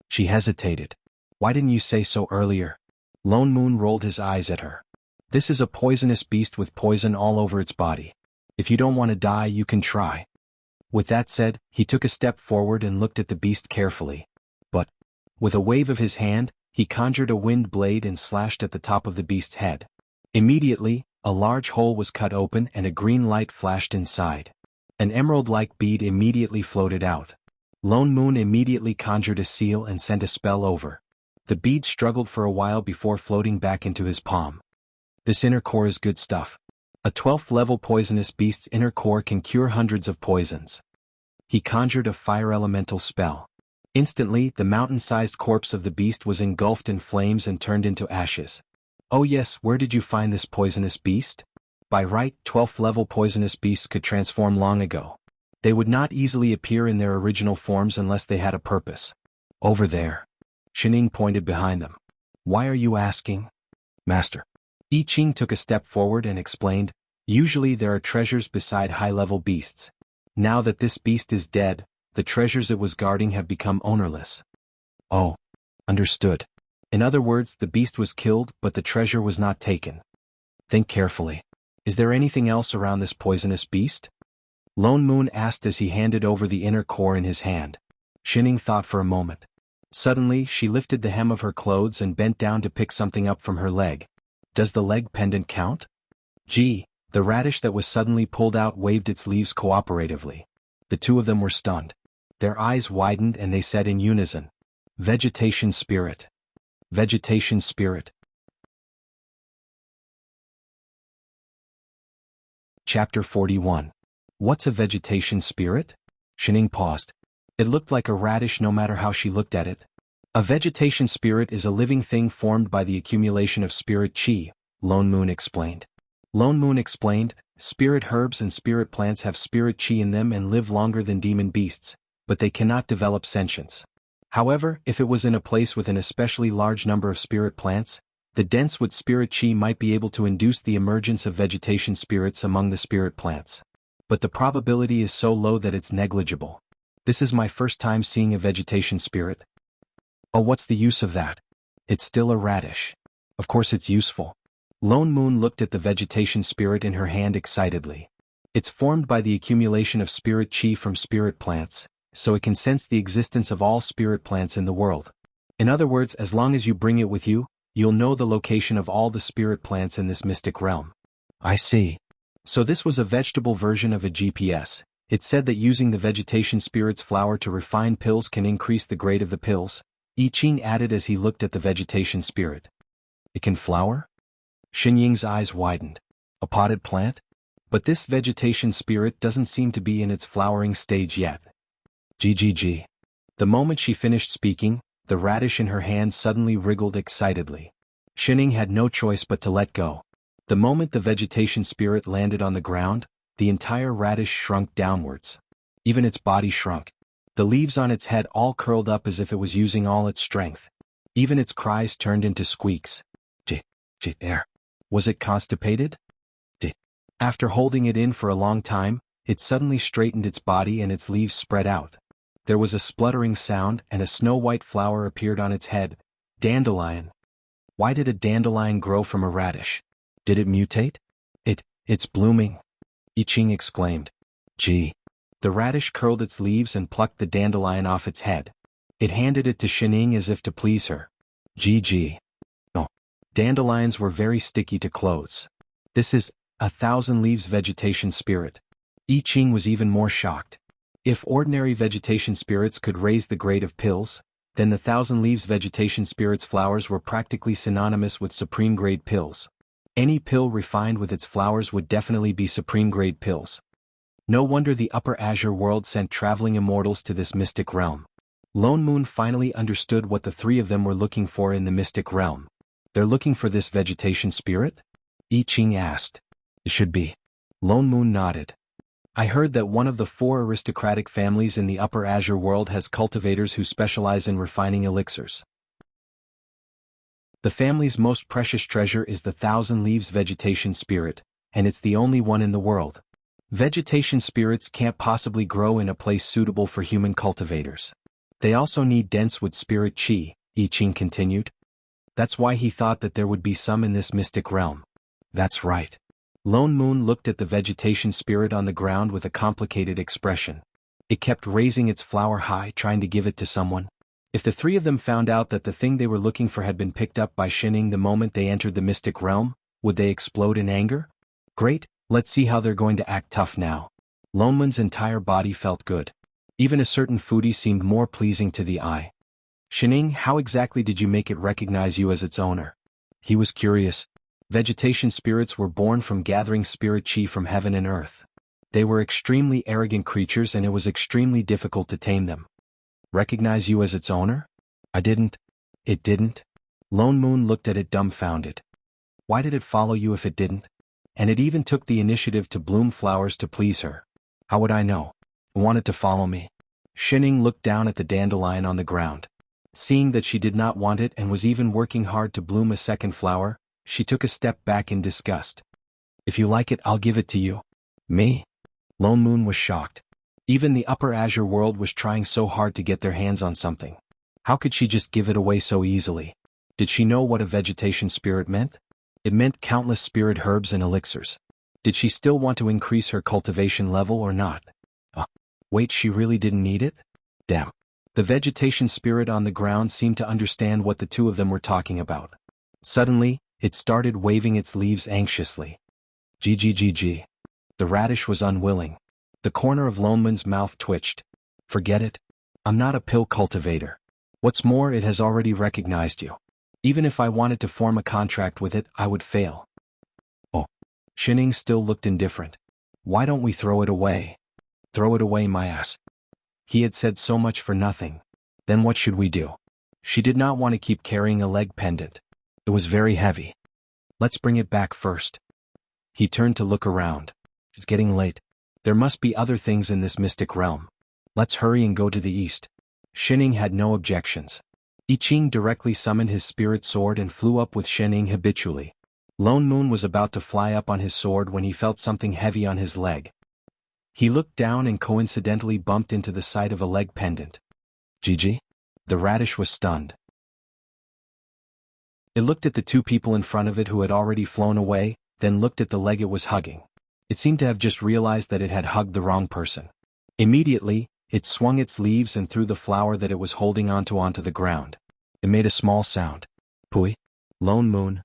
Speaker 1: She hesitated. "Why didn't you say so earlier?" Lone Moon rolled his eyes at her. "This is a poisonous beast with poison all over its body. If you don't want to die, you can try." With that said, he took a step forward and looked at the beast carefully. But, with a wave of his hand, He conjured a wind blade and slashed at the top of the beast's head. Immediately, a large hole was cut open and a green light flashed inside. An emerald-like bead immediately floated out. Lone Moon immediately conjured a seal and sent a spell over. The bead struggled for a while before floating back into his palm. This inner core is good stuff. A 12th level poisonous beast's inner core can cure hundreds of poisons. He conjured a fire elemental spell. Instantly, the mountain-sized corpse of the beast was engulfed in flames and turned into ashes. Oh yes, where did you find this poisonous beast? By right, 12th level poisonous beasts could transform long ago. They would not easily appear in their original forms unless they had a purpose. Over there. Shining pointed behind them. Why are you asking? Master. I Ching took a step forward and explained, usually there are treasures beside high-level beasts. Now that this beast is dead, the treasures it was guarding have become ownerless. Oh. Understood. In other words, the beast was killed, but the treasure was not taken. Think carefully. Is there anything else around this poisonous beast? Lone Moon asked as he handed over the inner core in his hand. Shining thought for a moment. Suddenly, she lifted the hem of her clothes and bent down to pick something up from her leg. Does the leg pendant count? Gee, the radish that was suddenly pulled out waved its leaves cooperatively. The two of them were stunned. Their eyes widened and they said in unison, Vegetation Spirit. Vegetation Spirit. Chapter 41. What's a vegetation spirit? Shining paused. It looked like a radish no matter how she looked at it. A vegetation spirit is a living thing formed by the accumulation of spirit chi, Lone Moon explained. Lone Moon explained, spirit herbs and spirit plants have spirit chi in them and live longer than demon beasts, but they cannot develop sentience. However, if it was in a place with an especially large number of spirit plants, the dense wood spirit chi might be able to induce the emergence of vegetation spirits among the spirit plants. But the probability is so low that it's negligible. This is my first time seeing a vegetation spirit. Oh, what's the use of that? It's still a radish. Of course it's useful. Lone Moon looked at the vegetation spirit in her hand excitedly. It's formed by the accumulation of spirit chi from spirit plants, so it can sense the existence of all spirit plants in the world. In other words, as long as you bring it with you, you'll know the location of all the spirit plants in this mystic realm. I see. So this was a vegetable version of a GPS. It said that using the vegetation spirit's flower to refine pills can increase the grade of the pills, I Ching added as he looked at the vegetation spirit. It can flower? Xin Ying's eyes widened. A potted plant? But this vegetation spirit doesn't seem to be in its flowering stage yet. GGG. The moment she finished speaking, the radish in her hand suddenly wriggled excitedly. Shining had no choice but to let go. The moment the vegetation spirit landed on the ground, the entire radish shrunk downwards. Even its body shrunk. The leaves on its head all curled up as if it was using all its strength. Even its cries turned into squeaks. Air. Was it constipated? After holding it in for a long time, it suddenly straightened its body and its leaves spread out. There was a spluttering sound and a snow-white flower appeared on its head. Dandelion. Why did a dandelion grow from a radish? Did it mutate? It's blooming. I Ching exclaimed. Gee. The radish curled its leaves and plucked the dandelion off its head. It handed it to Shining as if to please her. GG. Oh. Dandelions were very sticky to clothes. This is 1,000 leaves vegetation spirit. I Ching was even more shocked. If ordinary vegetation spirits could raise the grade of pills, then the 1,000 leaves vegetation spirit's flowers were practically synonymous with supreme grade pills. Any pill refined with its flowers would definitely be supreme grade pills. No wonder the Upper Azure world sent traveling immortals to this mystic realm. Lone Moon finally understood what the three of them were looking for in the mystic realm. They're looking for this vegetation spirit? I Ching asked. It should be. Lone Moon nodded. I heard that one of the 4 aristocratic families in the Upper Azure world has cultivators who specialize in refining elixirs. The family's most precious treasure is the 1,000 leaves vegetation spirit, and it's the only one in the world. Vegetation spirits can't possibly grow in a place suitable for human cultivators. They also need dense wood spirit chi, I Ching continued. That's why he thought that there would be some in this mystic realm. That's right. Lone Moon looked at the vegetation spirit on the ground with a complicated expression. It kept raising its flower high, trying to give it to someone. If the three of them found out that the thing they were looking for had been picked up by Shining the moment they entered the mystic realm, would they explode in anger? Great, let's see how they're going to act tough now. Lone Moon's entire body felt good. Even a certain foodie seemed more pleasing to the eye. Shining, how exactly did you make it recognize you as its owner? He was curious. Vegetation spirits were born from gathering spirit chi from heaven and earth. They were extremely arrogant creatures and it was extremely difficult to tame them. Recognize you as its owner? I didn't. It didn't? Lone Moon looked at it dumbfounded. Why did it follow you if it didn't? And it even took the initiative to bloom flowers to please her. How would I know? It wanted to follow me. Shining looked down at the dandelion on the ground. Seeing that she did not want it and was even working hard to bloom a second flower, she took a step back in disgust. If you like it, I'll give it to you. Me? Lone Moon was shocked. Even the Upper Azure world was trying so hard to get their hands on something. How could she just give it away so easily? Did she know what a vegetation spirit meant? It meant countless spirit herbs and elixirs. Did she still want to increase her cultivation level or not? Wait, she really didn't need it? Damn. The vegetation spirit on the ground seemed to understand what the two of them were talking about. Suddenly, it started waving its leaves anxiously. GGGG. The radish was unwilling. The corner of Lone Moon's mouth twitched. Forget it. I'm not a pill cultivator. What's more, it has already recognized you. Even if I wanted to form a contract with it, I would fail. Oh. Shining still looked indifferent. Why don't we throw it away? Throw it away, my ass. He had said so much for nothing. Then what should we do? She did not want to keep carrying a leg pendant. It was very heavy. Let's bring it back first. He turned to look around. It's getting late. There must be other things in this mystic realm. Let's hurry and go to the east. Shining had no objections. I Ching directly summoned his spirit sword and flew up with Shining habitually. Lone Moon was about to fly up on his sword when he felt something heavy on his leg. He looked down and coincidentally bumped into the side of a leg pendant. Gigi? The radish was stunned. It looked at the two people in front of it who had already flown away, then looked at the leg it was hugging. It seemed to have just realized that it had hugged the wrong person. Immediately, it swung its leaves and threw the flower that it was holding onto the ground. It made a small sound. Pui? Lone Moon?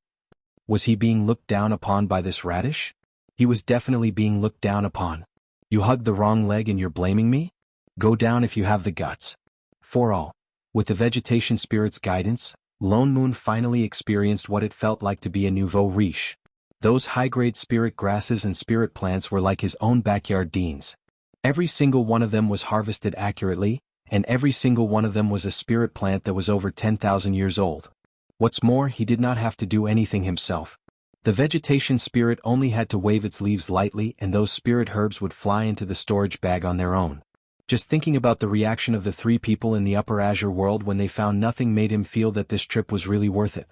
Speaker 1: Was he being looked down upon by this radish? He was definitely being looked down upon. You hugged the wrong leg and you're blaming me? Go down if you have the guts. For all. With the vegetation spirit's guidance, Lone Moon finally experienced what it felt like to be a nouveau riche. Those high-grade spirit grasses and spirit plants were like his own backyard deans. Every single one of them was harvested accurately, and every single one of them was a spirit plant that was over 10,000 years old. What's more, he did not have to do anything himself. The vegetation spirit only had to wave its leaves lightly and those spirit herbs would fly into the storage bag on their own. Just thinking about the reaction of the three people in the Upper Azure world when they found nothing made him feel that this trip was really worth it.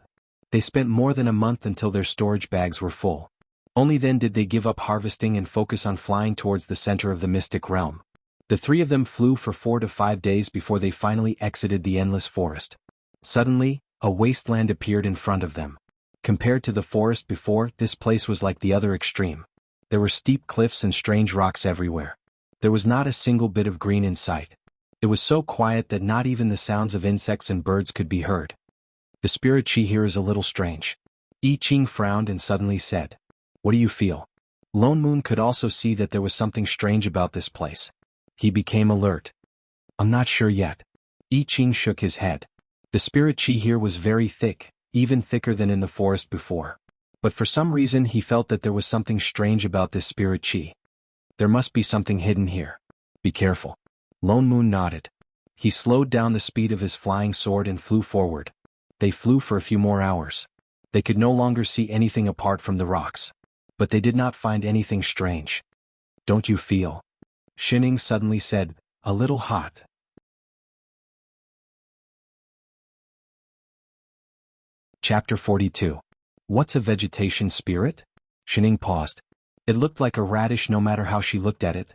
Speaker 1: They spent more than a month until their storage bags were full. Only then did they give up harvesting and focus on flying towards the center of the mystic realm. The three of them flew for 4 to 5 days before they finally exited the endless forest. Suddenly, a wasteland appeared in front of them. Compared to the forest before, this place was like the other extreme. There were steep cliffs and strange rocks everywhere. There was not a single bit of green in sight. It was so quiet that not even the sounds of insects and birds could be heard. The spirit chi here is a little strange. I Ching frowned and suddenly said, "What do you feel?" Lone Moon could also see that there was something strange about this place. He became alert. "I'm not sure yet." I Ching shook his head. The spirit chi here was very thick, even thicker than in the forest before. But for some reason he felt that there was something strange about this spirit chi. There must be something hidden here. Be careful. Lone Moon nodded. He slowed down the speed of his flying sword and flew forward. They flew for a few more hours. They could no longer see anything apart from the rocks. But they did not find anything strange. "Don't you feel?" Shining suddenly said, "A little hot." Chapter 42. What's a vegetation spirit? Shining paused. It looked like a radish no matter how she looked at it.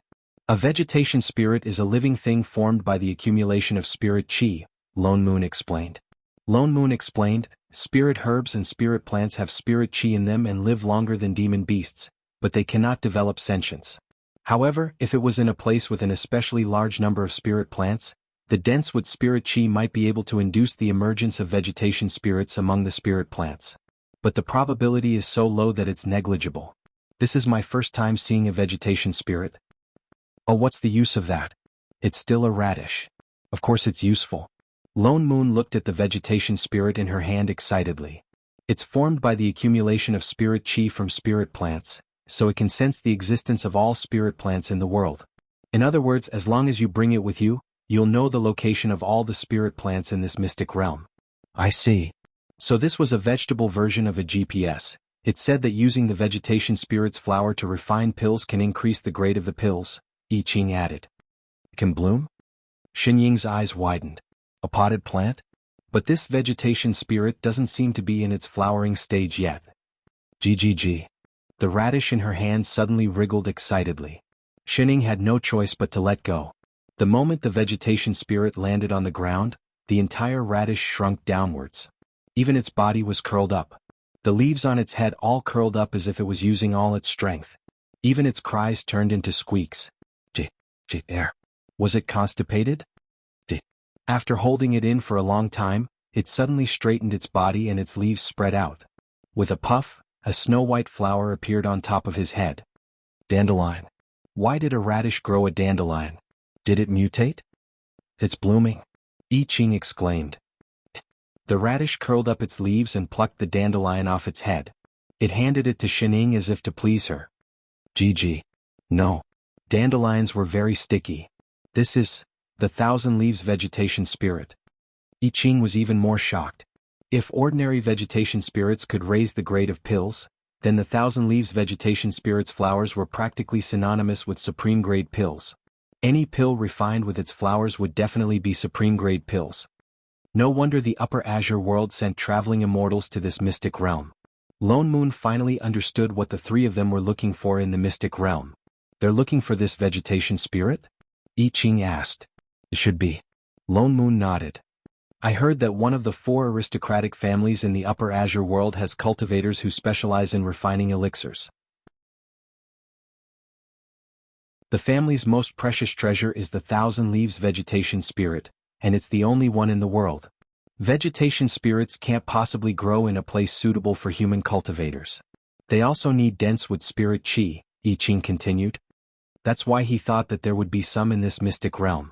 Speaker 1: A vegetation spirit is a living thing formed by the accumulation of spirit chi, Lone Moon explained. Lone Moon explained, spirit herbs and spirit plants have spirit chi in them and live longer than demon beasts, but they cannot develop sentience. However, if it was in a place with an especially large number of spirit plants, The dense wood spirit chi might be able to induce the emergence of vegetation spirits among the spirit plants. But the probability is so low that it's negligible. This is my first time seeing a vegetation spirit. Oh, what's the use of that? It's still a radish. Of course it's useful. Lone Moon looked at the vegetation spirit in her hand excitedly. It's formed by the accumulation of spirit chi from spirit plants, so it can sense the existence of all spirit plants in the world. In other words, as long as you bring it with you, you'll know the location of all the spirit plants in this mystic realm. I see. So this was a vegetable version of a GPS. It said that using the vegetation spirit's flower to refine pills can increase the grade of the pills, I Ching added. Can bloom? Xinying's eyes widened. A potted plant? But this vegetation spirit doesn't seem to be in its flowering stage yet. GGG. The radish in her hand suddenly wriggled excitedly. Xinying had no choice but to let go. The moment the vegetation spirit landed on the ground, the entire radish shrunk downwards. Even its body was curled up. The leaves on its head all curled up as if it was using all its strength. Even its cries turned into squeaks. Air. Was it constipated? After holding it in for a long time, it suddenly straightened its body and its leaves spread out. With a puff, a snow-white flower appeared on top of his head. Dandelion. Why did a radish grow a dandelion? Did it mutate? It's blooming. I Ching exclaimed. The radish curled up its leaves and plucked the dandelion off its head. It handed it to Xinying as if to please her. GG. No. Dandelions were very sticky. This is the thousand leaves vegetation spirit. I Ching was even more shocked. If ordinary vegetation spirits could raise the grade of pills, then the thousand leaves vegetation spirit's flowers were practically synonymous with supreme grade pills. Any pill refined with its flowers would definitely be supreme grade pills. No wonder the Upper Azure world sent traveling immortals to this mystic realm. Lone Moon finally understood what the three of them were looking for in the mystic realm. They're looking for this vegetation spirit? I Ching asked. It should be. Lone Moon nodded. I heard that one of the 4 aristocratic families in the Upper Azure world has cultivators who specialize in refining elixirs. The family's most precious treasure is the thousand leaves vegetation spirit, and it's the only one in the world. Vegetation spirits can't possibly grow in a place suitable for human cultivators. They also need dense wood spirit chi, I Ching continued. That's why he thought that there would be some in this mystic realm.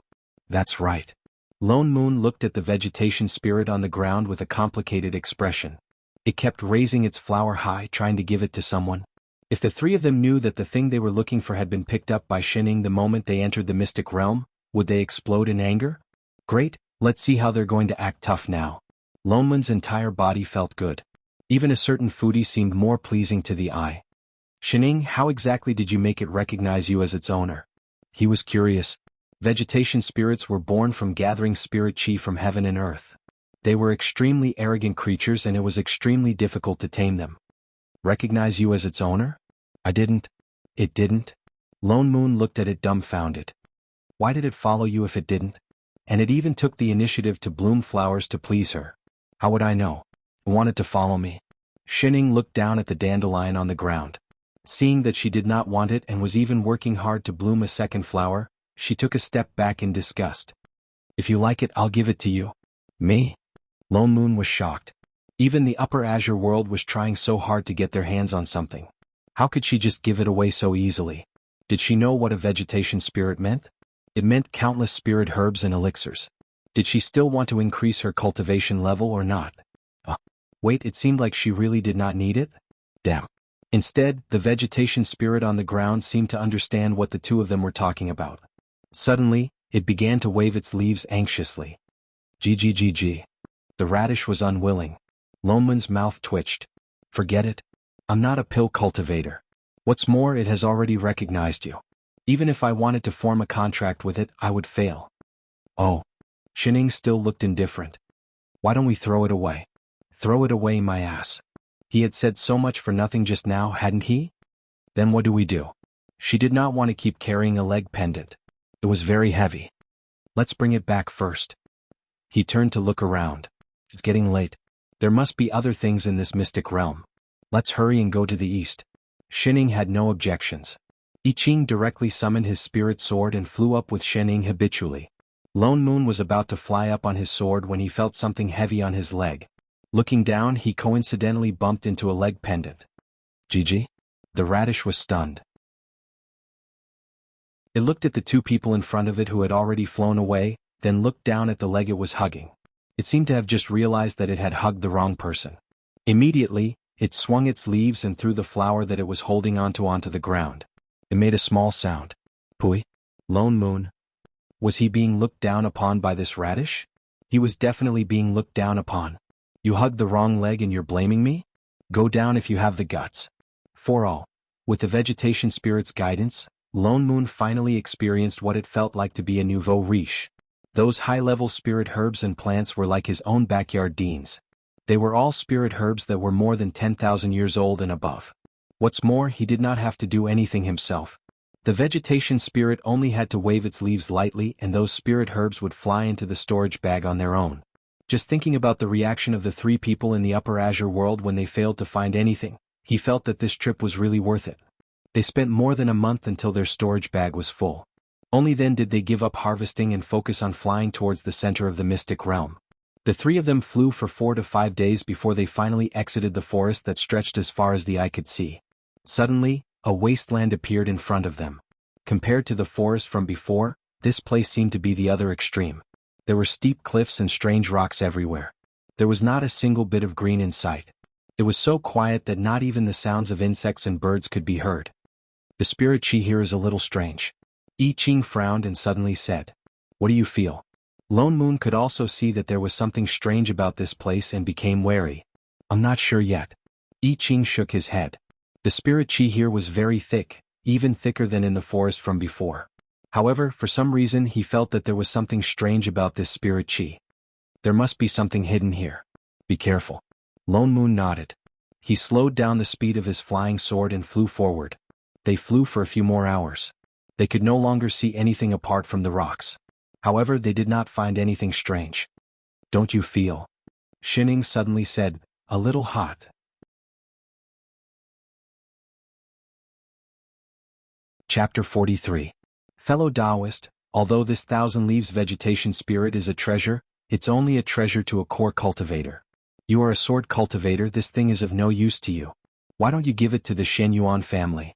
Speaker 1: That's right. Lone Moon looked at the vegetation spirit on the ground with a complicated expression. It kept raising its flower high, trying to give it to someone. If the three of them knew that the thing they were looking for had been picked up by Xinying the moment they entered the mystic realm, would they explode in anger? Great, let's see how they're going to act tough now. Lone Moon's entire body felt good. Even a certain foodie seemed more pleasing to the eye. Xinying, how exactly did you make it recognize you as its owner? He was curious. Vegetation spirits were born from gathering spirit chi from heaven and earth. They were extremely arrogant creatures and it was extremely difficult to tame them. Recognize you as its owner? I didn't. It didn't? Lone Moon looked at it dumbfounded. Why did it follow you if it didn't? And it even took the initiative to bloom flowers to please her. How would I know? It wanted to follow me. Xinying looked down at the dandelion on the ground. Seeing that she did not want it and was even working hard to bloom a second flower, she took a step back in disgust. If you like it, I'll give it to you. Me? Lone Moon was shocked. Even the Upper Azure world was trying so hard to get their hands on something. How could she just give it away so easily? Did she know what a vegetation spirit meant? It meant countless spirit herbs and elixirs. Did she still want to increase her cultivation level or not? Wait, it seemed like she really did not need it? Damn. Instead, the vegetation spirit on the ground seemed to understand what the two of them were talking about. Suddenly, it began to wave its leaves anxiously. GGGG. The radish was unwilling. Lone Moon's mouth twitched. Forget it. I'm not a pill cultivator. What's more, it has already recognized you. Even if I wanted to form a contract with it, I would fail. Oh. Xinying still looked indifferent. Why don't we throw it away? Throw it away, my ass. He had said so much for nothing just now, hadn't he? Then what do we do? She did not want to keep carrying a leg pendant. It was very heavy. Let's bring it back first. He turned to look around. It's getting late. There must be other things in this mystic realm. Let's hurry and go to the east. Xinying had no objections. I Ching directly summoned his spirit sword and flew up with Xinying habitually. Lone Moon was about to fly up on his sword when he felt something heavy on his leg. Looking down, he coincidentally bumped into a leg pendant. GG? The radish was stunned. It looked at the two people in front of it who had already flown away, then looked down at the leg it was hugging. It seemed to have just realized that it had hugged the wrong person. Immediately, it swung its leaves and threw the flower that it was holding onto the ground. It made a small sound. Pui? Lone Moon. Was he being looked down upon by this radish? He was definitely being looked down upon. You hugged the wrong leg and you're blaming me? Go down if you have the guts. For all. With the vegetation spirit's guidance, Lone Moon finally experienced what it felt like to be a nouveau riche. Those high-level spirit herbs and plants were like his own backyard deans. They were all spirit herbs that were more than 10,000 years old and above. What's more, he did not have to do anything himself. The vegetation spirit only had to wave its leaves lightly and those spirit herbs would fly into the storage bag on their own. Just thinking about the reaction of the three people in the Upper Azure world when they failed to find anything, he felt that this trip was really worth it. They spent more than a month until their storage bag was full. Only then did they give up harvesting and focus on flying towards the center of the mystic realm. The three of them flew for 4 to 5 days before they finally exited the forest that stretched as far as the eye could see. Suddenly, a wasteland appeared in front of them. Compared to the forest from before, this place seemed to be the other extreme. There were steep cliffs and strange rocks everywhere. There was not a single bit of green in sight. It was so quiet that not even the sounds of insects and birds could be heard. The spirit chi here is a little strange. I Ching frowned and suddenly said, "What do you feel?" Lone Moon could also see that there was something strange about this place and became wary. "I'm not sure yet." I Ching shook his head. The spirit chi here was very thick, even thicker than in the forest from before. However, for some reason he felt that there was something strange about this spirit chi. There must be something hidden here. Be careful. Lone Moon nodded. He slowed down the speed of his flying sword and flew forward. They flew for a few more hours. They could no longer see anything apart from the rocks. However, they did not find anything strange. "Don't you feel?" Shining suddenly said, "A little hot." Chapter 43. Fellow Taoist, although this Thousand Leaves vegetation spirit is a treasure, it's only a treasure to a core cultivator. You are a sword cultivator, this thing is of no use to you. Why don't you give it to the Shen Yuan family?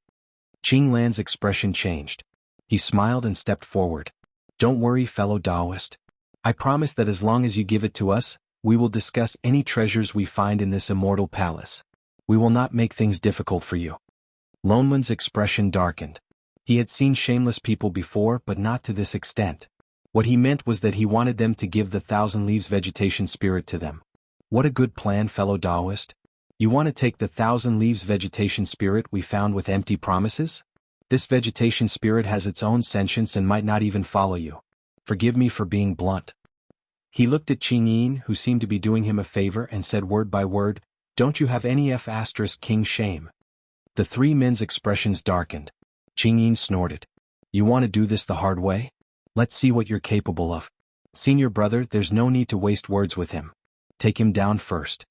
Speaker 1: Qing Lan's expression changed. He smiled and stepped forward. "Don't worry, fellow Taoist. I promise that as long as you give it to us, we will discuss any treasures we find in this immortal palace. We will not make things difficult for you." Lone Moon's expression darkened. He had seen shameless people before, but not to this extent. What he meant was that he wanted them to give the Thousand Leaves vegetation spirit to them. What a good plan, fellow Taoist. You want to take the Thousand Leaves vegetation spirit we found with empty promises? This vegetation spirit has its own sentience and might not even follow you. Forgive me for being blunt. He looked at Qing Yin, who seemed to be doing him a favor, and said word by word, "Don't you have any King shame?" The three men's expressions darkened. Qing Yin snorted. "You want to do this the hard way? Let's see what you're capable of. Senior brother, there's no need to waste words with him. Take him down first."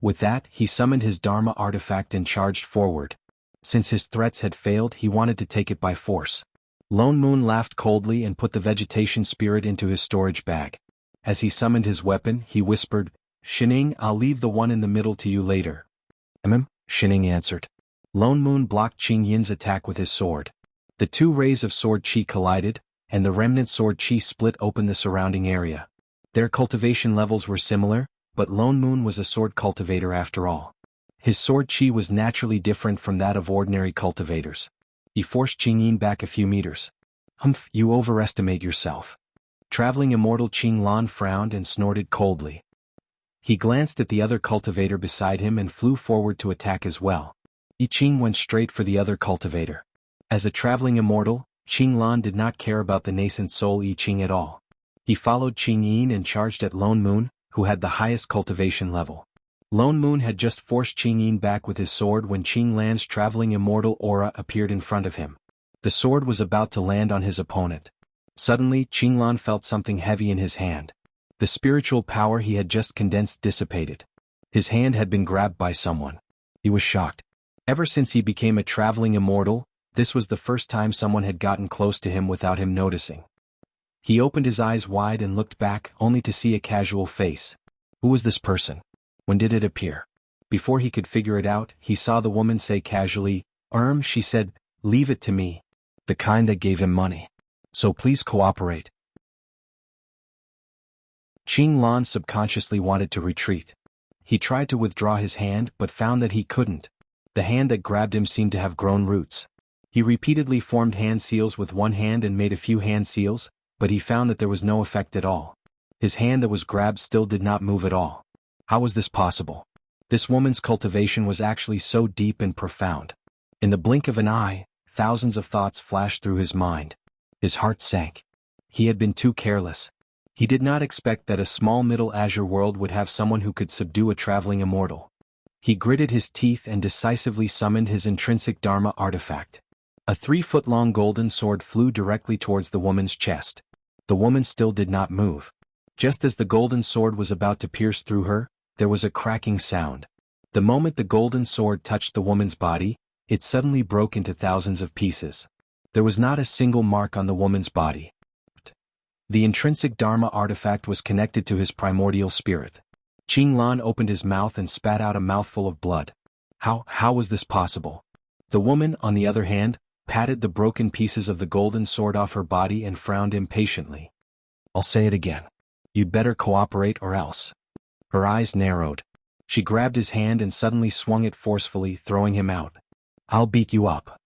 Speaker 1: With that, he summoned his Dharma artifact and charged forward. Since his threats had failed, he wanted to take it by force. Lone Moon laughed coldly and put the vegetation spirit into his storage bag. As he summoned his weapon, he whispered, "Shining, I'll leave the one in the middle to you later." Shining answered. Lone Moon blocked Qing Yin's attack with his sword. The two rays of sword chi collided, and the remnant sword chi split open the surrounding area. Their cultivation levels were similar, but Lone Moon was a sword cultivator after all. His sword chi was naturally different from that of ordinary cultivators. He forced Qing Yin back a few meters. "Humph, you overestimate yourself." Traveling immortal Qing Lan frowned and snorted coldly. He glanced at the other cultivator beside him and flew forward to attack as well. I Ching went straight for the other cultivator. As a traveling immortal, Qing Lan did not care about the nascent soul I Ching at all. He followed Qing Yin and charged at Lone Moon, who had the highest cultivation level. Lone Moon had just forced Qing Yin back with his sword when Qing Lan's traveling immortal aura appeared in front of him. The sword was about to land on his opponent. Suddenly, Qing Lan felt something heavy in his hand. The spiritual power he had just condensed dissipated. His hand had been grabbed by someone. He was shocked. Ever since he became a traveling immortal, this was the first time someone had gotten close to him without him noticing. He opened his eyes wide and looked back, only to see a casual face. Who was this person? When did it appear? Before he could figure it out, he saw the woman say casually, she said, leave it to me. The kind that gave him money. So please cooperate. Qing Lan subconsciously wanted to retreat. He tried to withdraw his hand but found that he couldn't. The hand that grabbed him seemed to have grown roots. He repeatedly formed hand seals with one hand and made a few hand seals, but he found that there was no effect at all. His hand that was grabbed still did not move at all. How was this possible? This woman's cultivation was actually so deep and profound. In the blink of an eye, thousands of thoughts flashed through his mind. His heart sank. He had been too careless. He did not expect that a small Middle Azure world would have someone who could subdue a traveling immortal. He gritted his teeth and decisively summoned his intrinsic Dharma artifact. A 3-foot-long golden sword flew directly towards the woman's chest. The woman still did not move. Just as the golden sword was about to pierce through her, there was a cracking sound. The moment the golden sword touched the woman's body, it suddenly broke into thousands of pieces. There was not a single mark on the woman's body. The intrinsic Dharma artifact was connected to his primordial spirit. Qing Lan opened his mouth and spat out a mouthful of blood. How was this possible? The woman, on the other hand, patted the broken pieces of the golden sword off her body and frowned impatiently. I'll say it again. You'd better cooperate or else. Her eyes narrowed. She grabbed his hand and suddenly swung it forcefully, throwing him out. I'll beat you up.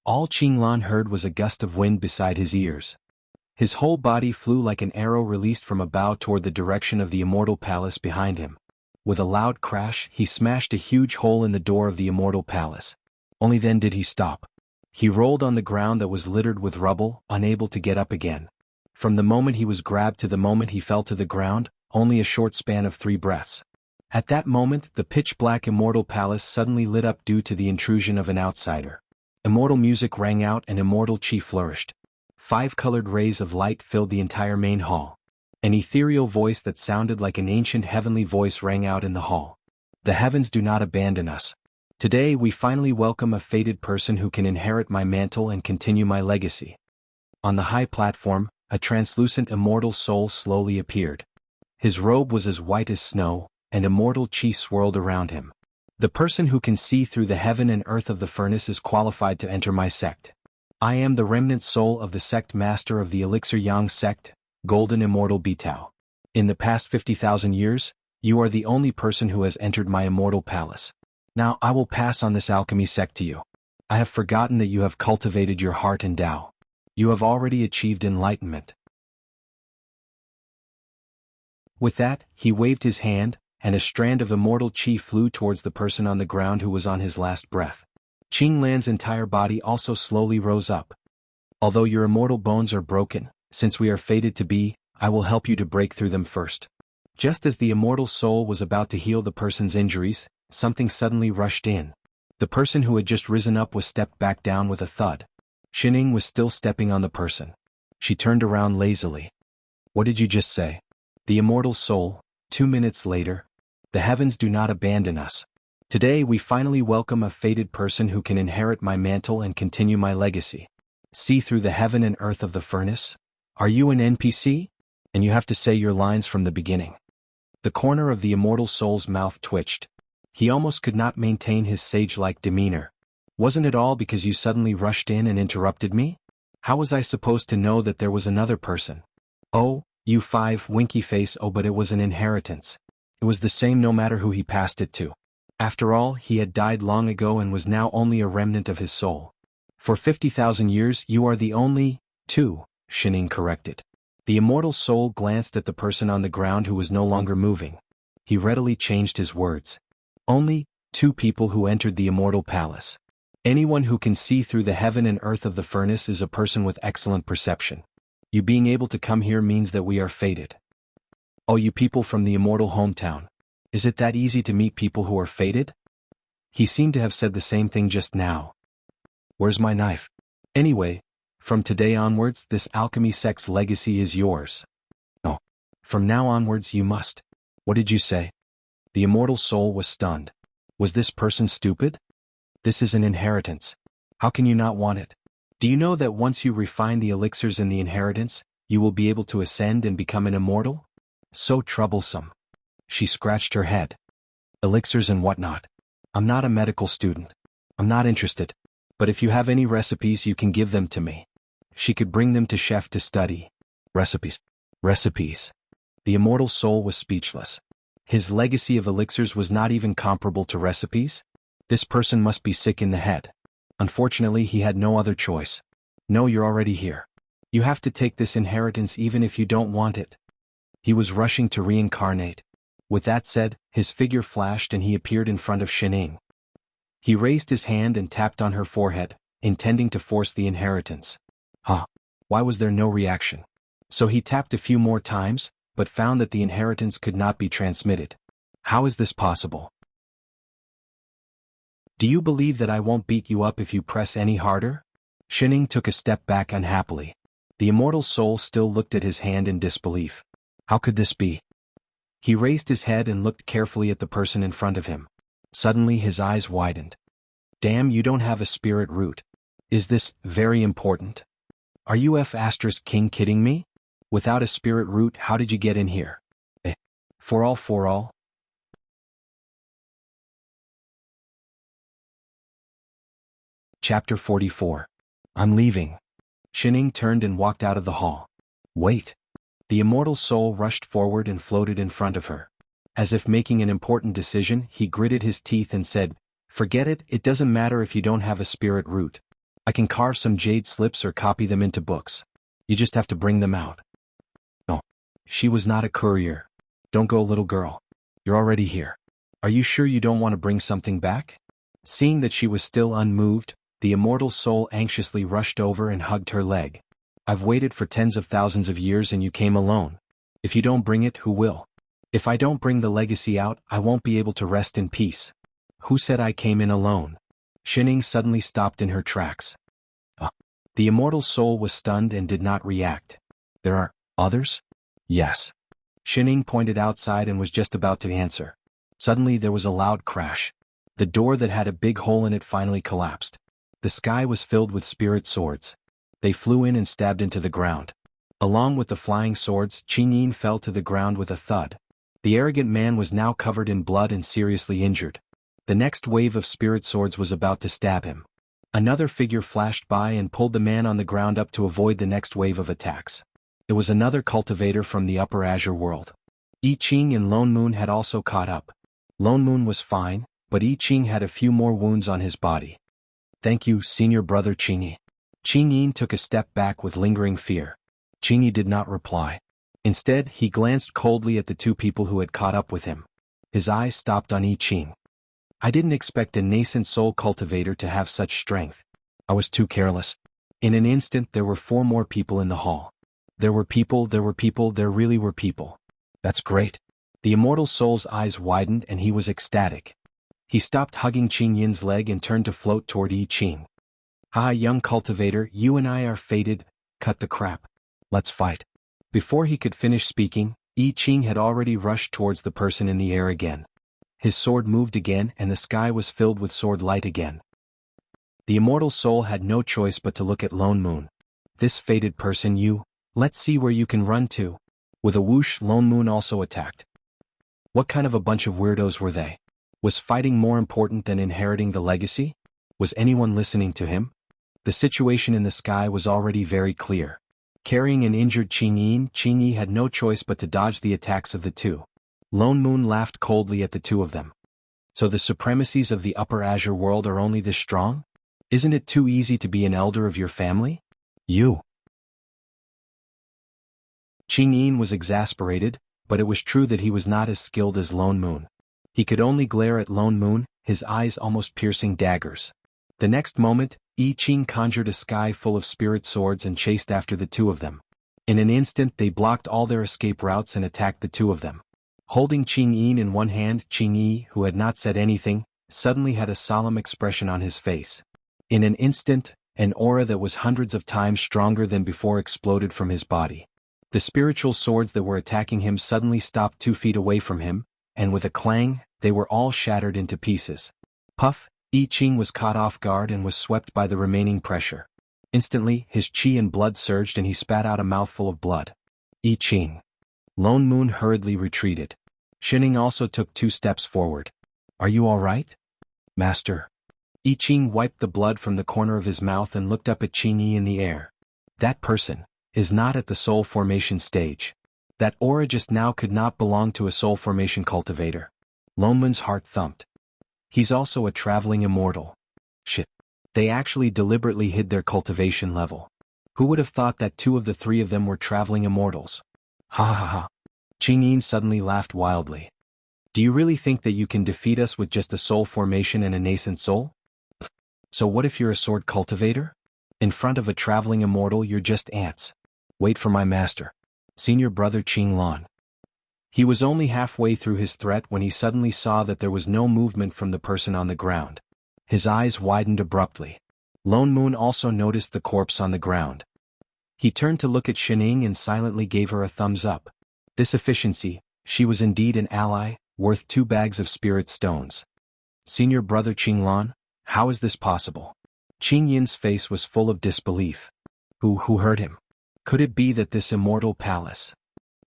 Speaker 1: All Qing Lan heard was a gust of wind beside his ears. His whole body flew like an arrow released from a bow toward the direction of the immortal palace behind him. With a loud crash, he smashed a huge hole in the door of the immortal palace. Only then did he stop. He rolled on the ground that was littered with rubble, unable to get up again. From the moment he was grabbed to the moment he fell to the ground, only a short span of 3 breaths. At that moment, the pitch-black immortal palace suddenly lit up due to the intrusion of an outsider. Immortal music rang out and immortal chi flourished. 5 colored rays of light filled the entire main hall. An ethereal voice that sounded like an ancient heavenly voice rang out in the hall. The heavens do not abandon us. Today we finally welcome a fated person who can inherit my mantle and continue my legacy. On the high platform, a translucent immortal soul slowly appeared. His robe was as white as snow, and immortal chi swirled around him. The person who can see through the heaven and earth of the furnace is qualified to enter my sect. I am the remnant soul of the sect master of the Elixir Yang sect, Golden Immortal Bitao. In the past 50,000 years, you are the only person who has entered my immortal palace. Now I will pass on this alchemy sect to you. I have forgotten that you have cultivated your heart and Tao. You have already achieved enlightenment. With that, he waved his hand, and a strand of immortal chi flew towards the person on the ground who was on his last breath. Qing Lan's entire body also slowly rose up. Although your immortal bones are broken, since we are fated to be, I will help you to break through them first. Just as the immortal soul was about to heal the person's injuries, something suddenly rushed in. The person who had just risen up was stepped back down with a thud. Xining was still stepping on the person. She turned around lazily. What did you just say? The immortal soul, 2 minutes later. The heavens do not abandon us. Today we finally welcome a fated person who can inherit my mantle and continue my legacy. See through the heaven and earth of the furnace? Are you an NPC? And you have to say your lines from the beginning. The corner of the immortal soul's mouth twitched. He almost could not maintain his sage-like demeanor. Wasn't it all because you suddenly rushed in and interrupted me? How was I supposed to know that there was another person? Oh, you 5 winky face. Oh, but it was an inheritance. It was the same no matter who he passed it to. After all, he had died long ago and was now only a remnant of his soul. For 50,000 years you are the only 2, Xining corrected. The immortal soul glanced at the person on the ground who was no longer moving. He readily changed his words. Only 2 people who entered the immortal palace. Anyone who can see through the heaven and earth of the furnace is a person with excellent perception. You being able to come here means that we are fated. Oh, you people from the immortal hometown. Is it that easy to meet people who are fated? He seemed to have said the same thing just now. Where's my knife? Anyway, from today onwards this alchemy sect's legacy is yours. No. From now onwards you must. What did you say? The immortal soul was stunned. Was this person stupid? This is an inheritance. How can you not want it? Do you know that once you refine the elixirs in the inheritance, You will be able to ascend and become an immortal? So troublesome. She scratched her head. Elixirs and whatnot. I'm not a medical student. I'm not interested. But if you have any recipes, you can give them to me. She could bring them to Chef to study. Recipes. Recipes. The immortal soul was speechless. His legacy of elixirs was not even comparable to recipes? This person must be sick in the head. Unfortunately, he had no other choice. No, you're already here. You have to take this inheritance even if you don't want it. He was rushing to reincarnate. With that said, his figure flashed and he appeared in front of Shining. He raised his hand and tapped on her forehead, intending to force the inheritance. Why was there no reaction? So he tapped a few more times, but found that the inheritance could not be transmitted. How is this possible? Do you believe that I won't beat you up if you press any harder? Shining took a step back unhappily. The immortal soul still looked at his hand in disbelief. How could this be? He raised his head and looked carefully at the person in front of him. Suddenly his eyes widened. Damn, you don't have a spirit root. Is this very important? Are you King kidding me? Without a spirit root, how did you get in here? For all. Chapter 44. I'm leaving. Shining turned and walked out of the hall. Wait. The immortal soul rushed forward and floated in front of her. As if making an important decision, he gritted his teeth and said, Forget it, it doesn't matter if you don't have a spirit root. I can carve some jade slips or copy them into books. You just have to bring them out. No. She was not a courier. Don't go, little girl. You're already here. Are you sure you don't want to bring something back? Seeing that she was still unmoved, the immortal soul anxiously rushed over and hugged her leg. I've waited for tens of thousands of years and you came alone. If you don't bring it, who will? If I don't bring the legacy out, I won't be able to rest in peace. Who said I came in alone? Shining suddenly stopped in her tracks. The immortal soul was stunned and did not react. There are others? Yes. Shining pointed outside and was just about to answer. Suddenly there was a loud crash. The door that had a big hole in it finally collapsed. The sky was filled with spirit swords. They flew in and stabbed into the ground. Along with the flying swords, Qingyin fell to the ground with a thud. The arrogant man was now covered in blood and seriously injured. The next wave of spirit swords was about to stab him. Another figure flashed by and pulled the man on the ground up to avoid the next wave of attacks. It was another cultivator from the Upper Azure world. I Ching and Lone Moon had also caught up. Lone Moon was fine, but I Ching had a few more wounds on his body. Thank you, senior brother Qingyi. Qingyin took a step back with lingering fear. Qingyi did not reply. Instead, he glanced coldly at the two people who had caught up with him. His eyes stopped on I Ching. I didn't expect a nascent soul cultivator to have such strength. I was too careless. In an instant there were 4 more people in the hall. There really were people. That's great. The immortal soul's eyes widened and he was ecstatic. He stopped hugging Qingyin's leg and turned to float toward I Ching. Young cultivator, you and I are fated, cut the crap. Let's fight. Before he could finish speaking, I Ching had already rushed towards the person in the air again. His sword moved again and the sky was filled with sword light again. The immortal soul had no choice but to look at Lone Moon. This fated person, let's see where you can run to. With a whoosh, Lone Moon also attacked. What kind of a bunch of weirdos were they? Was fighting more important than inheriting the legacy? Was anyone listening to him? The situation in the sky was already very clear. Carrying an injured Qingyi had no choice but to dodge the attacks of the two. Lone Moon laughed coldly at the two of them. So the supremacies of the Upper Azure world are only this strong? Isn't it too easy to be an elder of your family? Qingyin was exasperated, but it was true that he was not as skilled as Lone Moon. He could only glare at Lone Moon, his eyes almost piercing daggers. The next moment, I Ching conjured a sky full of spirit swords and chased after the two of them. In an instant they blocked all their escape routes and attacked the two of them. Holding Qingyin in one hand, Qingyi, who had not said anything, suddenly had a solemn expression on his face. In an instant, an aura that was hundreds of times stronger than before exploded from his body. The spiritual swords that were attacking him suddenly stopped 2 feet away from him, and with a clang, they were all shattered into pieces. Puff! I Ching was caught off guard and was swept by the remaining pressure. Instantly, his qi and blood surged and he spat out a mouthful of blood. I Ching. Lone Moon hurriedly retreated. Shining also took 2 steps forward. Are you all right? Master. I Ching wiped the blood from the corner of his mouth and looked up at Qing Yi in the air. That person is not at the soul formation stage. That aura just now could not belong to a soul formation cultivator. Lone Moon's heart thumped. He's also a traveling immortal. Shit. They actually deliberately hid their cultivation level. Who would have thought that 2 of the 3 of them were traveling immortals? Ha ha ha. Qing Yin suddenly laughed wildly. Do you really think that you can defeat us with just a soul formation and a nascent soul? So what if you're a sword cultivator? In front of a traveling immortal you're just ants. Wait for my master. Senior brother Qing Lan. He was only halfway through his threat when he suddenly saw that there was no movement from the person on the ground. His eyes widened abruptly. Lone Moon also noticed the corpse on the ground. He turned to look at Shining and silently gave her a thumbs up. This efficiency, she was indeed an ally, worth 2 bags of spirit stones. Senior brother Qing Lan, how is this possible? Qing Yin's face was full of disbelief. Who hurt him? Could it be that this immortal palace?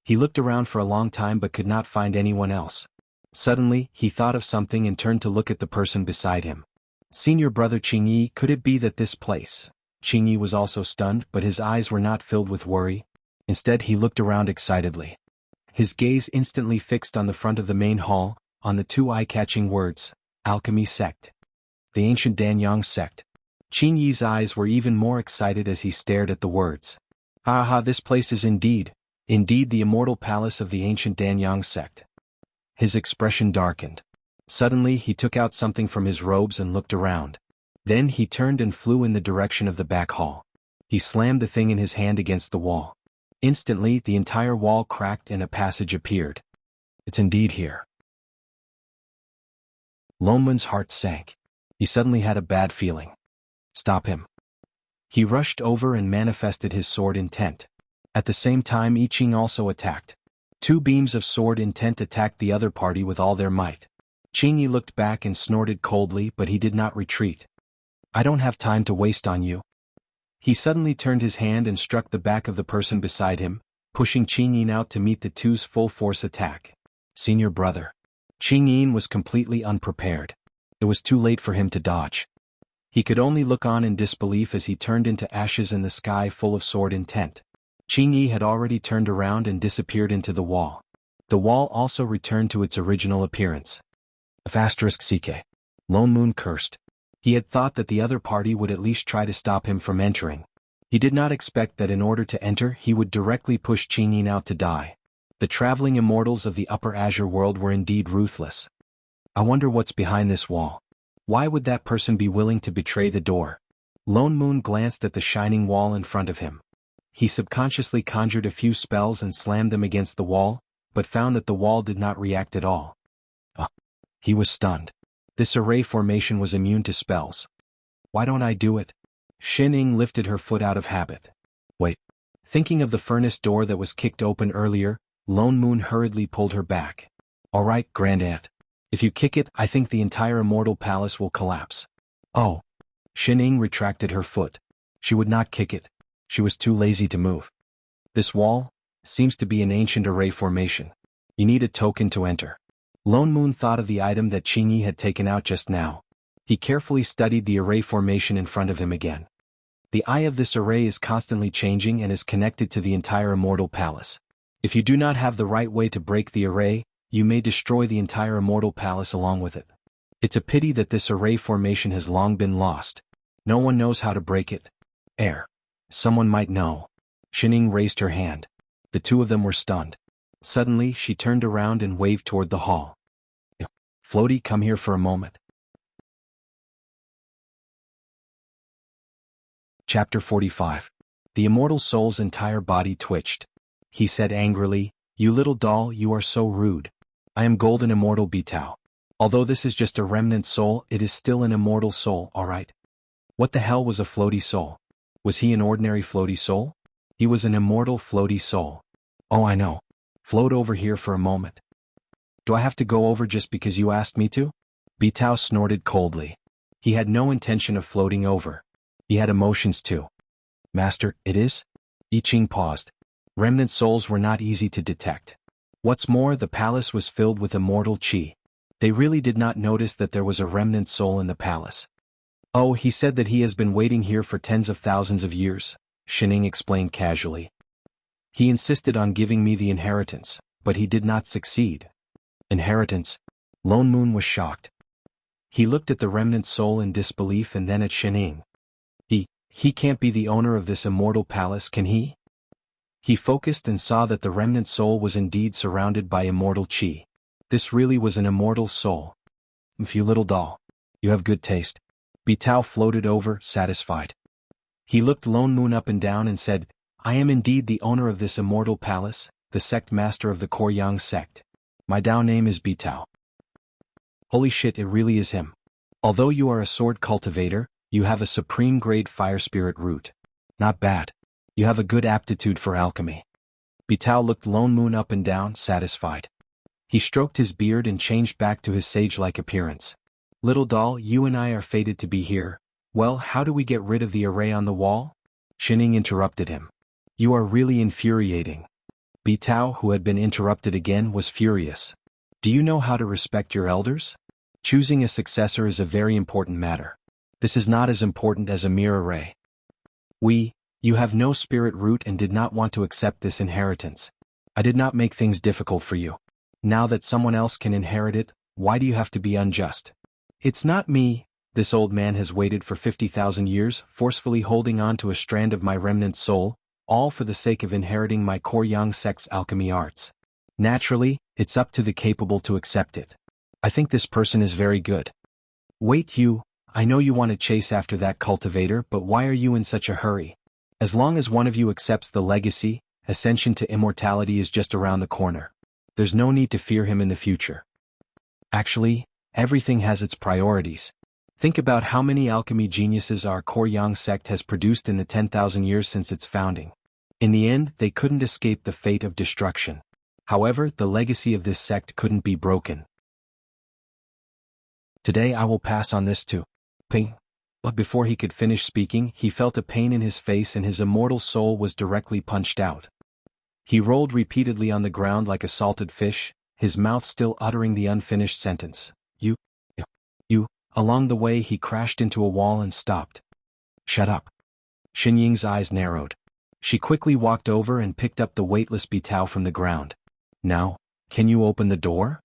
Speaker 1: He looked around for a long time but could not find anyone else. Suddenly, he thought of something and turned to look at the person beside him. Senior brother Qing Yi, could it be that this place? Qing Yi was also stunned, but his eyes were not filled with worry. Instead, he looked around excitedly. His gaze instantly fixed on the front of the main hall, on the 2 eye-catching words, Alchemy Sect. The ancient Danyang sect. Qing Yi's eyes were even more excited as he stared at the words. Aha, this place is indeed the immortal palace of the ancient Danyang sect. His expression darkened. Suddenly he took out something from his robes and looked around. Then he turned and flew in the direction of the back hall. He slammed the thing in his hand against the wall. Instantly the entire wall cracked and a passage appeared. It's indeed here. Lone Moon's heart sank. He suddenly had a bad feeling. Stop him. He rushed over and manifested his sword intent. At the same time I Ching also attacked. 2 beams of sword intent attacked the other party with all their might. Qing Yi looked back and snorted coldly, but he did not retreat. I don't have time to waste on you. He suddenly turned his hand and struck the back of the person beside him, pushing Qing Yin out to meet the 2's full force attack. Senior brother. Qing Yin was completely unprepared. It was too late for him to dodge. He could only look on in disbelief as he turned into ashes in the sky full of sword intent. Qing Yi had already turned around and disappeared into the wall. The wall also returned to its original appearance. *CK. Lone Moon cursed. He had thought that the other party would at least try to stop him from entering. He did not expect that in order to enter he would directly push Qing Yin out to die. The traveling immortals of the Upper Azure world were indeed ruthless. I wonder what's behind this wall. Why would that person be willing to betray the door? Lone Moon glanced at the shining wall in front of him. He subconsciously conjured a few spells and slammed them against the wall, but found that the wall did not react at all. He was stunned. This array formation was immune to spells. Why don't I do it? Shining lifted her foot out of habit. Wait. Thinking of the furnace door that was kicked open earlier, Lone Moon hurriedly pulled her back. All right, Grand Aunt. If you kick it, I think the entire immortal palace will collapse. Oh. Shining retracted her foot. She would not kick it. She was too lazy to move. This wall seems to be an ancient array formation. You need a token to enter. Lone Moon thought of the item that Qing Yi had taken out just now. He carefully studied the array formation in front of him again. The eye of this array is constantly changing and is connected to the entire immortal palace. If you do not have the right way to break the array, you may destroy the entire immortal palace along with it. It's a pity that this array formation has long been lost. No one knows how to break it. Someone might know. Shining raised her hand. The 2 of them were stunned. Suddenly she turned around and waved toward the hall. Floaty, come here for a moment. Chapter 45. The immortal soul's entire body twitched. He said angrily, You little doll, you are so rude. I am Golden Immortal Bitao. Although this is just a remnant soul, it is still an immortal soul, alright? What the hell was a floaty soul? Was he an ordinary floaty soul? He was an immortal floaty soul. Oh, I know. Float over here for a moment. Do I have to go over just because you asked me to? Bitao snorted coldly. He had no intention of floating over. He had emotions too. Master, it is? I Ching paused. Remnant souls were not easy to detect. What's more, the palace was filled with immortal qi. They really did not notice that there was a remnant soul in the palace. Oh, he said that he has been waiting here for tens of thousands of years, Shining explained casually. He insisted on giving me the inheritance, but he did not succeed. Inheritance? Lone Moon was shocked. He looked at the remnant soul in disbelief and then at Shining. He can't be the owner of this immortal palace, can he? He focused and saw that the remnant soul was indeed surrounded by immortal qi. This really was an immortal soul. You little doll. You have good taste. Bitao floated over, satisfied. He looked Lone Moon up and down and said, I am indeed the owner of this immortal palace, the sect master of the Koryang sect. My Dao name is Bitao. Holy shit, it really is him. Although you are a sword cultivator, you have a supreme grade fire spirit root. Not bad. You have a good aptitude for alchemy. Bitao looked Lone Moon up and down, satisfied. He stroked his beard and changed back to his sage-like appearance. Little doll, you and I are fated to be here. Well, how do we get rid of the array on the wall? Shining interrupted him. You are really infuriating. Bitao, who had been interrupted again, was furious. Do you know how to respect your elders? Choosing a successor is a very important matter. This is not as important as a mere array. You have no spirit root and did not want to accept this inheritance. I did not make things difficult for you. Now that someone else can inherit it, why do you have to be unjust? It's not me. This old man has waited for 50,000 years, forcefully holding on to a strand of my remnant soul, all for the sake of inheriting my Koryang sect's alchemy arts. Naturally, it's up to the capable to accept it. I think this person is very good. Wait, I know you want to chase after that cultivator, but why are you in such a hurry? As long as one of you accepts the legacy, ascension to immortality is just around the corner. There's no need to fear him in the future. Actually, everything has its priorities. Think about how many alchemy geniuses our Koryang sect has produced in the 10,000 years since its founding. In the end, they couldn't escape the fate of destruction. However, the legacy of this sect couldn't be broken. Today I will pass on this to Ping. But before he could finish speaking, he felt a pain in his face and his immortal soul was directly punched out. He rolled repeatedly on the ground like a salted fish, his mouth still uttering the unfinished sentence. You. Along the way he crashed into a wall and stopped. Shut up. Xinying's eyes narrowed. She quickly walked over and picked up the weightless Bitao from the ground. Now, can you open the door?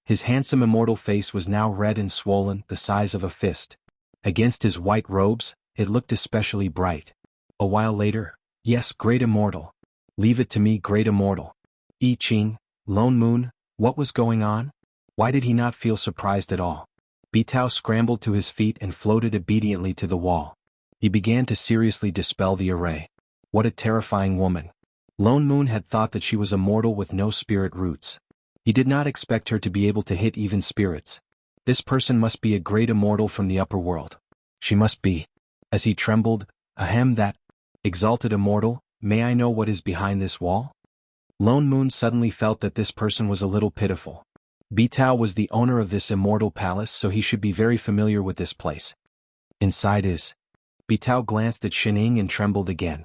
Speaker 1: His handsome immortal face was now red and swollen, the size of a fist. Against his white robes, it looked especially bright. A while later, yes, great immortal. Leave it to me, great immortal. I Ching, Lone Moon, what was going on? Why did he not feel surprised at all? Bitao scrambled to his feet and floated obediently to the wall. He began to seriously dispel the array. What a terrifying woman. Lone Moon had thought that she was a mortal with no spirit roots. He did not expect her to be able to hit even spirits. This person must be a great immortal from the upper world. She must be. As he trembled, ahem, that exalted immortal, may I know what is behind this wall? Lone Moon suddenly felt that this person was a little pitiful. Bitao was the owner of this immortal palace, so he should be very familiar with this place. Inside is. Bitao glanced at Shining and trembled again.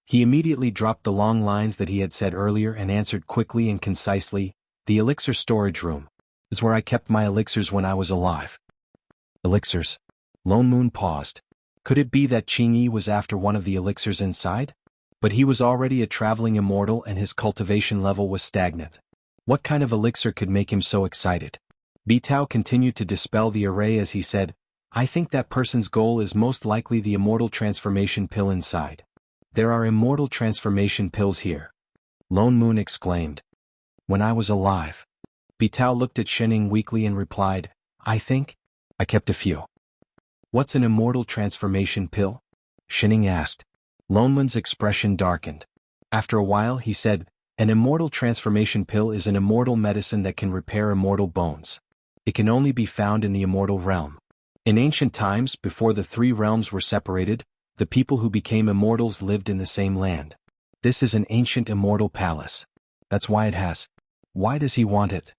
Speaker 1: He immediately dropped the long lines that he had said earlier and answered quickly and concisely, the elixir storage room. Is where I kept my elixirs when I was alive. Elixirs? Lone Moon paused. Could it be that Qingyi was after one of the elixirs inside? But he was already a traveling immortal and his cultivation level was stagnant. What kind of elixir could make him so excited? Bitao continued to dispel the array as he said, I think that person's goal is most likely the immortal transformation pill inside. There are immortal transformation pills here. Lone Moon exclaimed. When I was alive. Bitao looked at Shining weakly and replied, I think I kept a few. What's an immortal transformation pill? Shining asked. Lone Moon's expression darkened. After a while he said, an immortal transformation pill is an immortal medicine that can repair immortal bones. It can only be found in the immortal realm. In ancient times, before the three realms were separated, the people who became immortals lived in the same land. This is an ancient immortal palace. That's why it has. Why does he want it?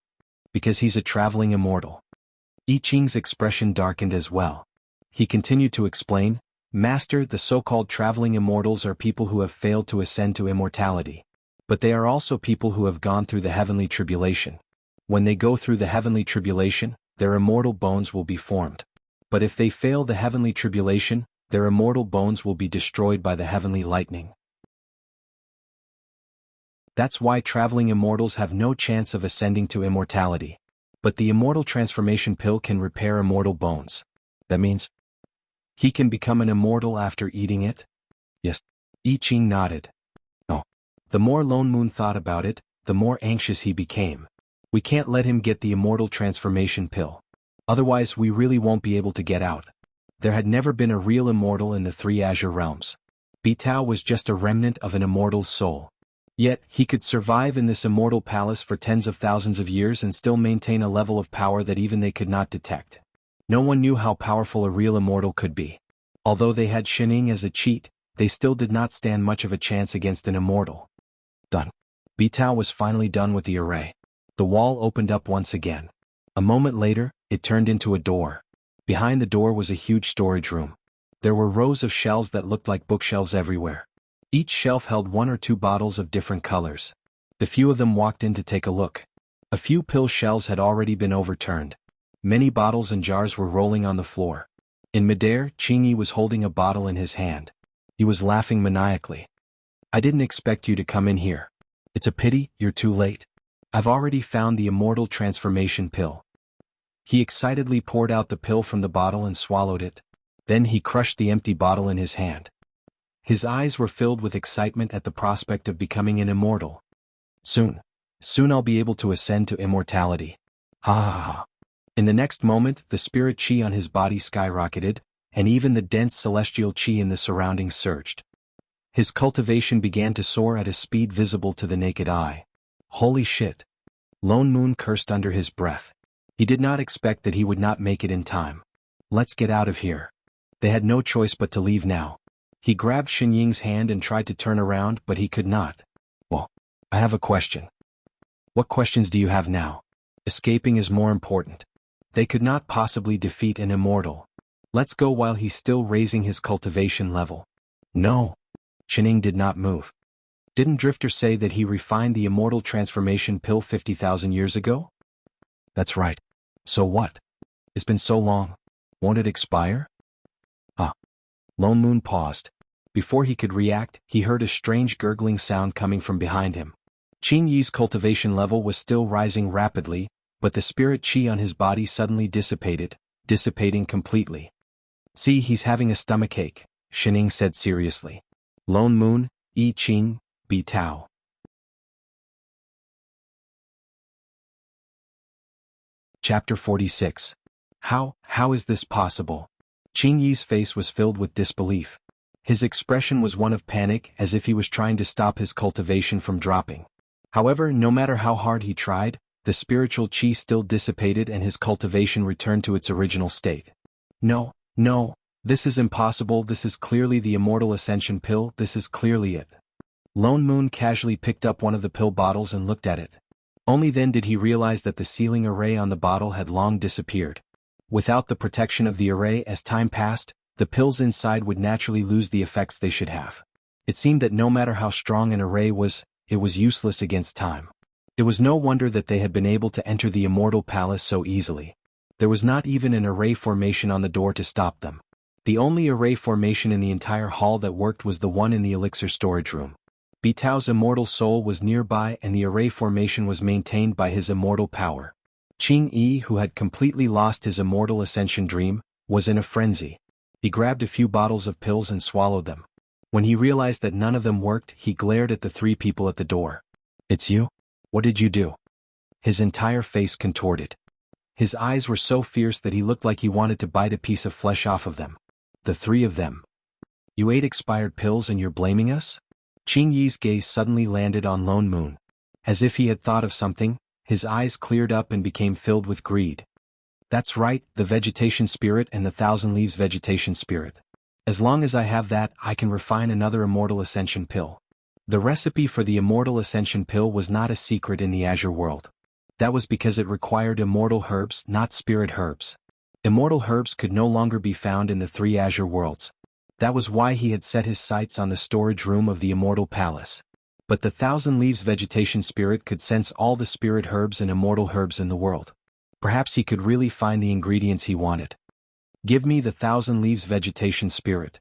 Speaker 1: Because he's a traveling immortal. I Ching's expression darkened as well. He continued to explain, Master, the so-called traveling immortals are people who have failed to ascend to immortality. But they are also people who have gone through the heavenly tribulation. When they go through the heavenly tribulation, their immortal bones will be formed. But if they fail the heavenly tribulation, their immortal bones will be destroyed by the heavenly lightning. That's why traveling immortals have no chance of ascending to immortality. But the immortal transformation pill can repair immortal bones. That means he can become an immortal after eating it? Yes. I Ching nodded. No. The more Lone Moon thought about it, the more anxious he became. We can't let him get the immortal transformation pill. Otherwise we really won't be able to get out. There had never been a real immortal in the three azure realms. Bitao was just a remnant of an immortal's soul. Yet, he could survive in this immortal palace for tens of thousands of years and still maintain a level of power that even they could not detect. No one knew how powerful a real immortal could be. Although they had Shining as a cheat, they still did not stand much of a chance against an immortal. Done. Bitao was finally done with the array. The wall opened up once again. A moment later, it turned into a door. Behind the door was a huge storage room. There were rows of shelves that looked like bookshelves everywhere. Each shelf held 1 or 2 bottles of different colors. The few of them walked in to take a look. A few pill shelves had already been overturned. Many bottles and jars were rolling on the floor. In midair, Qingyi was holding a bottle in his hand. He was laughing maniacally. I didn't expect you to come in here. It's a pity, you're too late. I've already found the immortal transformation pill. He excitedly poured out the pill from the bottle and swallowed it. Then he crushed the empty bottle in his hand. His eyes were filled with excitement at the prospect of becoming an immortal. Soon I'll be able to ascend to immortality. Ha ha ha. In the next moment, the spirit chi on his body skyrocketed, and even the dense celestial chi in the surroundings surged. His cultivation began to soar at a speed visible to the naked eye. Holy shit! Lone Moon cursed under his breath. He did not expect that he would not make it in time. Let's get out of here. They had no choice but to leave now. He grabbed Xinying's hand and tried to turn around, but he could not. Well, I have a question. What questions do you have now? Escaping is more important. They could not possibly defeat an immortal. Let's go while he's still raising his cultivation level. No. Xinying did not move. Didn't Drifter say that he refined the immortal transformation pill 50,000 years ago? That's right. So what? It's been so long. Won't it expire? Lone Moon paused. Before he could react, he heard a strange gurgling sound coming from behind him. Qingyi's cultivation level was still rising rapidly, but the spirit chi on his body suddenly dissipating completely. See, he's having a stomachache, Xinying said seriously. Lone Moon, I Ching, Bitao. Chapter 46. How is this possible? Qingyi's face was filled with disbelief. His expression was one of panic, as if he was trying to stop his cultivation from dropping. However, no matter how hard he tried, the spiritual chi still dissipated and his cultivation returned to its original state. No, this is impossible. This is clearly the immortal ascension pill. This is clearly it. Lone Moon casually picked up one of the pill bottles and looked at it. Only then did he realize that the sealing array on the bottle had long disappeared. Without the protection of the array, as time passed, the pills inside would naturally lose the effects they should have. It seemed that no matter how strong an array was, it was useless against time. It was no wonder that they had been able to enter the immortal palace so easily. There was not even an array formation on the door to stop them. The only array formation in the entire hall that worked was the one in the elixir storage room. Bitao's immortal soul was nearby and the array formation was maintained by his immortal power. Qingyi, who had completely lost his immortal ascension dream, was in a frenzy. He grabbed a few bottles of pills and swallowed them. When he realized that none of them worked, he glared at the 3 people at the door. It's you? What did you do? His entire face contorted. His eyes were so fierce that he looked like he wanted to bite a piece of flesh off of them. The 3 of them. You ate expired pills and you're blaming us? Qingyi's gaze suddenly landed on Lone Moon. As if he had thought of something, his eyes cleared up and became filled with greed. That's right, the vegetation spirit and the 1,000 leaves vegetation spirit. As long as I have that, I can refine another immortal ascension pill. The recipe for the immortal ascension pill was not a secret in the Azure world. That was because it required immortal herbs, not spirit herbs. Immortal herbs could no longer be found in the 3 Azure worlds. That was why he had set his sights on the storage room of the immortal palace. But the Thousand Leaves vegetation spirit could sense all the spirit herbs and immortal herbs in the world. Perhaps he could really find the ingredients he wanted. Give me the Thousand Leaves vegetation spirit.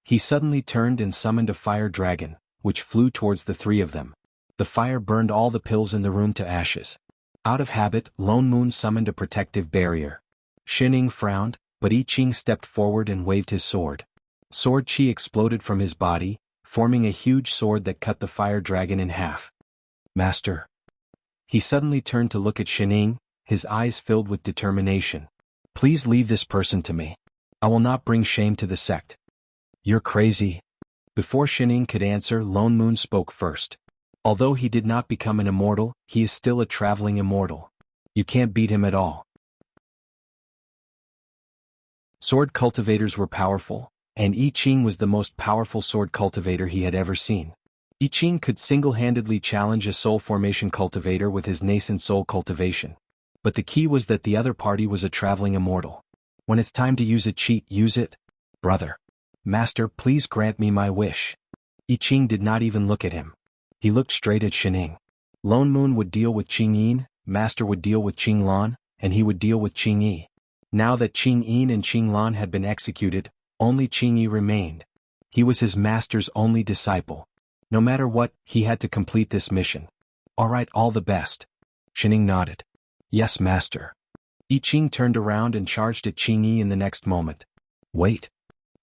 Speaker 1: He suddenly turned and summoned a fire dragon, which flew towards the three of them. The fire burned all the pills in the room to ashes. Out of habit, Lone Moon summoned a protective barrier. Shining frowned, but I Ching stepped forward and waved his sword. Sword chi exploded from his body, forming a huge sword that cut the fire dragon in half. Master. He suddenly turned to look at Shining, his eyes filled with determination. Please leave this person to me. I will not bring shame to the sect. You're crazy. Before Shining could answer, Lone Moon spoke first. Although he did not become an immortal, he is still a traveling immortal. You can't beat him at all. Sword cultivators were powerful, and I Ching was the most powerful sword cultivator he had ever seen. I Ching could single-handedly challenge a soul formation cultivator with his nascent soul cultivation. But the key was that the other party was a traveling immortal. When it's time to use a cheat, use it. Brother. Master, please grant me my wish. I Ching did not even look at him. He looked straight at Shining. Lone Moon would deal with Ching Yin, Master would deal with Ching Lan, and he would deal with Ching Yi. Now that Ching Yin and Ching Lan had been executed, only Ching Yi remained. He was his master's only disciple. No matter what, he had to complete this mission. All right, all the best. Shining nodded. Yes, master. I Ching turned around and charged at Ching Yi in the next moment. Wait.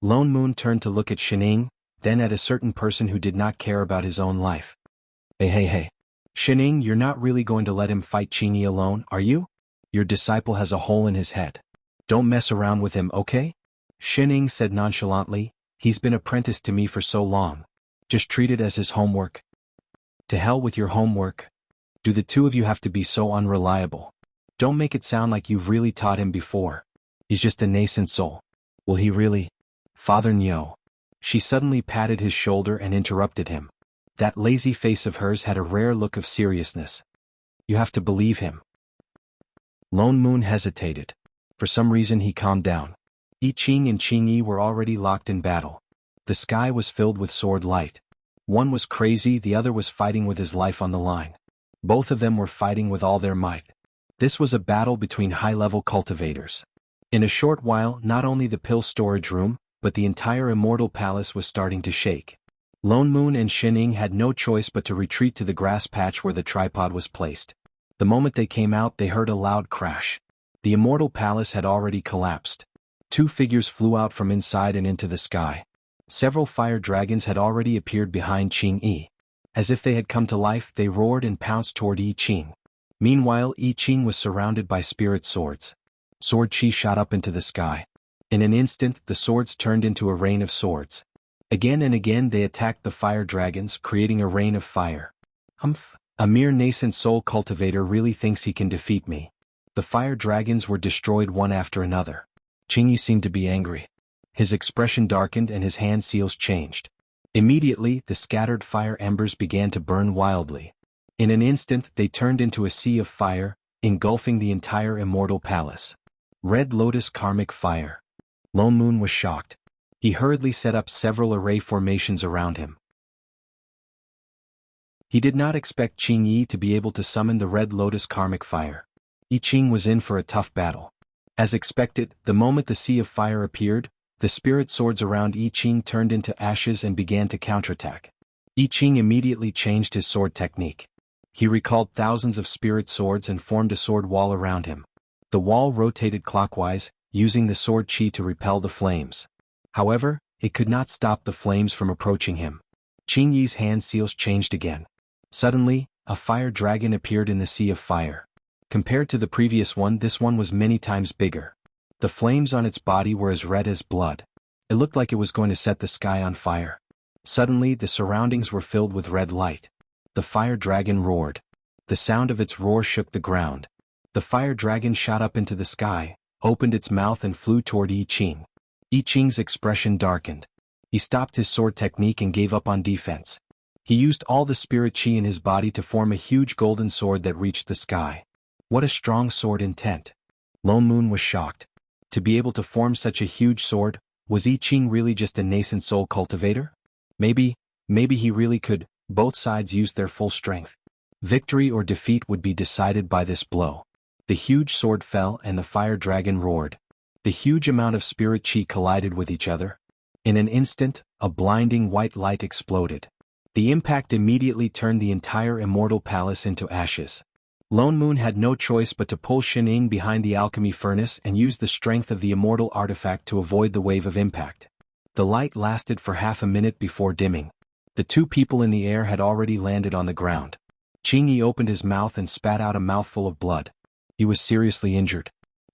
Speaker 1: Lone Moon turned to look at Shining, then at a certain person who did not care about his own life. Hey. Shining, you're not really going to let him fight Ching Yi alone, are you? Your disciple has a hole in his head. Don't mess around with him, okay? Shining said nonchalantly, he's been apprenticed to me for so long. Just treat it as his homework. To hell with your homework. Do the two of you have to be so unreliable? Don't make it sound like you've really taught him before. He's just a nascent soul. Will he really? Father Nyo. She suddenly patted his shoulder and interrupted him. That lazy face of hers had a rare look of seriousness. You have to believe him. Lone Moon hesitated. For some reason he calmed down. I Ching and Ching Yi were already locked in battle. The sky was filled with sword light. One was crazy, the other was fighting with his life on the line. Both of them were fighting with all their might. This was a battle between high-level cultivators. In a short while, not only the pill storage room, but the entire immortal palace was starting to shake. Lone Moon and Shining had no choice but to retreat to the grass patch where the tripod was placed. The moment they came out, they heard a loud crash. The immortal palace had already collapsed. Two figures flew out from inside and into the sky. Several fire dragons had already appeared behind Ching Yi. As if they had come to life, they roared and pounced toward I Ching. Meanwhile, I Ching was surrounded by spirit swords. Sword chi shot up into the sky. In an instant, the swords turned into a rain of swords. Again and again they attacked the fire dragons, creating a rain of fire. Humph! A mere nascent soul cultivator really thinks he can defeat me. The fire dragons were destroyed one after another. Ching Yi seemed to be angry. His expression darkened and his hand seals changed. Immediately, the scattered fire embers began to burn wildly. In an instant, they turned into a sea of fire, engulfing the entire immortal palace. Red Lotus Karmic Fire. Lone Moon was shocked. He hurriedly set up several array formations around him. He did not expect Ching Yi to be able to summon the Red Lotus Karmic Fire. I Ching was in for a tough battle. As expected, the moment the sea of fire appeared, the spirit swords around I Ching turned into ashes and began to counterattack. I Ching immediately changed his sword technique. He recalled thousands of spirit swords and formed a sword wall around him. The wall rotated clockwise, using the sword chi to repel the flames. However, it could not stop the flames from approaching him. Ching Yi's hand seals changed again. Suddenly, a fire dragon appeared in the sea of fire. Compared to the previous one, this one was many times bigger. The flames on its body were as red as blood. It looked like it was going to set the sky on fire. Suddenly, the surroundings were filled with red light. The fire dragon roared. The sound of its roar shook the ground. The fire dragon shot up into the sky, opened its mouth and flew toward I Ching. I Ching's expression darkened. He stopped his sword technique and gave up on defense. He used all the spirit chi in his body to form a huge golden sword that reached the sky. What a strong sword intent. Lone Moon was shocked. To be able to form such a huge sword, Was I Ching really just a nascent soul cultivator? Maybe he really could. Both sides used their full strength. Victory or defeat would be decided by this blow. The huge sword fell and the fire dragon roared. The huge amount of spirit chi collided with each other. In an instant, a blinding white light exploded. The impact immediately turned the entire immortal palace into ashes. Lone Moon had no choice but to pull Xining behind the alchemy furnace and use the strength of the immortal artifact to avoid the wave of impact. The light lasted for half a minute before dimming. The two people in the air had already landed on the ground. Qingyi opened his mouth and spat out a mouthful of blood. He was seriously injured.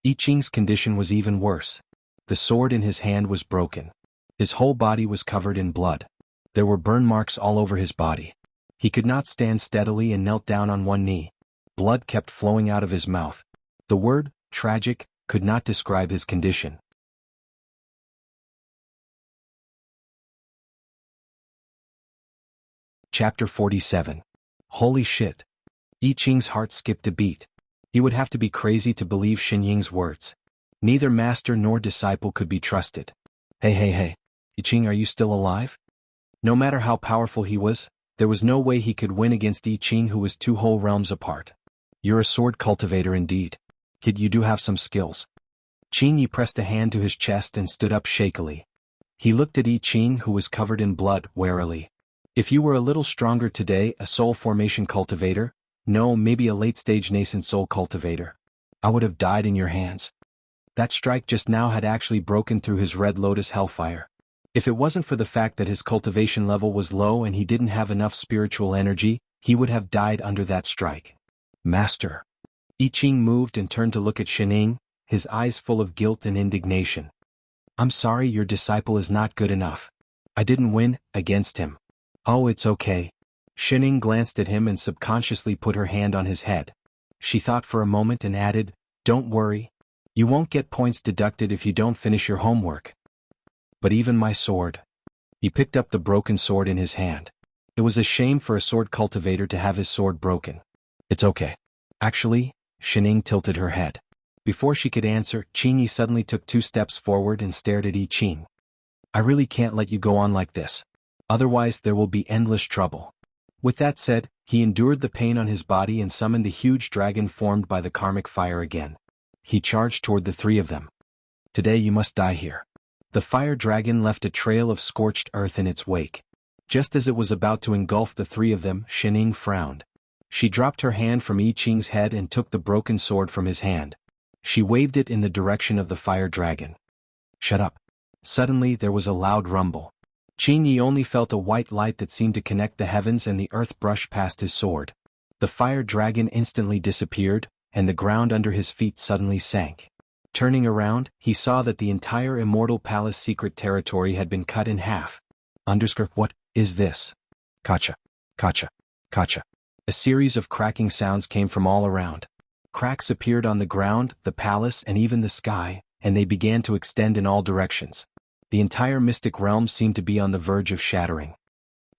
Speaker 1: I Ching's condition was even worse. The sword in his hand was broken. His whole body was covered in blood. There were burn marks all over his body. He could not stand steadily and knelt down on one knee. Blood kept flowing out of his mouth. The word, tragic, could not describe his condition. Chapter 47. Holy shit. I Ching's heart skipped a beat. He would have to be crazy to believe Xinying's words. Neither master nor disciple could be trusted. Hey. I Ching, are you still alive? No matter how powerful he was, there was no way he could win against I Ching, who was two whole realms apart. You're a sword cultivator indeed. Kid, you do have some skills. Qingyi pressed a hand to his chest and stood up shakily. He looked at I Ching, who was covered in blood, warily. If you were a little stronger today, a soul formation cultivator, no, maybe a late-stage nascent soul cultivator, I would have died in your hands. That strike just now had actually broken through his red lotus hellfire. If it wasn't for the fact that his cultivation level was low and he didn't have enough spiritual energy, he would have died under that strike. Master. I Ching moved and turned to look at Xining, his eyes full of guilt and indignation. I'm sorry, your disciple is not good enough. I didn't win against him. Oh, it's okay. Xining glanced at him and subconsciously put her hand on his head. She thought for a moment and added, Don't worry. You won't get points deducted if you don't finish your homework. But even my sword. He picked up the broken sword in his hand. It was a shame for a sword cultivator to have his sword broken. It's okay. Actually, Xining tilted her head. Before she could answer, Qingyi suddenly took 2 steps forward and stared at I Ching. I really can't let you go on like this. Otherwise there will be endless trouble. With that said, he endured the pain on his body and summoned the huge dragon formed by the karmic fire again. He charged toward the 3 of them. Today you must die here. The fire dragon left a trail of scorched earth in its wake. Just as it was about to engulf the 3 of them, Xining frowned. She dropped her hand from I Ching's head and took the broken sword from his hand. She waved it in the direction of the fire dragon. Shut up. Suddenly there was a loud rumble. Qingyi only felt a white light that seemed to connect the heavens and the earth brushed past his sword. The fire dragon instantly disappeared, and the ground under his feet suddenly sank. Turning around, he saw that the entire Immortal Palace secret territory had been cut in half. What is this? Kacha. Kacha. Kacha. A series of cracking sounds came from all around. Cracks appeared on the ground, the palace, and even the sky, and they began to extend in all directions. The entire mystic realm seemed to be on the verge of shattering.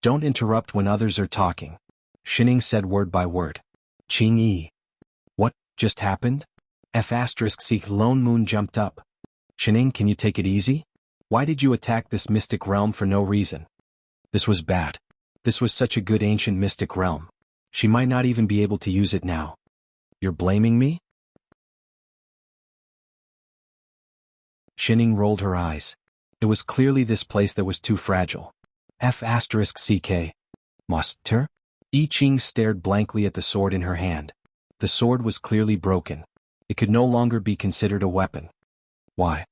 Speaker 1: Don't interrupt when others are talking. Xining said word by word. Qingyi. What just happened? F*** Lone Moon jumped up. Xining, can you take it easy? Why did you attack this mystic realm for no reason? This was bad. This was such a good ancient mystic realm. She might not even be able to use it now. You're blaming me? Xining rolled her eyes. It was clearly this place that was too fragile. F***. Master? I Ching stared blankly at the sword in her hand. The sword was clearly broken. It could no longer be considered a weapon. Why?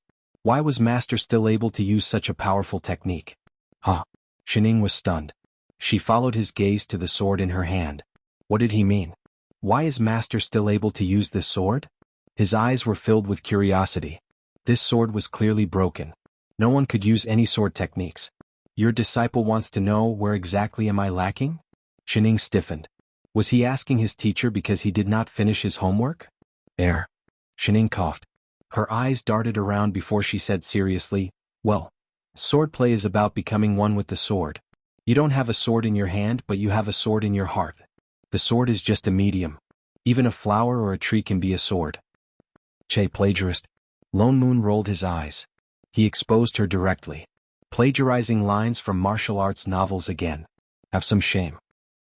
Speaker 1: Why was Master still able to use such a powerful technique? Huh? Xining was stunned. She followed his gaze to the sword in her hand. What did he mean? Why is Master still able to use this sword? His eyes were filled with curiosity. This sword was clearly broken. No one could use any sword techniques. Your disciple wants to know where exactly am I lacking? Xining stiffened. Was he asking his teacher because he did not finish his homework? Xining coughed. Her eyes darted around before she said seriously, well, swordplay is about becoming one with the sword. You don't have a sword in your hand, but you have a sword in your heart. The sword is just a medium. Even a flower or a tree can be a sword. Plagiarist. Lone Moon rolled his eyes. He exposed her directly. Plagiarizing lines from martial arts novels again. Have some shame.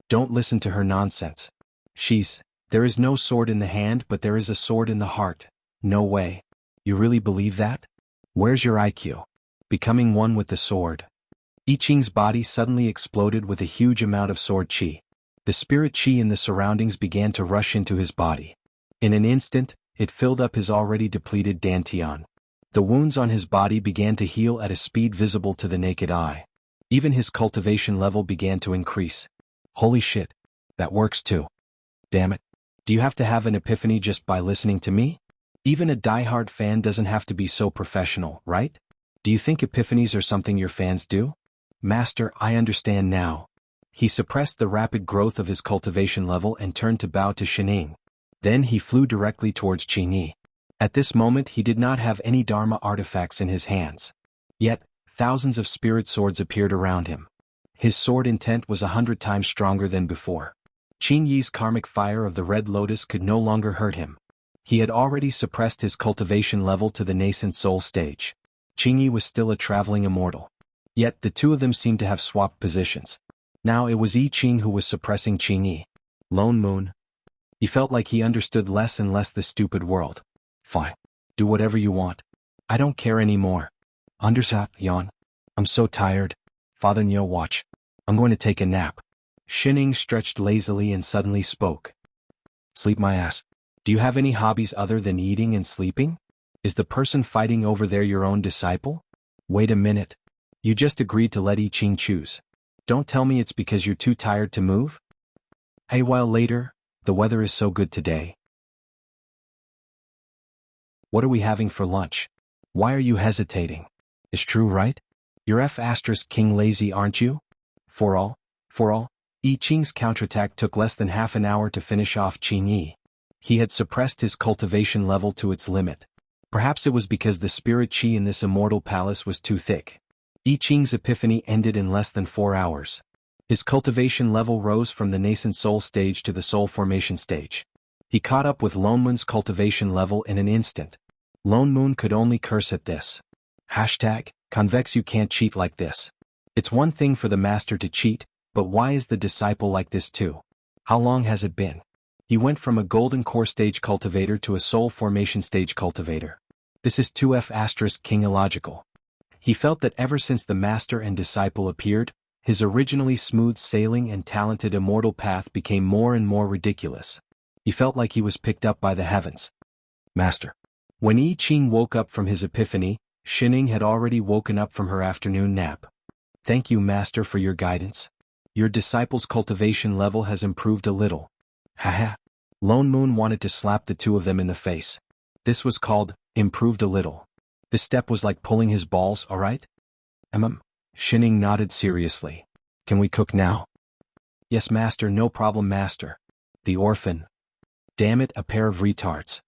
Speaker 1: Don't listen to her nonsense. There is no sword in the hand, but there is a sword in the heart. No way. You really believe that? Where's your IQ? Becoming one with the sword. I Ching's body suddenly exploded with a huge amount of sword qi. The spirit qi in the surroundings began to rush into his body. In an instant, it filled up his already depleted dantian. The wounds on his body began to heal at a speed visible to the naked eye. Even his cultivation level began to increase. Holy shit. That works too. Damn it. Do you have to have an epiphany just by listening to me? Even a diehard fan doesn't have to be so professional, right? Do you think epiphanies are something your fans do? Master, I understand now. He suppressed the rapid growth of his cultivation level and turned to bow to Shining. Then he flew directly towards Qingyi. At this moment he did not have any Dharma artifacts in his hands. Yet, thousands of spirit swords appeared around him. His sword intent was 100 times stronger than before. Qingyi's karmic fire of the Red Lotus could no longer hurt him. He had already suppressed his cultivation level to the nascent soul stage. Qingyi was still a traveling immortal. Yet the two of them seemed to have swapped positions. Now it was I Ching who was suppressing Qingyi. Lone Moon. He felt like he understood less and less the stupid world. Fine. Do whatever you want. I don't care anymore. Understand, Yon? I'm so tired. Father Nyo, watch. I'm going to take a nap. Shining stretched lazily and suddenly spoke. Sleep my ass. Do you have any hobbies other than eating and sleeping? Is the person fighting over there your own disciple? Wait a minute. You just agreed to let I Ching choose. Don't tell me it's because you're too tired to move? A while later, the weather is so good today. What are we having for lunch? Why are you hesitating? It's true, right? You're King lazy, aren't you? For all, I Ching's counterattack took less than half an hour to finish off Qingyi. He had suppressed his cultivation level to its limit. Perhaps it was because the spirit qi in this immortal palace was too thick. I Ching's epiphany ended in less than 4 hours. His cultivation level rose from the nascent soul stage to the soul formation stage. He caught up with Lone Moon's cultivation level in an instant. Lone Moon could only curse at this. Convex, you can't cheat like this. It's one thing for the master to cheat, but why is the disciple like this too? How long has it been? He went from a golden core stage cultivator to a soul formation stage cultivator. This is 2F King illogical. He felt that ever since the master and disciple appeared, his originally smooth sailing and talented immortal path became more and more ridiculous. He felt like he was picked up by the heavens. Master. When I Ching woke up from his epiphany, Shining had already woken up from her afternoon nap. Thank you, Master, for your guidance. Your disciple's cultivation level has improved a little. Haha. Lone Moon wanted to slap the two of them in the face. This was called, improved a little. This step was like pulling his balls, alright? Shining nodded seriously. Can we cook now? Yes, Master, no problem, Master. The orphan. Damn it, a pair of retards.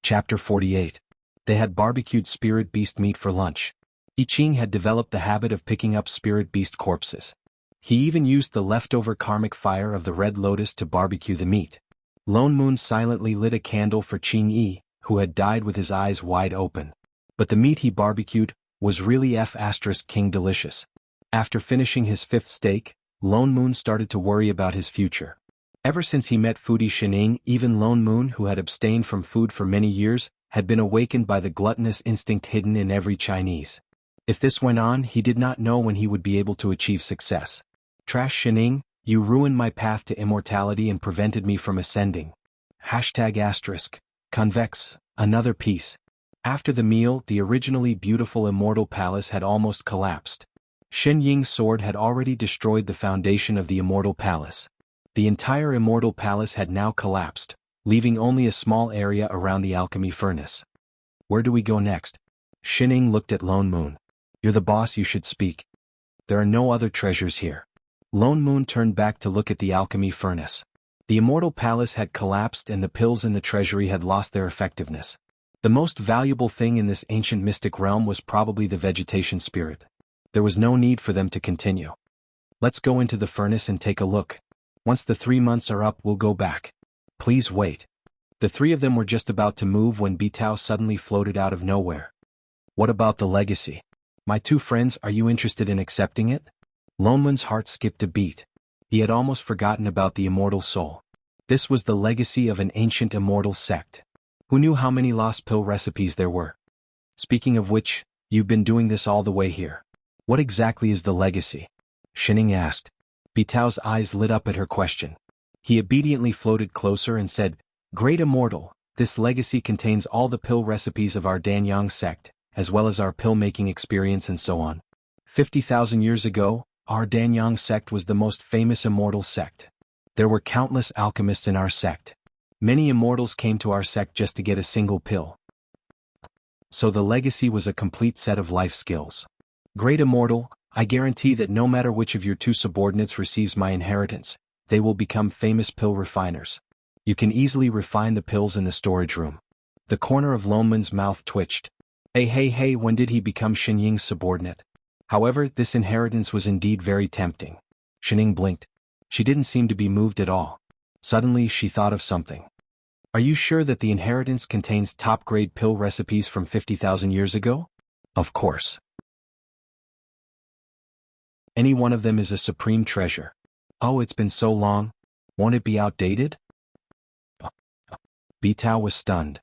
Speaker 1: Chapter 48. They had barbecued spirit beast meat for lunch. I Ching had developed the habit of picking up spirit beast corpses. He even used the leftover karmic fire of the Red Lotus to barbecue the meat. Lone Moon silently lit a candle for Qingyi, who had died with his eyes wide open. But the meat he barbecued was really King delicious. After finishing his 5th steak, Lone Moon started to worry about his future. Ever since he met Foodie Shining, even Lone Moon, who had abstained from food for many years, had been awakened by the gluttonous instinct hidden in every Chinese. If this went on, he did not know when he would be able to achieve success. Trash Shining, you ruined my path to immortality and prevented me from ascending. Convex, another piece. After the meal, the originally beautiful immortal palace had almost collapsed. Shen Ying's sword had already destroyed the foundation of the immortal palace. The entire immortal palace had now collapsed, leaving only a small area around the alchemy furnace. Where do we go next? Shining looked at Lone Moon. You're the boss, you should speak. There are no other treasures here. Lone Moon turned back to look at the alchemy furnace. The immortal palace had collapsed and the pills in the treasury had lost their effectiveness. The most valuable thing in this ancient mystic realm was probably the vegetation spirit. There was no need for them to continue. Let's go into the furnace and take a look. Once the 3 months are up, we'll go back. Please wait. The three of them were just about to move when Bitao suddenly floated out of nowhere. What about the legacy? My two friends, are you interested in accepting it? Lonman's heart skipped a beat. He had almost forgotten about the immortal soul. This was the legacy of an ancient immortal sect. Who knew how many lost pill recipes there were? Speaking of which, you've been doing this all the way here. What exactly is the legacy? Shining asked. Bitao's eyes lit up at her question. He obediently floated closer and said, Great Immortal, this legacy contains all the pill recipes of our Danyang sect, as well as our pill-making experience and so on. 50,000 years ago, our Danyang sect was the most famous immortal sect. There were countless alchemists in our sect. Many immortals came to our sect just to get a single pill. So the legacy was a complete set of life skills. Great Immortal, I guarantee that no matter which of your two subordinates receives my inheritance, they will become famous pill refiners. You can easily refine the pills in the storage room. The corner of Lonman's mouth twitched. Hey, when did he become Xinying's subordinate? However, this inheritance was indeed very tempting. Xinying blinked. She didn't seem to be moved at all. Suddenly she thought of something. Are you sure that the inheritance contains top-grade pill recipes from 50,000 years ago? Of course. Any one of them is a supreme treasure. Oh, it's been so long. Won't it be outdated? Bitao was stunned.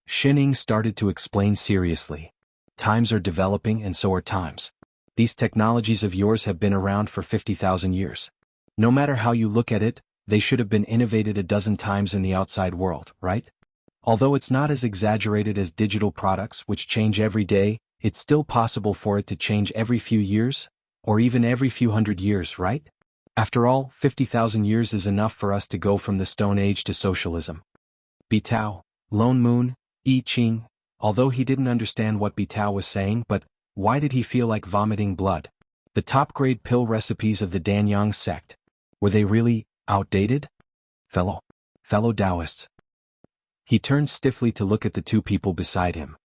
Speaker 1: Xinying started to explain seriously. Times are developing and so are times. These technologies of yours have been around for 50,000 years. No matter how you look at it, they should have been innovated a dozen times in the outside world, right? Although it's not as exaggerated as digital products which change every day, it's still possible for it to change every few years, or even every few hundred years, right? After all, 50,000 years is enough for us to go from the Stone Age to socialism. Bitao, Lone Moon, I Ching, although he didn't understand what Bitao was saying, but why did he feel like vomiting blood? The top-grade pill recipes of the Danyang sect. Were they really outdated? Fellow Taoists. He turned stiffly to look at the two people beside him.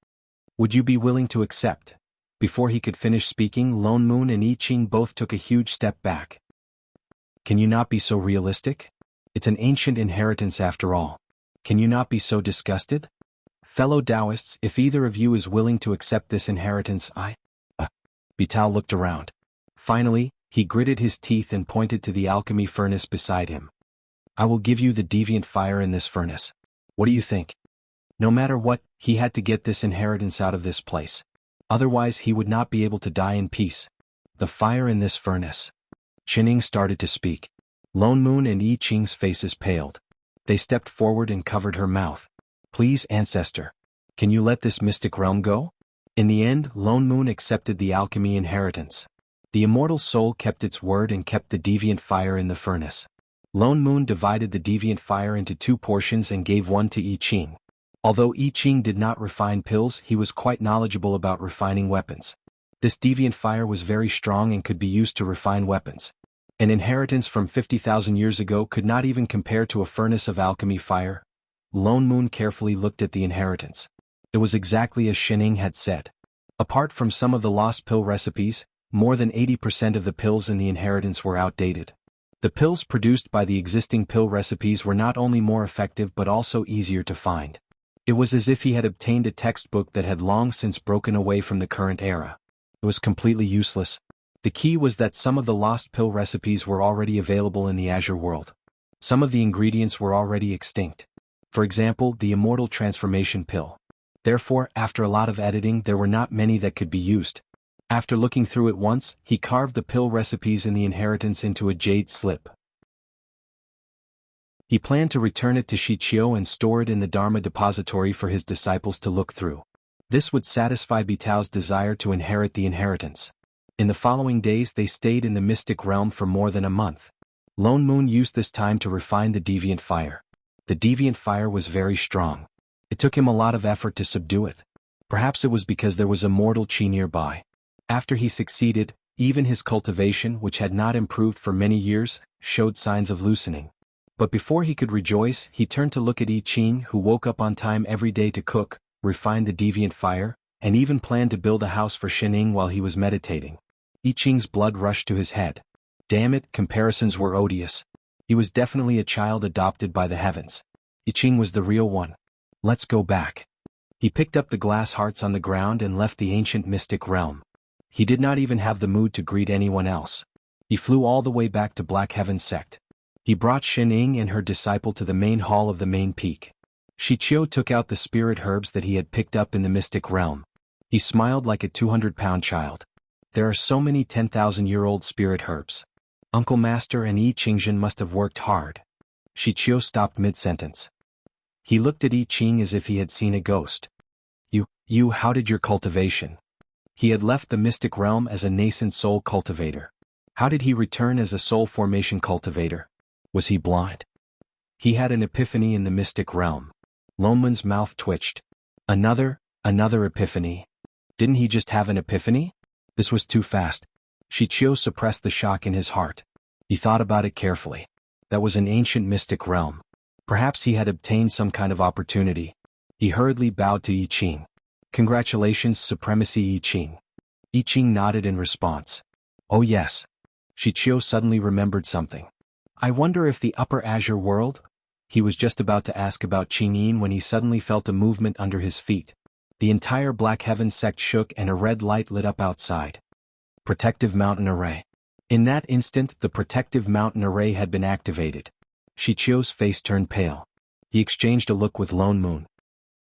Speaker 1: Would you be willing to accept? Before he could finish speaking, Lone Moon and I Ching both took a huge step back. Can you not be so realistic? It's an ancient inheritance after all. Can you not be so disgusted? Fellow Taoists, if either of you is willing to accept this inheritance, Bitao looked around. Finally, he gritted his teeth and pointed to the alchemy furnace beside him. I will give you the deviant fire in this furnace. What do you think? No matter what, he had to get this inheritance out of this place. Otherwise he would not be able to die in peace. The fire in this furnace. Xinying started to speak. Lone Moon and I Ching's faces paled. They stepped forward and covered her mouth. Please, Ancestor. Can you let this mystic realm go? In the end, Lone Moon accepted the alchemy inheritance. The immortal soul kept its word and kept the deviant fire in the furnace. Lone Moon divided the deviant fire into 2 portions and gave one to I Ching. Although I Ching did not refine pills, he was quite knowledgeable about refining weapons. This deviant fire was very strong and could be used to refine weapons. An inheritance from 50,000 years ago could not even compare to a furnace of alchemy fire. Lone Moon carefully looked at the inheritance. It was exactly as Xinying had said. Apart from some of the lost pill recipes, more than 80% of the pills in the inheritance were outdated. The pills produced by the existing pill recipes were not only more effective but also easier to find. It was as if he had obtained a textbook that had long since broken away from the current era. It was completely useless. The key was that some of the lost pill recipes were already available in the Azure world. Some of the ingredients were already extinct. For example, the immortal transformation pill. Therefore, after a lot of editing, there were not many that could be used. After looking through it once, he carved the pill recipes in the inheritance into a jade slip. He planned to return it to Shichio and store it in the Dharma depository for his disciples to look through. This would satisfy Bitao's desire to inherit the inheritance. In the following days they stayed in the mystic realm for more than a month. Lone Moon used this time to refine the deviant fire. The deviant fire was very strong. It took him a lot of effort to subdue it. Perhaps it was because there was a mortal chi nearby. After he succeeded, even his cultivation, which had not improved for many years, showed signs of loosening. But before he could rejoice, he turned to look at I Ching, who woke up on time every day to cook, refine the deviant fire, and even planned to build a house for Xinying while he was meditating. I Ching's blood rushed to his head. Damn it, comparisons were odious. He was definitely a child adopted by the heavens. I Ching was the real one. Let's go back. He picked up the glass hearts on the ground and left the ancient mystic realm. He did not even have the mood to greet anyone else. He flew all the way back to Black Heaven sect. He brought Xining and her disciple to the main hall of the main peak. Shichio took out the spirit herbs that he had picked up in the mystic realm. He smiled like a 200-pound child. There are so many 10,000-year-old spirit herbs. Uncle Master and I Ching must have worked hard. Shichio stopped mid-sentence. He looked at I Ching as if he had seen a ghost. How did your cultivation? He had left the mystic realm as a nascent soul cultivator. How did he return as a soul formation cultivator? Was he blind? He had an epiphany in the mystic realm. Lonman's mouth twitched. Another epiphany. Didn't he just have an epiphany? This was too fast. Shichio suppressed the shock in his heart. He thought about it carefully. That was an ancient mystic realm. Perhaps he had obtained some kind of opportunity. He hurriedly bowed to I Ching. Congratulations, Supremacy I Ching. I Ching nodded in response. Oh yes. Shichio suddenly remembered something. I wonder if the Upper Azure world? He was just about to ask about Qingyin when he suddenly felt a movement under his feet. The entire Black Heaven sect shook and a red light lit up outside. Protective Mountain Array. In that instant, the Protective Mountain Array had been activated. Shichio's face turned pale. He exchanged a look with Lone Moon.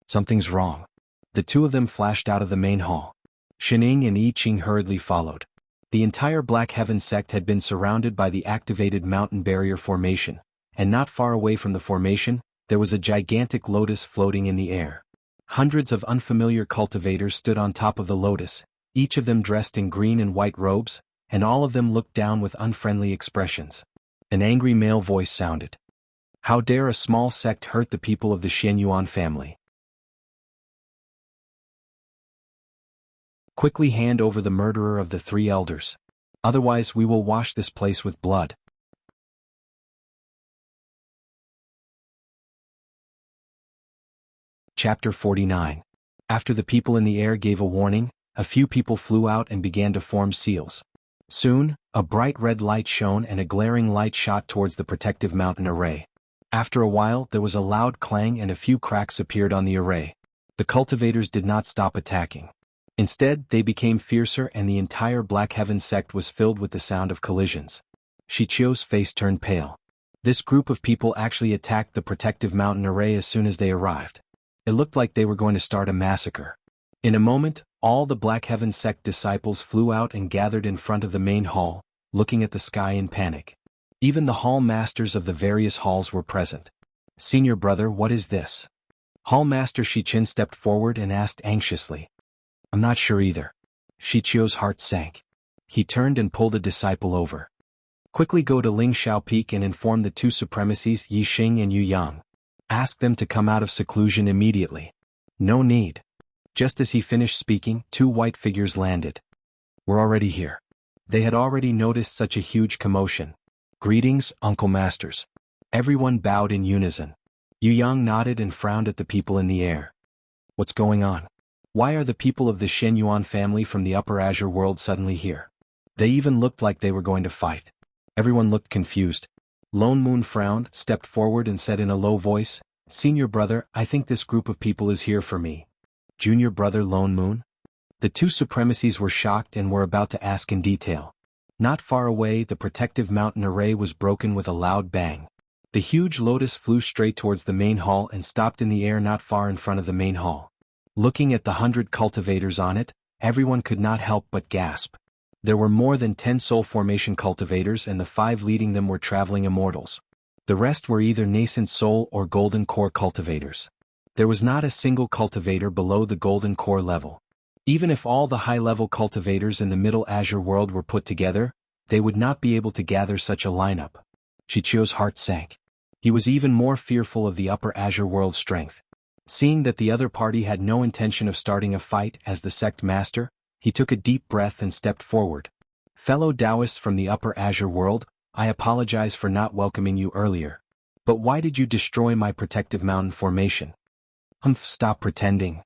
Speaker 1: Something's wrong. The two of them flashed out of the main hall. Xining and I Ching hurriedly followed. The entire Black Heaven sect had been surrounded by the activated mountain barrier formation, and not far away from the formation, there was a gigantic lotus floating in the air. Hundreds of unfamiliar cultivators stood on top of the lotus, each of them dressed in green and white robes, and all of them looked down with unfriendly expressions. An angry male voice sounded. How dare a small sect hurt the people of the Xianyuan family? Quickly hand over the murderer of the 3 elders. Otherwise we will wash this place with blood. Chapter 49. After the people in the air gave a warning, a few people flew out and began to form seals. Soon, a bright red light shone and a glaring light shot towards the protective mountain array. After a while there was a loud clang and a few cracks appeared on the array. The cultivators did not stop attacking. Instead, they became fiercer and the entire Black Heaven sect was filled with the sound of collisions. Shichio's face turned pale. This group of people actually attacked the protective mountain array as soon as they arrived. It looked like they were going to start a massacre. In a moment, all the Black Heaven sect disciples flew out and gathered in front of the main hall, looking at the sky in panic. Even the hall masters of the various halls were present. Senior brother, what is this? Hall master Shichin stepped forward and asked anxiously. I'm not sure either. Shichio's heart sank. He turned and pulled a disciple over. Quickly go to Lingxiao Peak and inform the 2 supremacies Yi Xing and Yu Yang. Ask them to come out of seclusion immediately. No need. Just as he finished speaking, 2 white figures landed. We're already here. They had already noticed such a huge commotion. Greetings, Uncle Masters. Everyone bowed in unison. Yu Yang nodded and frowned at the people in the air. What's going on? Why are the people of the Xianyuan family from the Upper Azure world suddenly here? They even looked like they were going to fight. Everyone looked confused. Lone Moon frowned, stepped forward and said in a low voice, Senior brother, I think this group of people is here for me. Junior brother Lone Moon? The 2 supremacies were shocked and were about to ask in detail. Not far away, the protective mountain array was broken with a loud bang. The huge lotus flew straight towards the main hall and stopped in the air not far in front of the main hall. Looking at the 100 cultivators on it, everyone could not help but gasp. There were more than 10 soul formation cultivators and the 5 leading them were traveling immortals. The rest were either nascent soul or golden core cultivators. There was not a single cultivator below the golden core level. Even if all the high-level cultivators in the Middle Azure world were put together, they would not be able to gather such a lineup. Shichio's heart sank. He was even more fearful of the Upper Azure world's strength. Seeing that the other party had no intention of starting a fight as the sect master, he took a deep breath and stepped forward. Fellow Taoists from the Upper Azure world, I apologize for not welcoming you earlier. But why did you destroy my protective mountain formation? Stop pretending.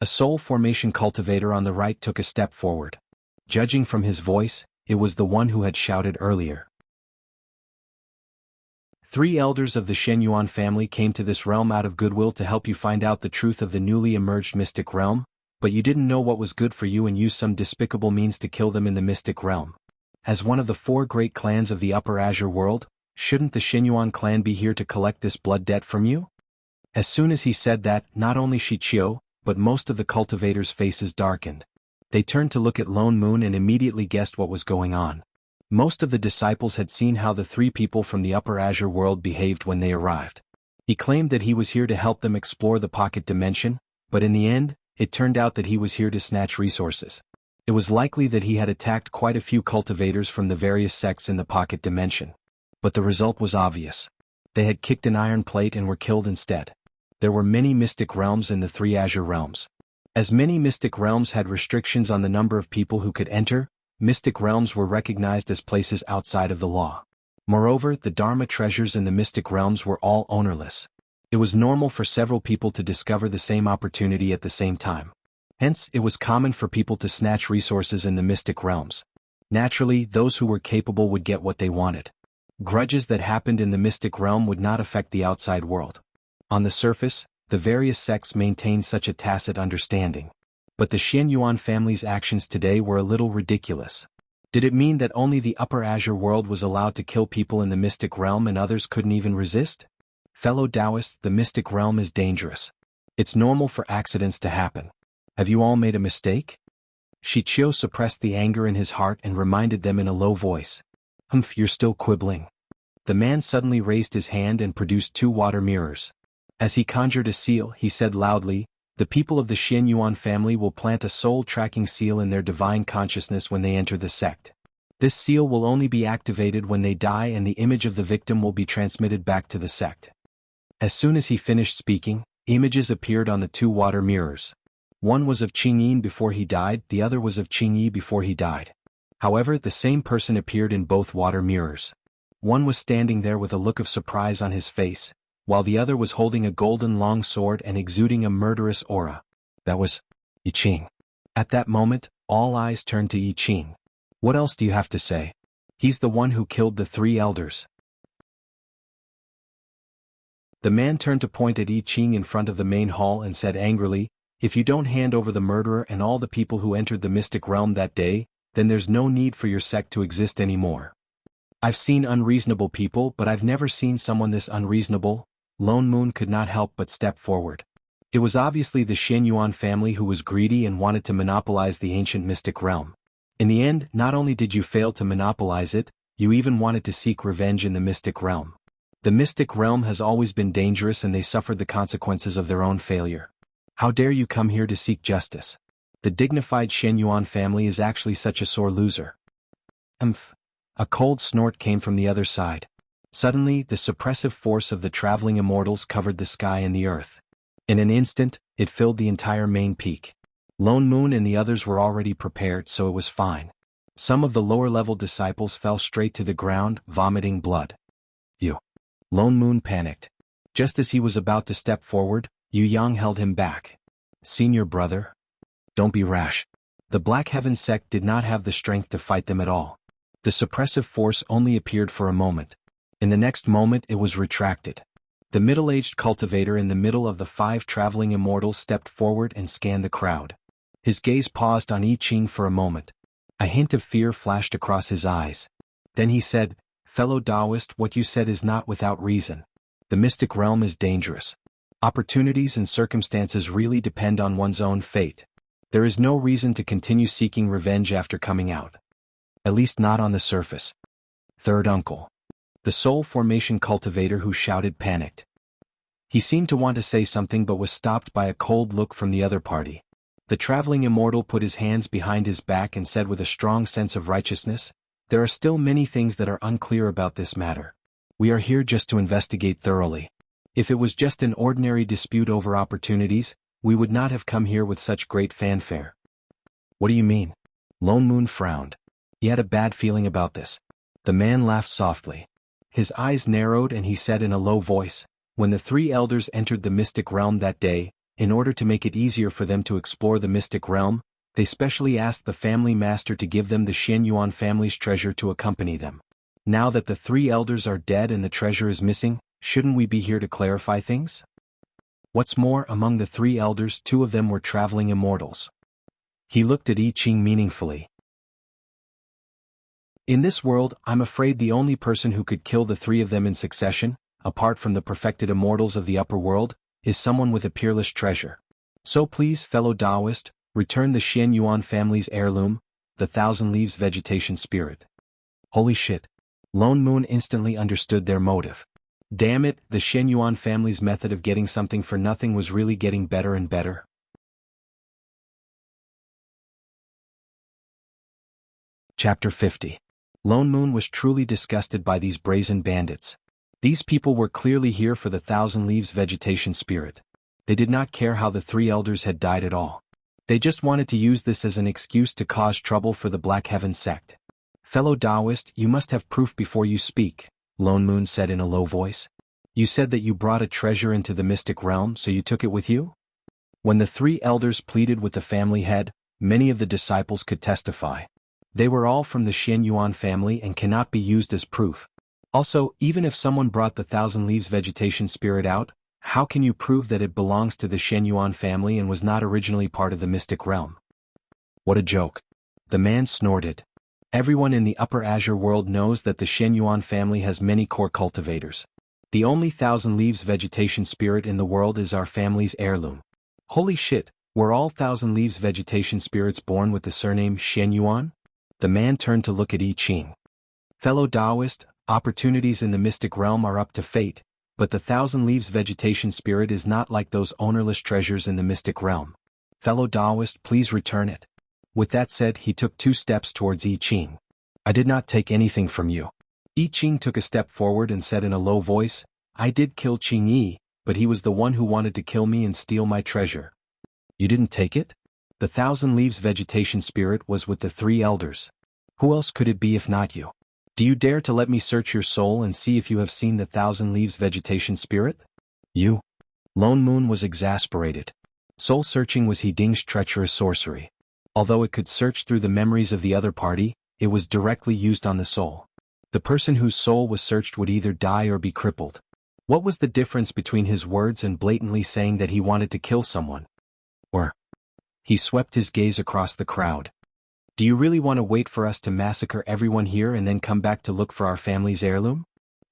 Speaker 1: A soul formation cultivator on the right took a step forward. Judging from his voice, it was the one who had shouted earlier. 3 elders of the Shenyuan family came to this realm out of goodwill to help you find out the truth of the newly emerged mystic realm, but you didn't know what was good for you and used some despicable means to kill them in the mystic realm. As one of the 4 great clans of the Upper Azure world, shouldn't the Shenyuan clan be here to collect this blood debt from you? As soon as he said that, not only Shichio, but most of the cultivators' faces darkened. They turned to look at Lone Moon and immediately guessed what was going on. Most of the disciples had seen how the 3 people from the Upper Azure world behaved when they arrived. He claimed that he was here to help them explore the pocket dimension, but in the end, it turned out that he was here to snatch resources. It was likely that he had attacked quite a few cultivators from the various sects in the pocket dimension. But the result was obvious. They had kicked an iron plate and were killed instead. There were many mystic realms in the 3 Azure realms. As many mystic realms had restrictions on the number of people who could enter, mystic realms were recognized as places outside of the law. Moreover, the Dharma treasures in the mystic realms were all ownerless. It was normal for several people to discover the same opportunity at the same time. Hence, it was common for people to snatch resources in the mystic realms. Naturally, those who were capable would get what they wanted. Grudges that happened in the mystic realm would not affect the outside world. On the surface, the various sects maintained such a tacit understanding. But the Shenyuan family's actions today were a little ridiculous. Did it mean that only the Upper Azure world was allowed to kill people in the mystic realm and others couldn't even resist? Fellow Taoists, the mystic realm is dangerous. It's normal for accidents to happen. Have you all made a mistake? Shichio suppressed the anger in his heart and reminded them in a low voice. You're still quibbling. The man suddenly raised his hand and produced 2 water mirrors. As he conjured a seal, he said loudly, "The people of the Shenyuan family will plant a soul-tracking seal in their divine consciousness when they enter the sect. This seal will only be activated when they die and the image of the victim will be transmitted back to the sect." As soon as he finished speaking, images appeared on the 2 water mirrors. One was of Qingyin before he died, the other was of Qingyi before he died. However, the same person appeared in both water mirrors. One was standing there with a look of surprise on his face, while the other was holding a golden long sword and exuding a murderous aura. That was I Ching. At that moment, all eyes turned to I Ching. "What else do you have to say? He's the one who killed the 3 elders." The man turned to point at I Ching in front of the main hall and said angrily, "If you don't hand over the murderer and all the people who entered the mystic realm that day, then there's no need for your sect to exist anymore." "I've seen unreasonable people, but I've never seen someone this unreasonable." Lone Moon could not help but step forward. It was obviously the Shenyuan family who was greedy and wanted to monopolize the ancient mystic realm. In the end, not only did you fail to monopolize it, you even wanted to seek revenge in the mystic realm. The mystic realm has always been dangerous and they suffered the consequences of their own failure. How dare you come here to seek justice? The dignified Shenyuan family is actually such a sore loser. A cold snort came from the other side. Suddenly, the suppressive force of the traveling immortals covered the sky and the earth. In an instant, it filled the entire main peak. Lone Moon and the others were already prepared, so it was fine. Some of the lower-level disciples fell straight to the ground, vomiting blood. "You." Lone Moon panicked. Just as he was about to step forward, Yu Yang held him back. "Senior brother? Don't be rash." The Black Heaven sect did not have the strength to fight them at all. The suppressive force only appeared for a moment. In the next moment it was retracted. The middle-aged cultivator in the middle of the 5 traveling immortals stepped forward and scanned the crowd. His gaze paused on I Ching for a moment. A hint of fear flashed across his eyes. Then he said, "Fellow Taoist, what you said is not without reason. The mystic realm is dangerous. Opportunities and circumstances really depend on one's own fate. There is no reason to continue seeking revenge after coming out. At least not on the surface." Third uncle. The soul formation cultivator who shouted panicked. He seemed to want to say something but was stopped by a cold look from the other party. The traveling immortal put his hands behind his back and said with a strong sense of righteousness, "There are still many things that are unclear about this matter. We are here just to investigate thoroughly. If it was just an ordinary dispute over opportunities, we would not have come here with such great fanfare." "What do you mean?" Lone Moon frowned. He had a bad feeling about this. The man laughed softly. His eyes narrowed and he said in a low voice, "When the 3 elders entered the mystic realm that day, in order to make it easier for them to explore the mystic realm, they specially asked the family master to give them the Shenyuan family's treasure to accompany them. Now that the three elders are dead and the treasure is missing, shouldn't we be here to clarify things? What's more, among the three elders, two of them were traveling immortals. He looked at I Ching meaningfully. In this world, I'm afraid the only person who could kill the three of them in succession, apart from the perfected immortals of the upper world, is someone with a peerless treasure. So please, fellow Taoist, return the Xian Yuan family's heirloom, the Thousand Leaves vegetation spirit. Holy shit. Lone Moon instantly understood their motive. Damn it, the Xian Yuan family's method of getting something for nothing was really getting better and better. Chapter 50. Lone Moon was truly disgusted by these brazen bandits. These people were clearly here for the Thousand Leaves vegetation spirit. They did not care how the three elders had died at all. They just wanted to use this as an excuse to cause trouble for the Black Heaven sect. Fellow Taoist, you must have proof before you speak, Lone Moon said in a low voice. You said that you brought a treasure into the mystic realm, so you took it with you? When the three elders pleaded with the family head, many of the disciples could testify. They were all from the Xian Yuan family and cannot be used as proof. Also, even if someone brought the Thousand Leaves vegetation spirit out, how can you prove that it belongs to the Xian Yuan family and was not originally part of the mystic realm? What a joke. The man snorted. Everyone in the Upper Azure world knows that the Xian Yuan family has many core cultivators. The only Thousand Leaves vegetation spirit in the world is our family's heirloom. Holy shit, were all Thousand Leaves vegetation spirits born with the surname Xian Yuan? The man turned to look at I Ching. Fellow Taoist, opportunities in the mystic realm are up to fate, but the Thousand Leaves vegetation spirit is not like those ownerless treasures in the mystic realm. Fellow Taoist, please return it. With that said, he took 2 steps towards I Ching. I did not take anything from you. I Ching took a step forward and said in a low voice, I did kill Ching Yi, but he was the one who wanted to kill me and steal my treasure. You didn't take it? The Thousand Leaves vegetation spirit was with the three elders. Who else could it be if not you? Do you dare to let me search your soul and see if you have seen the Thousand Leaves vegetation spirit? You? Lone Moon was exasperated. Soul searching was He Ding's treacherous sorcery. Although it could search through the memories of the other party, it was directly used on the soul. The person whose soul was searched would either die or be crippled. What was the difference between his words and blatantly saying that he wanted to kill someone? Or? He swept his gaze across the crowd. Do you really want to wait for us to massacre everyone here and then come back to look for our family's heirloom?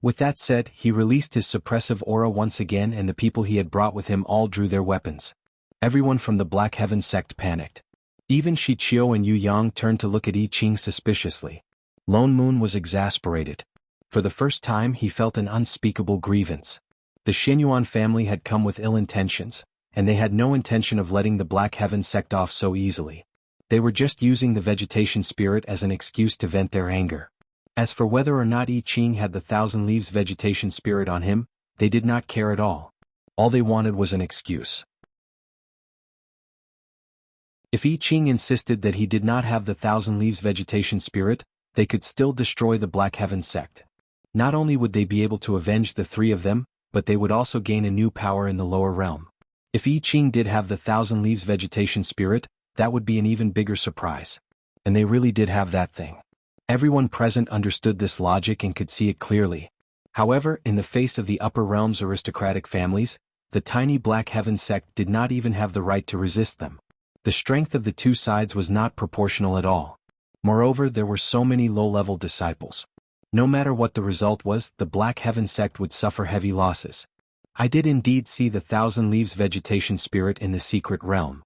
Speaker 1: With that said, he released his suppressive aura once again and the people he had brought with him all drew their weapons. Everyone from the Black Heaven sect panicked. Even Shi Qiu and Yu Yang turned to look at I Ching suspiciously. Lone Moon was exasperated. For the first time he felt an unspeakable grievance. The Xianyuan family had come with ill intentions, and they had no intention of letting the Black Heaven sect off so easily. They were just using the vegetation spirit as an excuse to vent their anger. As for whether or not I Ching had the Thousand Leaves vegetation spirit on him, they did not care at all. All they wanted was an excuse. If I Ching insisted that he did not have the Thousand Leaves vegetation spirit, they could still destroy the Black Heaven sect. Not only would they be able to avenge the three of them, but they would also gain a new power in the lower realm. If I Ching did have the Thousand Leaves vegetation spirit, that would be an even bigger surprise. And they really did have that thing. Everyone present understood this logic and could see it clearly. However, in the face of the upper realm's aristocratic families, the tiny Black Heaven sect did not even have the right to resist them. The strength of the two sides was not proportional at all. Moreover, there were so many low-level disciples. No matter what the result was, the Black Heaven sect would suffer heavy losses. I did indeed see the Thousand Leaves vegetation spirit in the secret realm.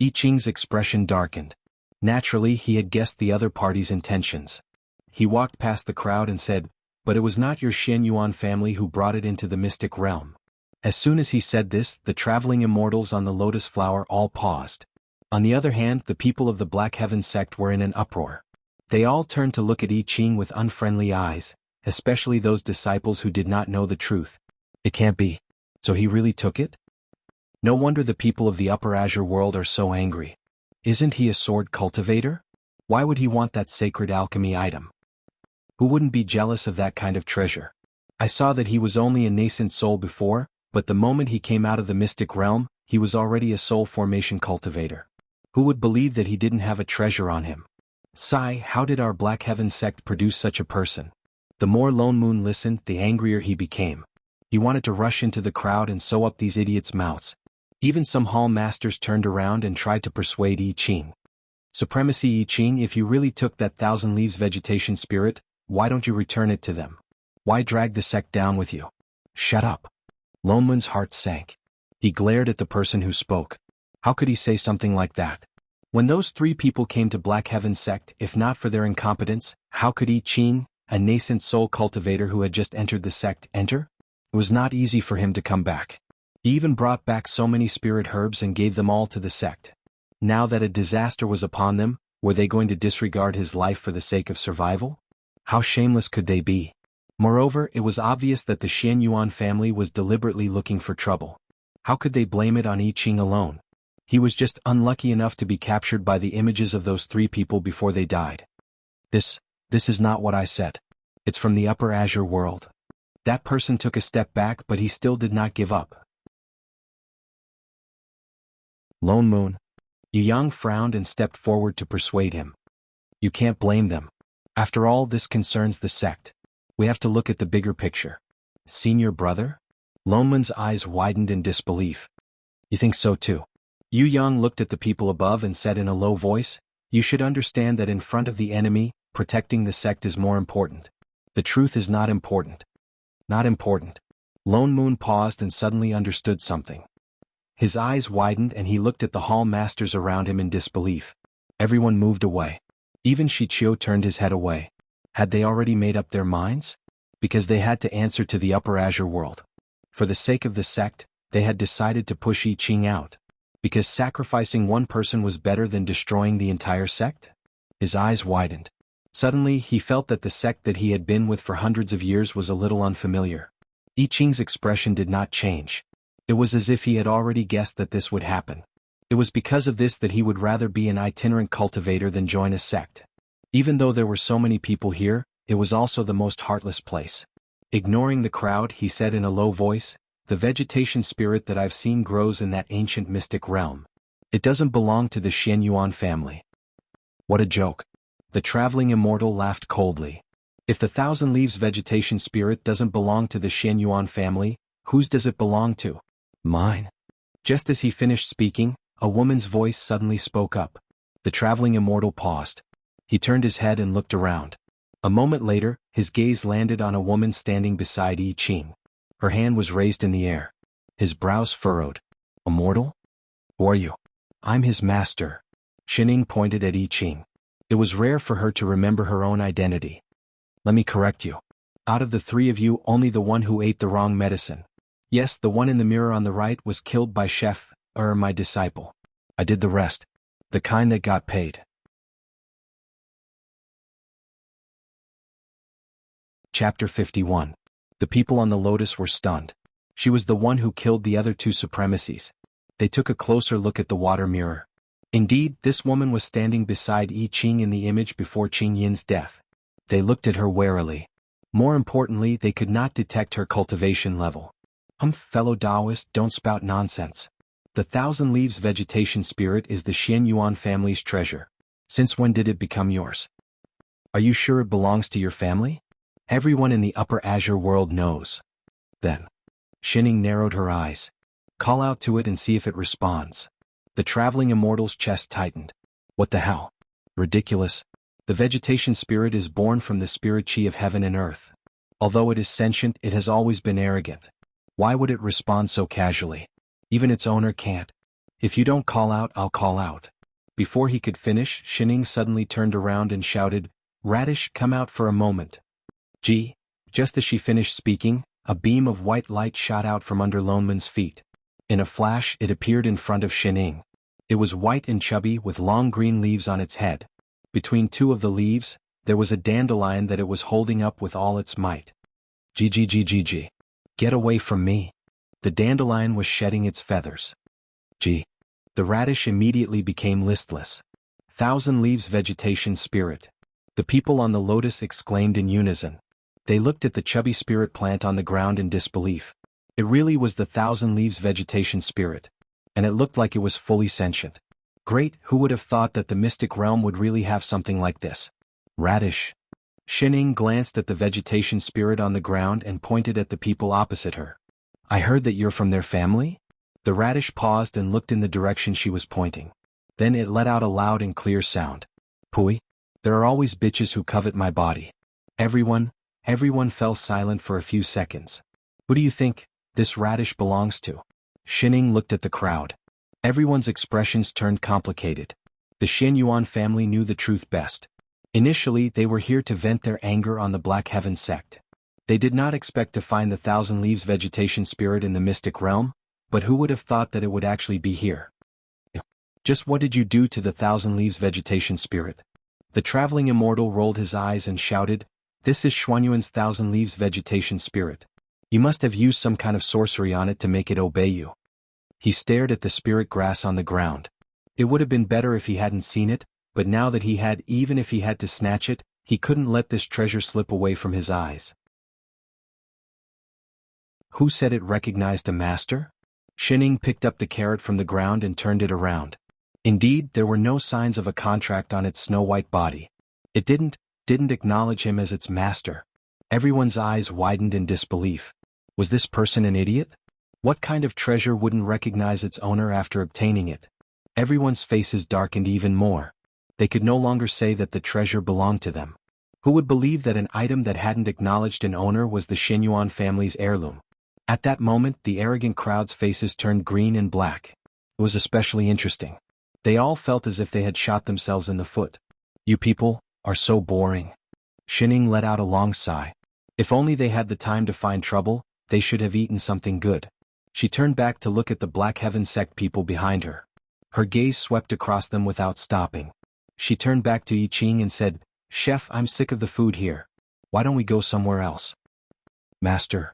Speaker 1: I Ching's expression darkened. Naturally, he had guessed the other party's intentions. He walked past the crowd and said, "But it was not your Xianyuan family who brought it into the mystic realm." As soon as he said this, the traveling immortals on the lotus flower all paused. On the other hand, the people of the Black Heaven sect were in an uproar. They all turned to look at I Ching with unfriendly eyes, especially those disciples who did not know the truth. It can't be. So he really took it? No wonder the people of the Upper Azure world are so angry. Isn't he a sword cultivator? Why would he want that sacred alchemy item? Who wouldn't be jealous of that kind of treasure? I saw that he was only a nascent soul before, but the moment he came out of the mystic realm, he was already a soul formation cultivator. Who would believe that he didn't have a treasure on him? Sigh, how did our Black Heaven sect produce such a person? The more Lone Moon listened, the angrier he became. He wanted to rush into the crowd and sew up these idiots' mouths. Even some hall masters turned around and tried to persuade I Ching. Supremacy I Ching, if you really took that 1,000 Leaves vegetation spirit, why don't you return it to them? Why drag the sect down with you? Shut up. Lone Moon's heart sank. He glared at the person who spoke. How could he say something like that? When those 3 people came to Black Heaven's sect, if not for their incompetence, how could I Ching, a nascent soul cultivator who had just entered the sect, enter? It was not easy for him to come back. He even brought back so many spirit herbs and gave them all to the sect. Now that a disaster was upon them, were they going to disregard his life for the sake of survival? How shameless could they be? Moreover, it was obvious that the Xian Yuan family was deliberately looking for trouble. How could they blame it on I Ching alone? He was just unlucky enough to be captured by the images of those 3 people before they died. This is not what I said. It's from the Upper Azure world. That person took a step back, but he still did not give up. Lone Moon. Yu Yang frowned and stepped forward to persuade him. You can't blame them. After all, this concerns the sect. We have to look at the bigger picture. Senior brother? Lone Moon's eyes widened in disbelief. You think so too? Yu Yang looked at the people above and said in a low voice, you should understand that in front of the enemy, protecting the sect is more important. The truth is not important. Not important. Lone Moon paused and suddenly understood something. His eyes widened and he looked at the hall masters around him in disbelief. Everyone moved away. Even Shichio turned his head away. Had they already made up their minds? Because they had to answer to the Upper Azure world. For the sake of the sect, they had decided to push I Ching out. Because sacrificing one person was better than destroying the entire sect? His eyes widened. Suddenly, he felt that the sect that he had been with for hundreds of years was a little unfamiliar. I Ching's expression did not change. It was as if he had already guessed that this would happen. It was because of this that he would rather be an itinerant cultivator than join a sect. Even though there were so many people here, it was also the most heartless place. Ignoring the crowd, he said in a low voice, the vegetation spirit that I've seen grows in that ancient mystic realm. It doesn't belong to the Xian Yuan family. What a joke. The traveling immortal laughed coldly. If the 1,000 Leaves vegetation spirit doesn't belong to the Xian Yuan family, whose does it belong to? Mine. Just as he finished speaking, a woman's voice suddenly spoke up. The traveling immortal paused. He turned his head and looked around. A moment later, his gaze landed on a woman standing beside I Ching. Her hand was raised in the air. His brows furrowed. Immortal? Who are you? I'm his master. Shining pointed at I Ching. It was rare for her to remember her own identity. Let me correct you. Out of the 3 of you, only the one who ate the wrong medicine. Yes, the one in the mirror on the right was killed by my disciple. I did the rest. The kind that got paid. Chapter 51. The people on the lotus were stunned. She was the one who killed the other 2 supremacies. They took a closer look at the water mirror. Indeed, this woman was standing beside I Ching in the image before Qing Yin's death. They looked at her warily. More importantly, they could not detect her cultivation level. Fellow Taoist, don't spout nonsense. The 1,000 Leaves vegetation spirit is the Xian Yuan family's treasure. Since when did it become yours? Are you sure it belongs to your family? Everyone in the Upper Azure world knows. Then. Shining narrowed her eyes. Call out to it and see if it responds. The traveling immortal's chest tightened. What the hell? Ridiculous. The vegetation spirit is born from the spirit chi of heaven and earth. Although it is sentient, it has always been arrogant. Why would it respond so casually? Even its owner can't. If you don't call out, I'll call out. Before he could finish, Shining suddenly turned around and shouted, Radish, come out for a moment. Gee. Just as she finished speaking, a beam of white light shot out from under Lone Moon's feet. In a flash, it appeared in front of Shining. It was white and chubby with long green leaves on its head. Between 2 of the leaves, there was a dandelion that it was holding up with all its might. Gee. Get away from me. The dandelion was shedding its feathers. Gee. The radish immediately became listless. 1,000 Leaves vegetation spirit. The people on the lotus exclaimed in unison. They looked at the chubby spirit plant on the ground in disbelief. It really was the 1,000 Leaves vegetation spirit. And it looked like it was fully sentient. Great, who would have thought that the mystic realm would really have something like this? Radish. Shining glanced at the vegetation spirit on the ground and pointed at the people opposite her. I heard that you're from their family? The radish paused and looked in the direction she was pointing. Then it let out a loud and clear sound. Pooey. There are always bitches who covet my body. Everyone fell silent for a few seconds. Who do you think this radish belongs to? Shining looked at the crowd. Everyone's expressions turned complicated. The Shen Yuan family knew the truth best. Initially, they were here to vent their anger on the Black Heaven sect. They did not expect to find the Thousand Leaves vegetation spirit in the mystic realm, but who would have thought that it would actually be here? Just what did you do to the Thousand Leaves vegetation spirit? The traveling immortal rolled his eyes and shouted, This is Xuanyuan's Thousand Leaves vegetation spirit. You must have used some kind of sorcery on it to make it obey you. He stared at the spirit grass on the ground. It would have been better if he hadn't seen it, but now that he had, even if he had to snatch it, he couldn't let this treasure slip away from his eyes. Who said it recognized a master? Shining picked up the carrot from the ground and turned it around. Indeed, there were no signs of a contract on its snow-white body. It didn't acknowledge him as its master. Everyone's eyes widened in disbelief. Was this person an idiot? What kind of treasure wouldn't recognize its owner after obtaining it? Everyone's faces darkened even more. They could no longer say that the treasure belonged to them. Who would believe that an item that hadn't acknowledged an owner was the Shen Yuan family's heirloom? At that moment, the arrogant crowd's faces turned green and black. It was especially interesting. They all felt as if they had shot themselves in the foot. You people are so boring. Shining let out a long sigh. If only they had the time to find trouble, they should have eaten something good. She turned back to look at the Black Heaven sect people behind her. Her gaze swept across them without stopping. She turned back to I Ching and said, Chef, I'm sick of the food here. Why don't we go somewhere else? Master.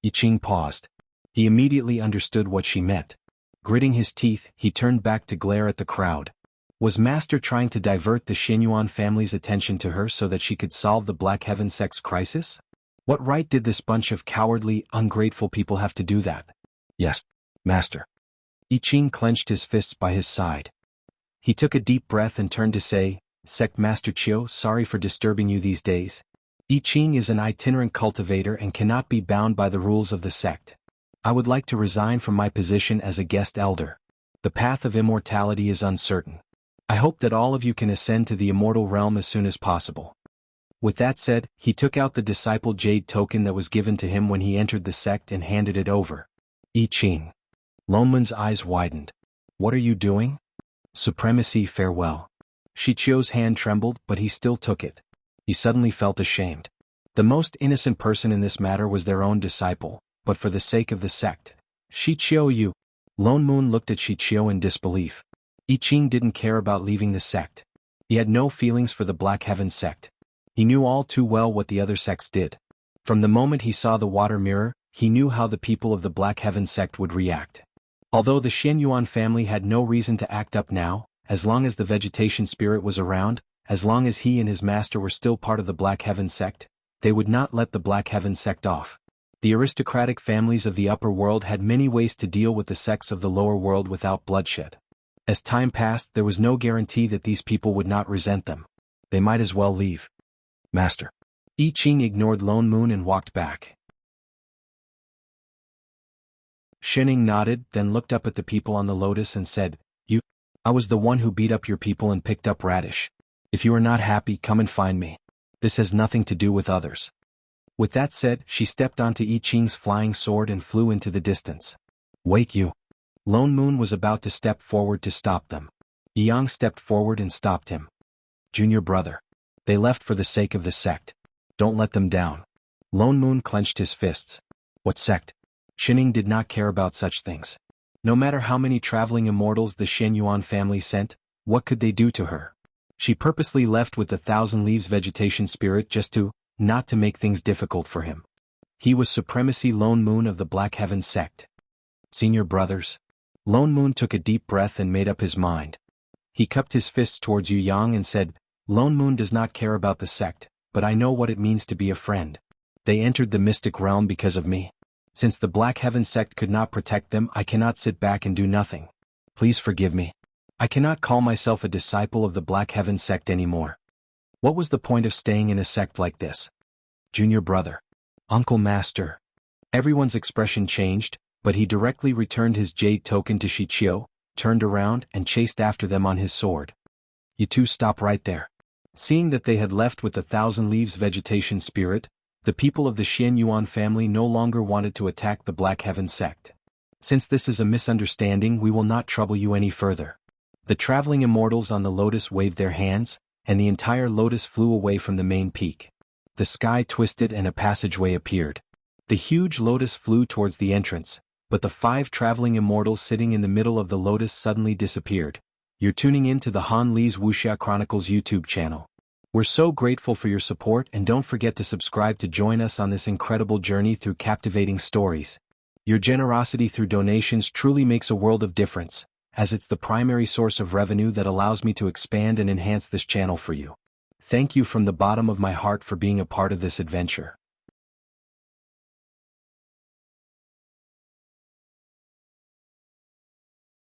Speaker 1: I Ching paused. He immediately understood what she meant. Gritting his teeth, he turned back to glare at the crowd. Was Master trying to divert the Shen Yuan family's attention to her so that she could solve the Black Heaven sect's crisis? What right did this bunch of cowardly, ungrateful people have to do that? Yes, Master. I Ching clenched his fists by his side. He took a deep breath and turned to say, Sect Master Chiu, sorry for disturbing you these days. I Ching is an itinerant cultivator and cannot be bound by the rules of the sect. I would like to resign from my position as a guest elder. The path of immortality is uncertain. I hope that all of you can ascend to the immortal realm as soon as possible. With that said, he took out the disciple jade token that was given to him when he entered the sect and handed it over. I Ching. Lonman's eyes widened. What are you doing? Supremacy, farewell. Shichio's hand trembled, but he still took it. He suddenly felt ashamed. The most innocent person in this matter was their own disciple, but for the sake of the sect. Shichio, you. Lone Moon looked at Shichio in disbelief. I Ching didn't care about leaving the sect. He had no feelings for the Black Heaven sect. He knew all too well what the other sects did. From the moment he saw the water mirror, he knew how the people of the Black Heaven sect would react. Although the Shen Yuan family had no reason to act up now, as long as the vegetation spirit was around, as long as he and his master were still part of the Black Heaven sect, they would not let the Black Heaven sect off. The aristocratic families of the upper world had many ways to deal with the sects of the lower world without bloodshed. As time passed, there was no guarantee that these people would not resent them. They might as well leave. Master. I Ching ignored Lone Moon and walked back. Shining nodded, then looked up at the people on the lotus and said, I was the one who beat up your people and picked up radish. If you are not happy, come and find me. This has nothing to do with others. With that said, she stepped onto I Ching's flying sword and flew into the distance. Wait, you. Lone Moon was about to step forward to stop them. Yang stepped forward and stopped him. Junior brother. They left for the sake of the sect. Don't let them down. Lone Moon clenched his fists. What sect? Shining did not care about such things. No matter how many traveling immortals the Shen Yuan family sent, what could they do to her? She purposely left with the Thousand Leaves vegetation spirit just not to make things difficult for him. He was Supremacy Lone Moon of the Black Heaven sect. Senior brothers. Lone Moon took a deep breath and made up his mind. He cupped his fists towards Yu Yang and said, Lone Moon does not care about the sect, but I know what it means to be a friend. They entered the mystic realm because of me. Since the Black Heaven sect could not protect them, I cannot sit back and do nothing. Please forgive me. I cannot call myself a disciple of the Black Heaven sect anymore. What was the point of staying in a sect like this? Junior brother. Uncle Master. Everyone's expression changed, but he directly returned his jade token to Shichio, turned around and chased after them on his sword. You two stop right there. Seeing that they had left with the Thousand Leaves vegetation spirit, the people of the Xian Yuan family no longer wanted to attack the Black Heaven sect. Since this is a misunderstanding, we will not trouble you any further. The traveling immortals on the lotus waved their hands, and the entire lotus flew away from the main peak. The sky twisted and a passageway appeared. The huge lotus flew towards the entrance, but the 5 traveling immortals sitting in the middle of the lotus suddenly disappeared. You're tuning in to the Han Li's Wuxia Chronicles YouTube channel. We're so grateful for your support, and don't forget to subscribe to join us on this incredible journey through captivating stories. Your generosity through donations truly makes a world of difference, as it's the primary source of revenue that allows me to expand and enhance this channel for you. Thank you from the bottom of my heart for being a part of this adventure.